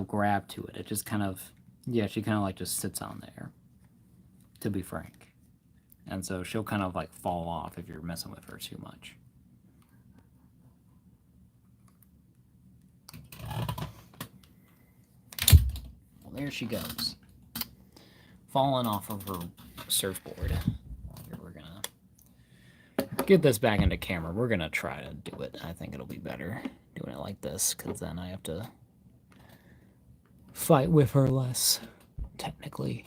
grab to it. It just kind of, yeah, she kind of like just sits on there, to be frank. And so she'll kind of like fall off if you're messing with her too much. Well, there she goes. Falling off of her surfboard. Here, we're gonna get this back into camera. We're gonna try to do it. I think it'll be better doing it like this, because then I have to fight with her less, technically.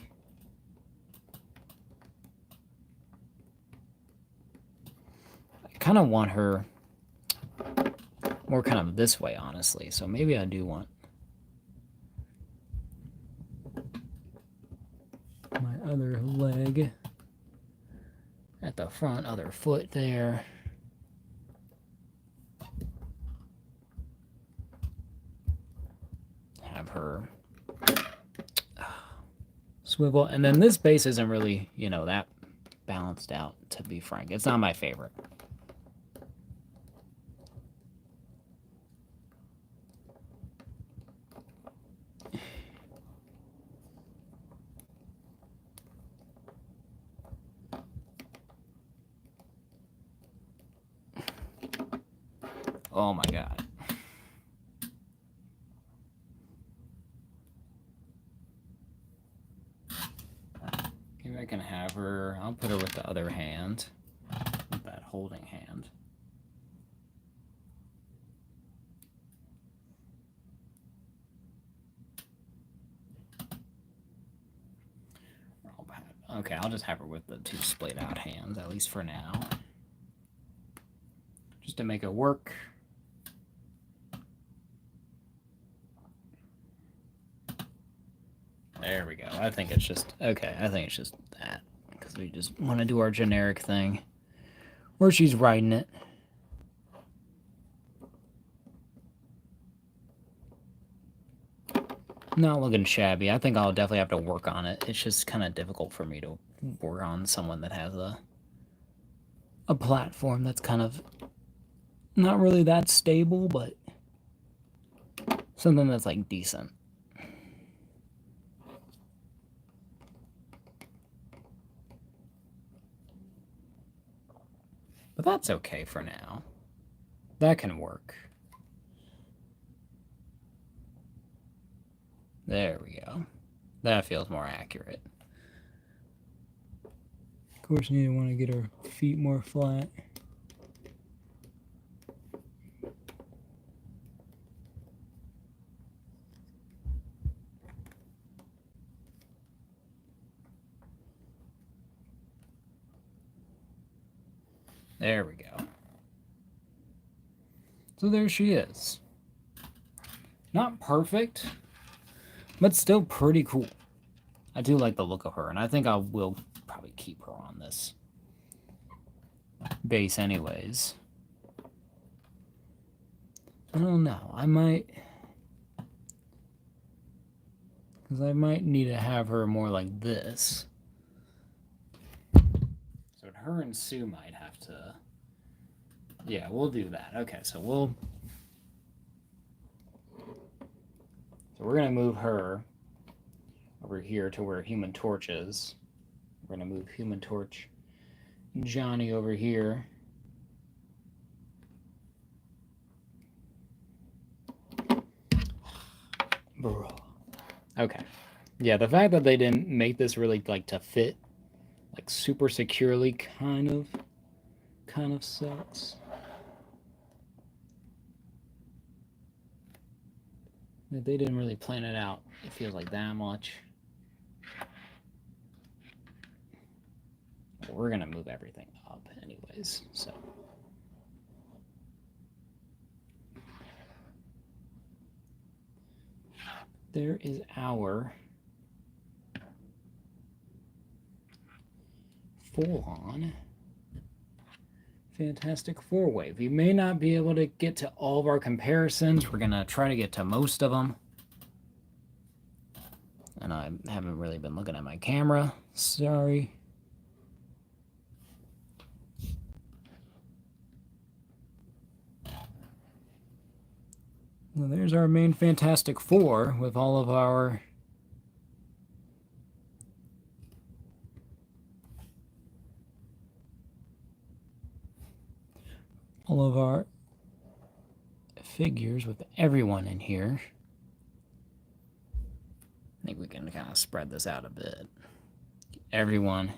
I kind of want her more kind of this way, honestly. So maybe I do want my other leg at the front, other foot there. Have her swivel. And then this base isn't really, you know, that balanced out, to be frank. It's not my favorite. Oh my God. Maybe I can have her, I'll put her with the other hand, with that holding hand. Okay, I'll just have her with the two splayed out hands, at least for now. Just to make it work. There we go. I think it's just, okay, I think it's just that. Because we just want to do our generic thing. Where she's riding it. Not looking shabby. I think I'll definitely have to work on it. It's just kind of difficult for me to work on someone that has a platform that's kind of not really that stable, but something that's like decent. But that's okay for now. That can work. There we go. That feels more accurate. Of course, you need to want to get her feet more flat. There we go. So there she is. Not perfect, but still pretty cool. I do like the look of her, and I think I will probably keep her on this base anyways. I don't know. I might... because I might need to have her more like this. So her and Sue might have to... yeah, we'll do that. Okay, so we'll... so we're going to move her over here to where Human Torch is. We're going to move Human Torch Johnny over here. Okay. Yeah, the fact that they didn't make this really like to fit like super securely kind of sucks. They didn't really plan it out. It feels like that much. We're gonna move everything up anyways, so. There is our full-on Fantastic Four wave. We may not be able to get to all of our comparisons. We're gonna try to get to most of them. And I haven't really been looking at my camera. Sorry. Well, there's our main Fantastic Four with all of our figures with everyone in here. I think we can kind of spread this out a bit. Everyone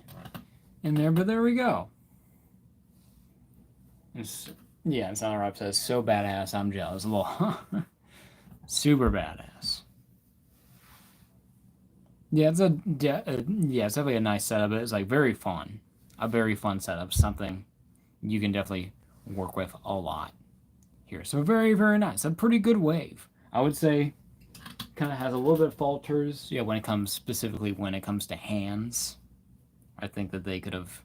in there, but there we go. Yeah, Sonarop says, so badass, I'm jealous. Well, super badass. Yeah, it's definitely a nice setup. It's like very fun. A very fun setup. Something you can definitely work with a lot here. So very, very nice. A pretty good wave. I would say kind of has a little bit of falters. Yeah, when it comes to hands. I think that they could have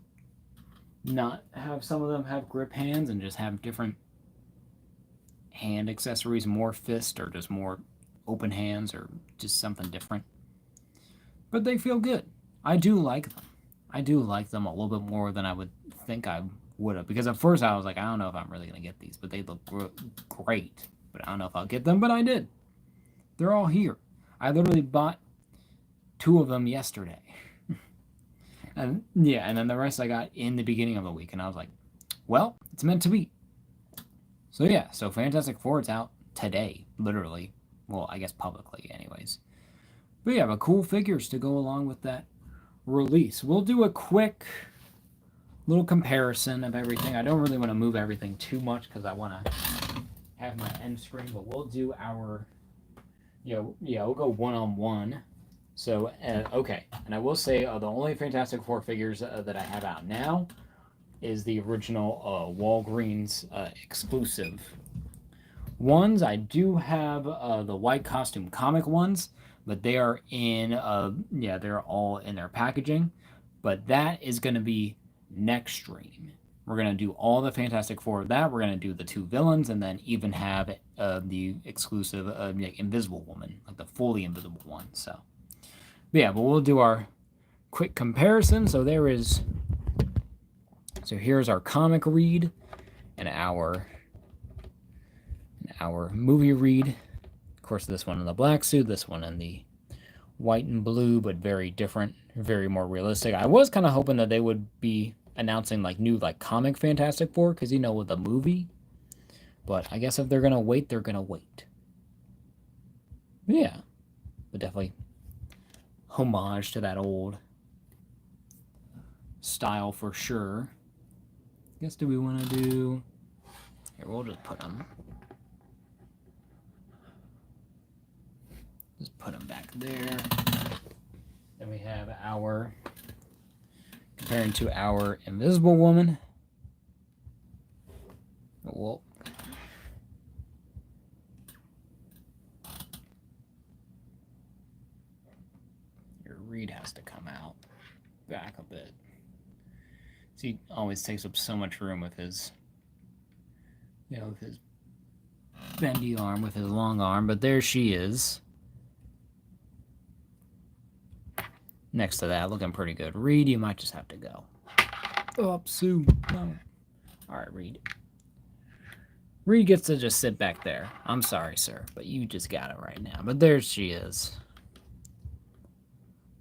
not have some of them have grip hands and just have different hand accessories, more fist or just more open hands or just something different. But they feel good. I do like them. I do like them a little bit more than I would think I would have. Because at first I was like, I don't know if I'm really going to get these, but they look great. But I don't know if I'll get them, but I did. They're all here. I literally bought 2 of them yesterday. And yeah, and then the rest I got in the beginning of the week. And I was like, well, it's meant to be. So yeah, so Fantastic Four, it's out today, literally. Well, I guess publicly anyways. But yeah, but cool figures to go along with that release. We'll do a quick little comparison of everything. I don't really want to move everything too much because I want to have my end screen, but we'll do our, we'll go one-on-one. So, okay, and I will say the only Fantastic Four figures that I have out now is the original Walgreens exclusive ones. I do have the white costume comic ones, but they are in, they're all in their packaging. But that is going to be next stream. We're going to do all the Fantastic Four of that. We're going to do the 2 villains and then even have the exclusive Invisible Woman, like the fully invisible one, so. But yeah, but we'll do our quick comparison. So here's our comic read and our movie read. Of course, this one in the black suit, this one in the white and blue, but very different, very more realistic. I was kind of hoping that they would be announcing like new like comic Fantastic Four, because with the movie. But I guess if they're gonna wait, they're gonna wait. But yeah, but definitely homage to that old style for sure. I guess do we want to do? Here, we'll just put them. Just put them back there. Then we have our comparing to our Invisible Woman. Well, your read has to come out back a bit. See, he always takes up so much room with his, with his bendy arm, with his long arm. But there she is. Next to that, looking pretty good. Reed, you might just have to go. Oh, Sue. No. All right, Reed. Reed gets to just sit back there. I'm sorry, sir, but you just got it right now. But there she is.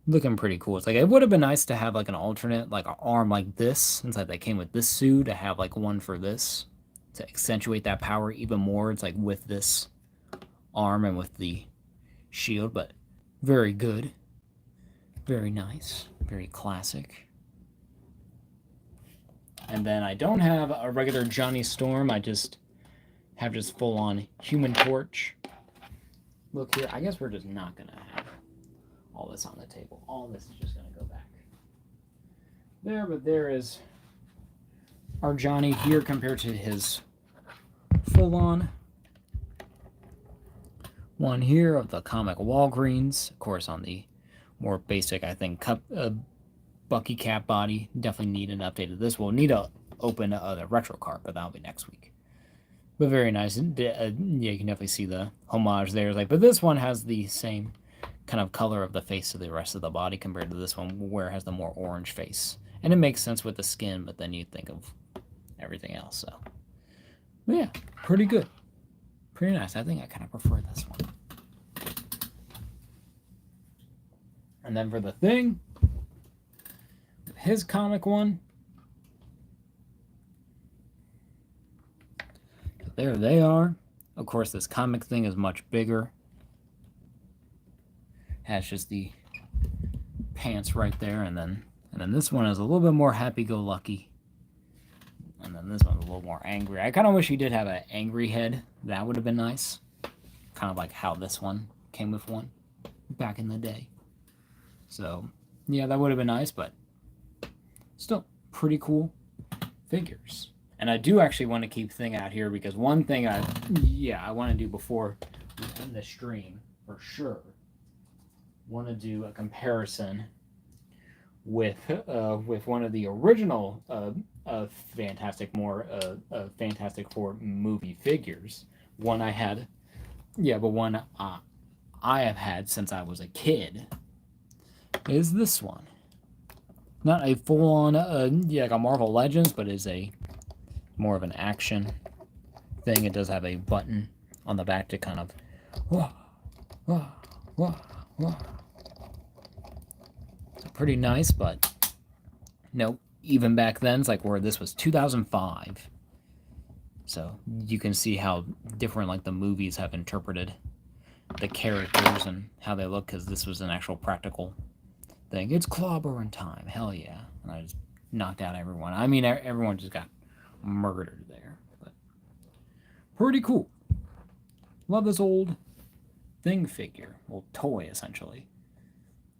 looking pretty cool. It's like it would have been nice to have like an alternate, like an arm like this, since like they came with this suit, to have like one for this to accentuate that power even more. It's like with this arm and with the shield, but very good, very nice, very classic. And then I don't have a regular Johnny Storm. I just have just full on Human Torch. Look here. I guess we're just not gonna have all this on the table. All this is just gonna go back there. But there is our Johnny here compared to his full on one here of the comic Walgreens. Of course, on the more basic, I think, Bucky Cap body. Definitely need an update of this. We'll need to open the retro card, but that'll be next week. But very nice. Yeah, you can definitely see the homage there. Like, but this one has the same kind of color of the face of the rest of the body compared to this one, where it has the more orange face. And it makes sense with the skin, but then you think of everything else. So, but yeah, pretty good. Pretty nice. I think I kind of prefer this one. And then for the Thing, his comic one, there they are. Of course, this comic Thing is much bigger. Has just the pants right there, and then this one is a little bit more happy-go-lucky. And then this one's a little more angry. I kind of wish he did have an angry head. That would have been nice. Kind of like how this one came with one back in the day. So, yeah, that would have been nice, but still pretty cool figures. And I do actually want to keep Thing out here because one thing I want to do before we end the stream for sure. Want to do a comparison with one of the original Fantastic Four movie figures. One I had, but one I have had since I was a kid is this one. Not a full-on like a Marvel Legends, but is a more of an action thing. It does have a button on the back to kind of so pretty nice, but no, even back then, it's like where this was 2005. So you can see how different like the movies have interpreted the characters and how they look, because this was an actual practical thing. It's clobbering time, hell yeah. And I just knocked out everyone. I mean, everyone just got murdered there, but pretty cool. Love this old Thing figure, old toy essentially.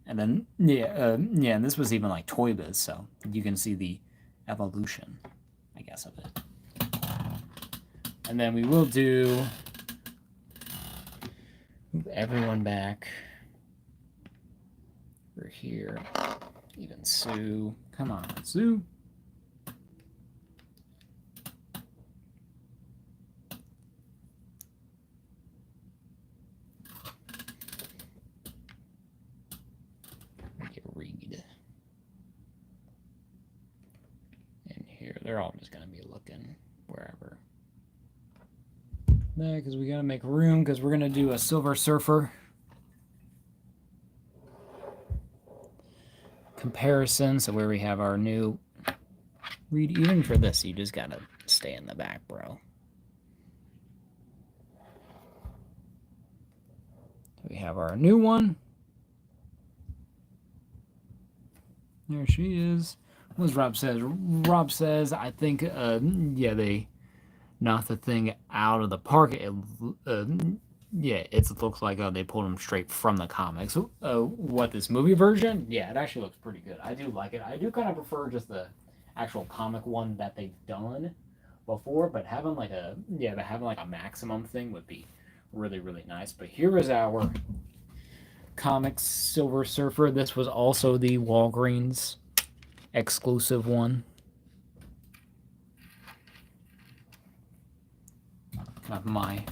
And then and this was even like Toy Biz, so you can see the evolution, I guess, of it. And then we will do move everyone back. We're here. Even Sue. Come on, Sue. Make it read. And here, they're all just going to be looking wherever. Yeah, because we got to make room, because we're going to do a Silver Surfer comparison. So where we have our new read, even for this, you just got to stay in the back, bro. We have our new one. There she is. What does Rob says? Rob says, I think, they knocked the Thing out of the park. It looks like they pulled him straight from the comics. What, this movie version? Yeah, it actually looks pretty good. I do like it. I do kind of prefer just the actual comic one that they've done before, but having like a maximum thing would be really, really nice. But here is our comics Silver Surfer. This was also the Walgreens exclusive one. Kind of my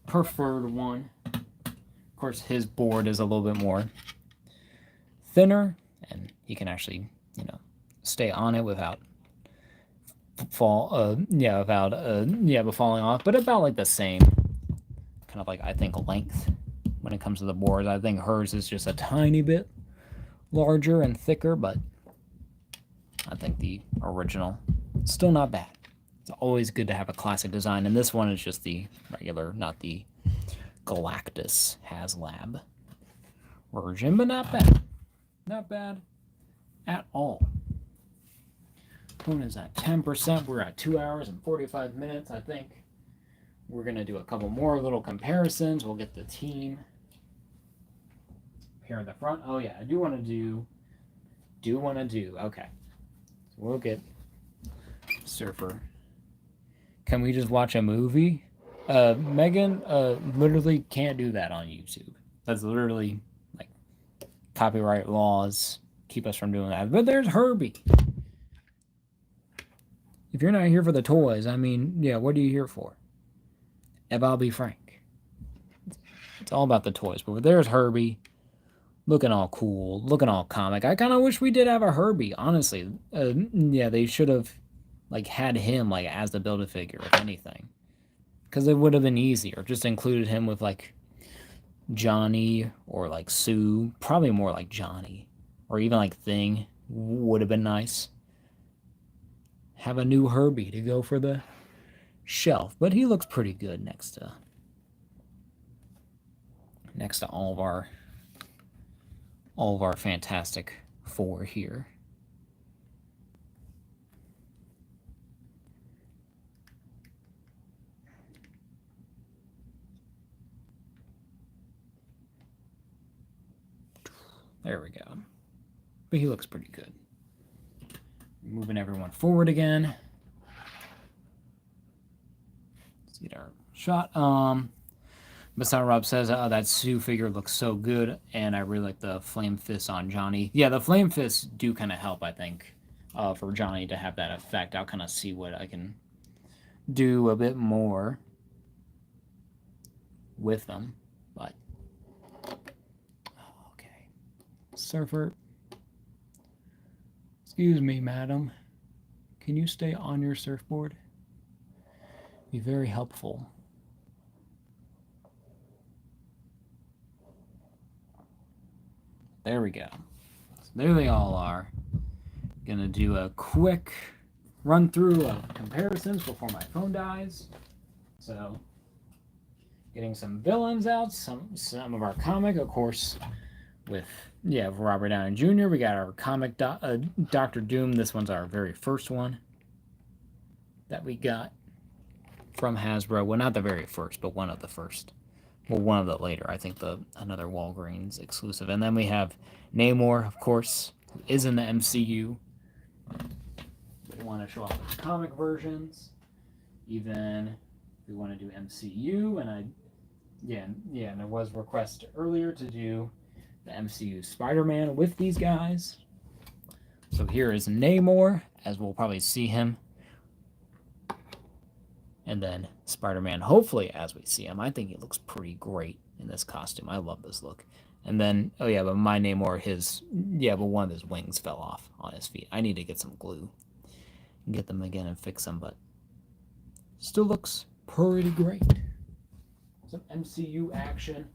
preferred one. Of course, his board is a little bit more thinner, and he can actually, stay on it without falling off. But about like the same kind of like, I think, length when it comes to the boards. I think hers is just a tiny bit larger and thicker, but I think the original still not bad. It's always good to have a classic design, and this one is just the regular, not the Galactus HasLab version, but not bad. Not bad at all. Phone is at 10%. We're at 2 hours and 45 minutes, I think. We're going to do a couple more little comparisons. We'll get the team here in the front. Oh, yeah, I do want to do. Okay. So we'll get Surfer. Can we just watch a movie? Megan literally can't do that on YouTube. That's literally like copyright laws keep us from doing that. But there's Herbie. If you're not here for the toys, I mean, yeah, what are you here for? If I'll be frank. It's all about the toys. But there's Herbie. Looking all cool. Looking all comic. I kind of wish we did have a Herbie, honestly. Yeah, they should have like had him like as the Build-A-Figure, if anything. Because it would have been easier. Just included him with like Johnny or like Sue. Probably more like Johnny. Or even like Thing. Would have been nice. Have a new Herbie to go for the shelf. But he looks pretty good next to all of our Fantastic Four here. There we go. But he looks pretty good. Moving everyone forward again. Let's get our shot. Masada Rob says, that Sue figure looks so good, and I really like the flame fists on Johnny. Yeah, the flame fists do kind of help, I think, for Johnny to have that effect. I'll kind of see what I can do a bit more with them, but okay. Surfer. Excuse me, madam. Can you stay on your surfboard? Be very helpful. There we go. So there they all are. Gonna do a quick run through of comparisons before my phone dies. So, getting some villains out, some of our comic, of course, with Robert Downey Jr. We got our comic Doctor Doom. This one's our very first one that we got from Hasbro. Well, not the very first, but one of the first. Well, one of the later. I think another Walgreens exclusive. And then we have Namor, of course, who is in the MCU. We want to show off the comic versions. Even we want to do MCU, and and there was a request earlier to do the MCU Spider-Man with these guys. So here is Namor, as we'll probably see him. And then Spider-Man, hopefully, as we see him. I think he looks pretty great in this costume. I love this look. And then, but my Namor, but one of his wings fell off on his feet. I need to get some glue and get them again and fix them, but still looks pretty great. Some MCU action.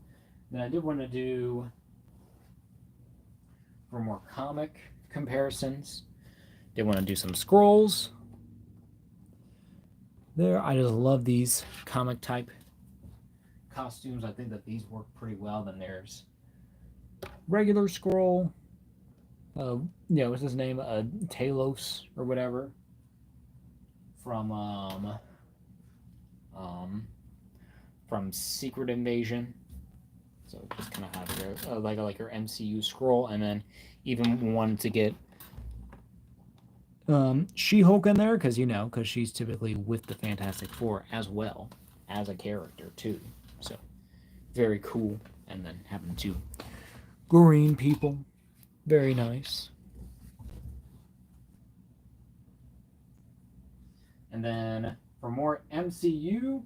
Then I did want to do, for more comic comparisons, did want to do some scrolls. There, I just love these comic type costumes. I think that these work pretty well. Then there's regular Skrull. What's his name? Talos or whatever. From Secret Invasion. So just kind of have your like your MCU Skrull, and then even wanted to get She-Hulk in there because she's typically with the Fantastic Four as well as a character too. So very cool. And then having two green people, very nice. And then for more MCU,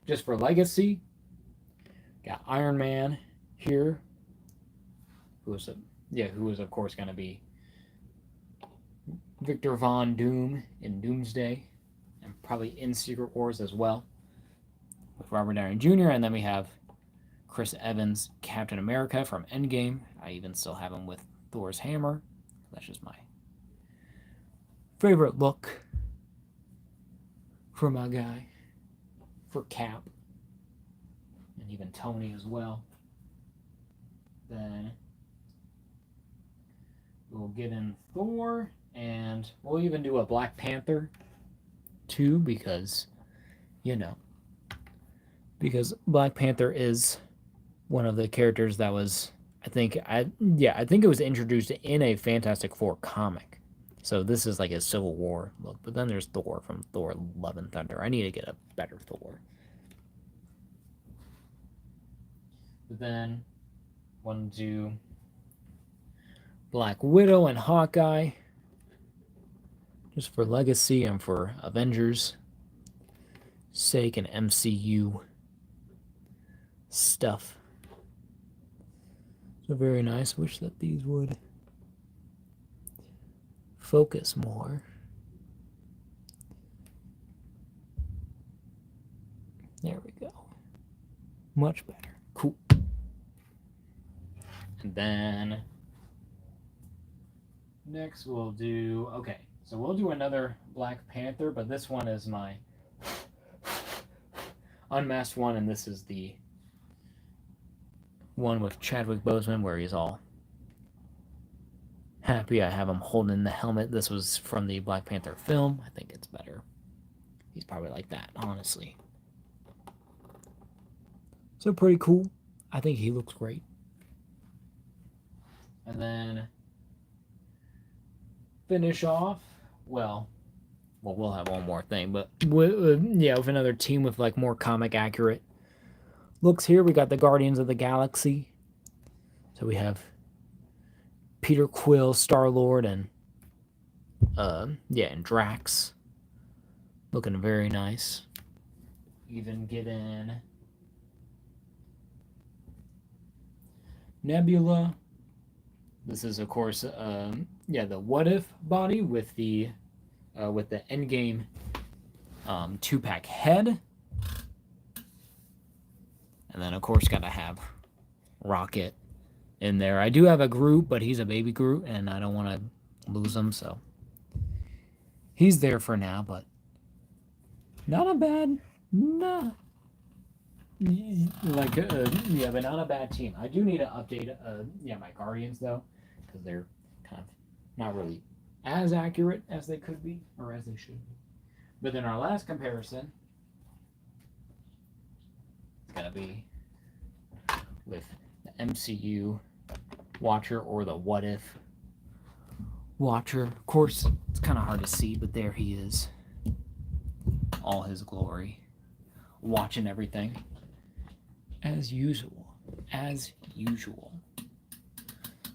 just for Legacy, got Iron Man here, who is of course going to be Victor Von Doom in Doomsday, and probably in Secret Wars as well, with Robert Downey Jr. And then we have Chris Evans, Captain America from Endgame. I even still have him with Thor's hammer. That's just my favorite look for my guy, for Cap, and even Tony as well. Then we'll get in Thor, and we'll even do a Black Panther too, because, you know, because Black Panther is one of the characters that was, I think it was introduced in a Fantastic Four comic. So this is like a Civil War look. But then there's Thor from Thor Love and Thunder. I need to get a better Thor. But then want to do Black Widow and Hawkeye, just for legacy and for Avengers sake and MCU stuff. So very nice. Wish that these would focus more. There we go. Much better. Cool. And then next we'll do, okay, so we'll do another Black Panther, but this one is my unmasked one, and this is the one with Chadwick Boseman where he's all happy. I have him holding the helmet. This was from the Black Panther film. I think it's better. He's probably like that, honestly. So pretty cool. I think he looks great. And then finish off, well, we'll have one more thing, but with another team with like more comic accurate looks here. We got the Guardians of the Galaxy. So we have Peter Quill, Star-Lord, and and Drax. Looking very nice. Even get in Nebula. This is, of course, the What If body with the Endgame 2-pack head. And then, of course, gotta have Rocket in there. I do have a Groot, but he's a baby Groot, and I don't want to lose him, so he's there for now, but not a bad, but not a bad team. I do need to update, my Guardians, though, because they're kind of not really as accurate as they could be, or as they should be. But then our last comparison is going to be with the MCU Watcher or the What If Watcher. Of course, it's kind of hard to see, but there he is. All his glory. Watching everything. As usual. As usual.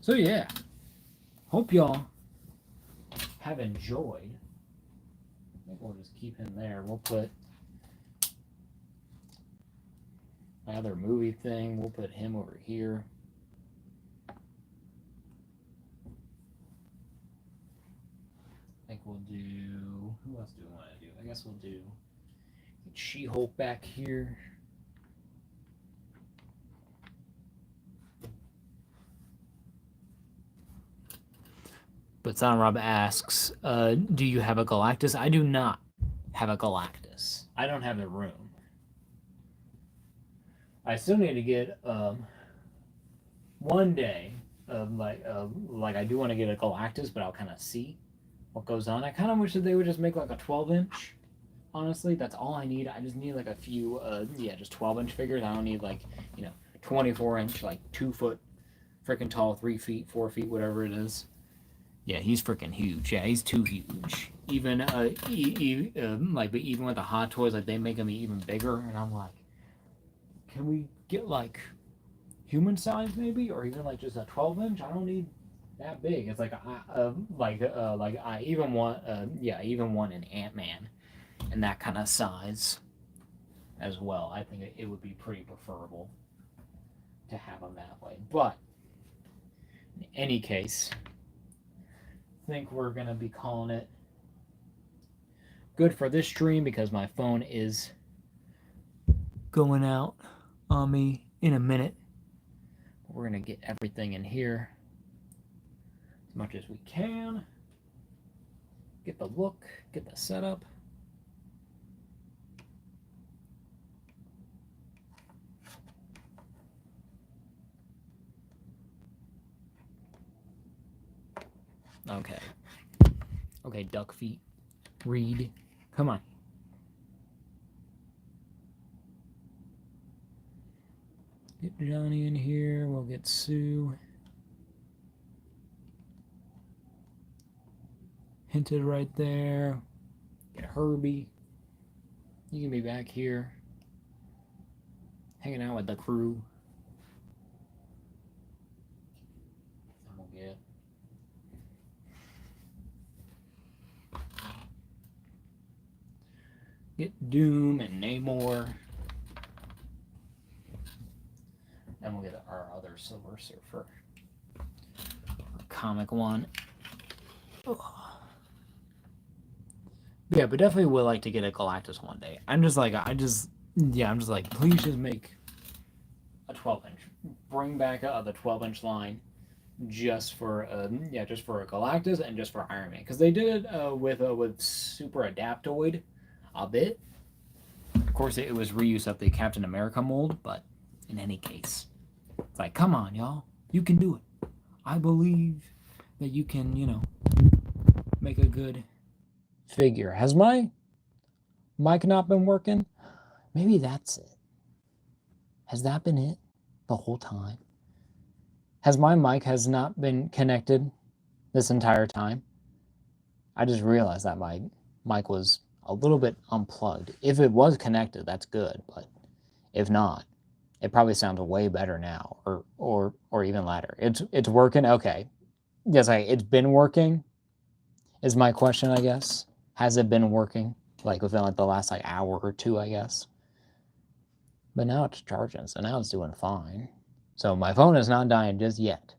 So yeah. Hope y'all have enjoyed. I think we'll just keep him there. We'll put my other movie thing. We'll put him over here. I think we'll do... Who else do we want to do? I guess we'll do She-Hulk back here. But Son Rob asks, do you have a Galactus? I do not have a Galactus. I don't have the room. I still need to get one day like I do want to get a Galactus, but I'll kind of see what goes on. I kind of wish that they would just make like a 12-inch. Honestly, that's all I need. I just need like a few just 12-inch figures. I don't need like 24-inch, like 2 foot freaking tall, 3 feet, 4 feet, whatever it is. Yeah, he's freaking huge. Yeah, he's too huge. Even but even with the Hot Toys, like they make him even bigger, and I'm like, can we get like human size maybe, or even like just a 12-inch? I don't need that big. It's like I even want an Ant-Man in that kind of size as well. I think it would be pretty preferable to have them that way. But in any case, I think we're gonna be calling it good for this stream because my phone is going out on me in a minute. We're going to get everything in here as much as we can. Get the look, get the setup. Okay. Okay, duck feet. Read. Come on. Get Johnny in here. We'll get Sue. Hinted right there. Get Herbie. You can be back here. Hanging out with the crew. And we'll get Doom and Namor. And we'll get our other Silver Surfer. Our comic one. Yeah, but definitely would like to get a Galactus one day. I'm just like, please just make a 12-inch. Bring back the 12-inch line just for a Galactus and just for Iron Man, because they did it with Super Adaptoid a bit. Of course, it was reuse of the Captain America mold, but in any case, it's like, come on, y'all, you can do it. I believe that you can, make a good figure. Has my mic not been working? Maybe that's it. Has that been it the whole time? Has my mic has not been connected this entire time? I just realized that my mic was a little bit unplugged. If it was connected, that's good, but if not, it probably sounds way better now, or even louder. It's working. Okay, yes, it's been working. Is my question, I guess. Has it been working like within like the last like hour or two, I guess? But now it's charging, so now it's doing fine. So my phone is not dying just yet.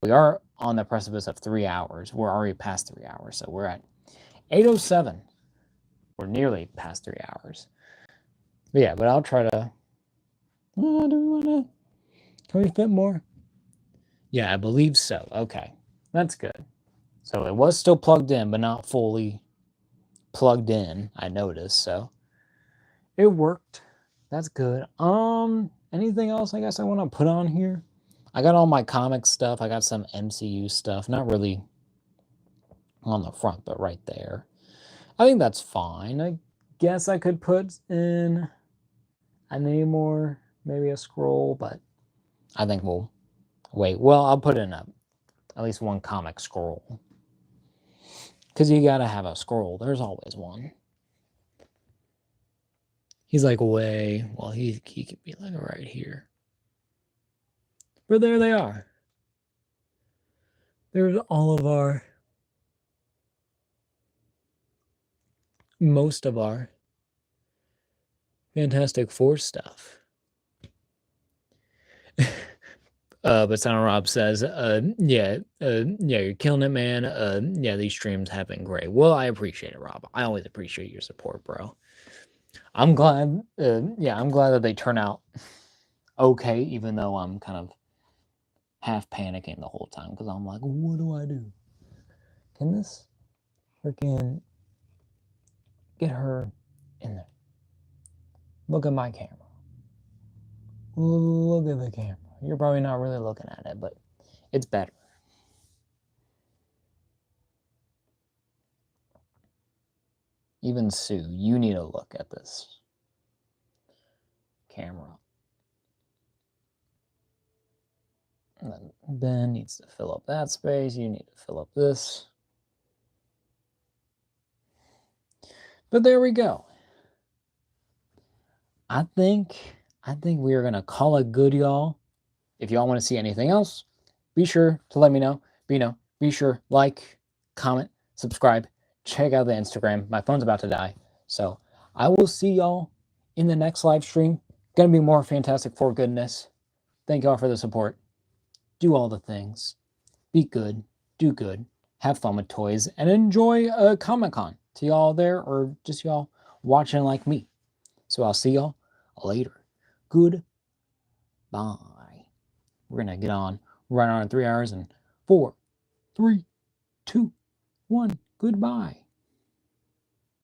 We are on the precipice of 3 hours. We're already past 3 hours, so we're at 8:07. We're nearly past 3 hours. But yeah, but I'll try to. Oh, do we want to? Can we fit more? Yeah, I believe so. Okay, that's good. So it was still plugged in, but not fully plugged in, I noticed, so it worked. That's good. Anything else I guess I want to put on here? I got all my comic stuff. I got some MCU stuff, not really on the front, but right there. I think that's fine. I guess I could put in a Namor, maybe a scroll, but I think we'll wait. Well, I'll put in at least one comic scroll. Because you gotta have a scroll. There's always one. He's like way, well, he could be like right here. But there they are. There's all of our, most of our Fantastic Four stuff. But Sound Rob says, yeah, you're killing it, man. Yeah, these streams have been great. Well, I appreciate it, Rob. I always appreciate your support, bro. I'm glad, I'm glad that they turn out okay, even though I'm kind of half panicking the whole time, because I'm like, what do I do? Can this freaking get her in there? Look at my camera. Look at the camera. You're probably not really looking at it, but it's better. Even Sue, you need to look at this camera. And then Ben needs to fill up that space. You need to fill up this. But there we go. I think we are going to call it good, y'all. If y'all want to see anything else, be sure to let me know. Be sure, like, comment, subscribe, check out the Instagram. My phone's about to die. So I will see y'all in the next live stream. Gonna be more Fantastic Four goodness. Thank y'all for the support. Do all the things. Be good. Do good. Have fun with toys. And enjoy Comic-Con. To y'all there, or just y'all watching like me. So I'll see y'all later. Good Bye. We're going to get on right on in 3 hours and 4, 3, 2, 1. Goodbye.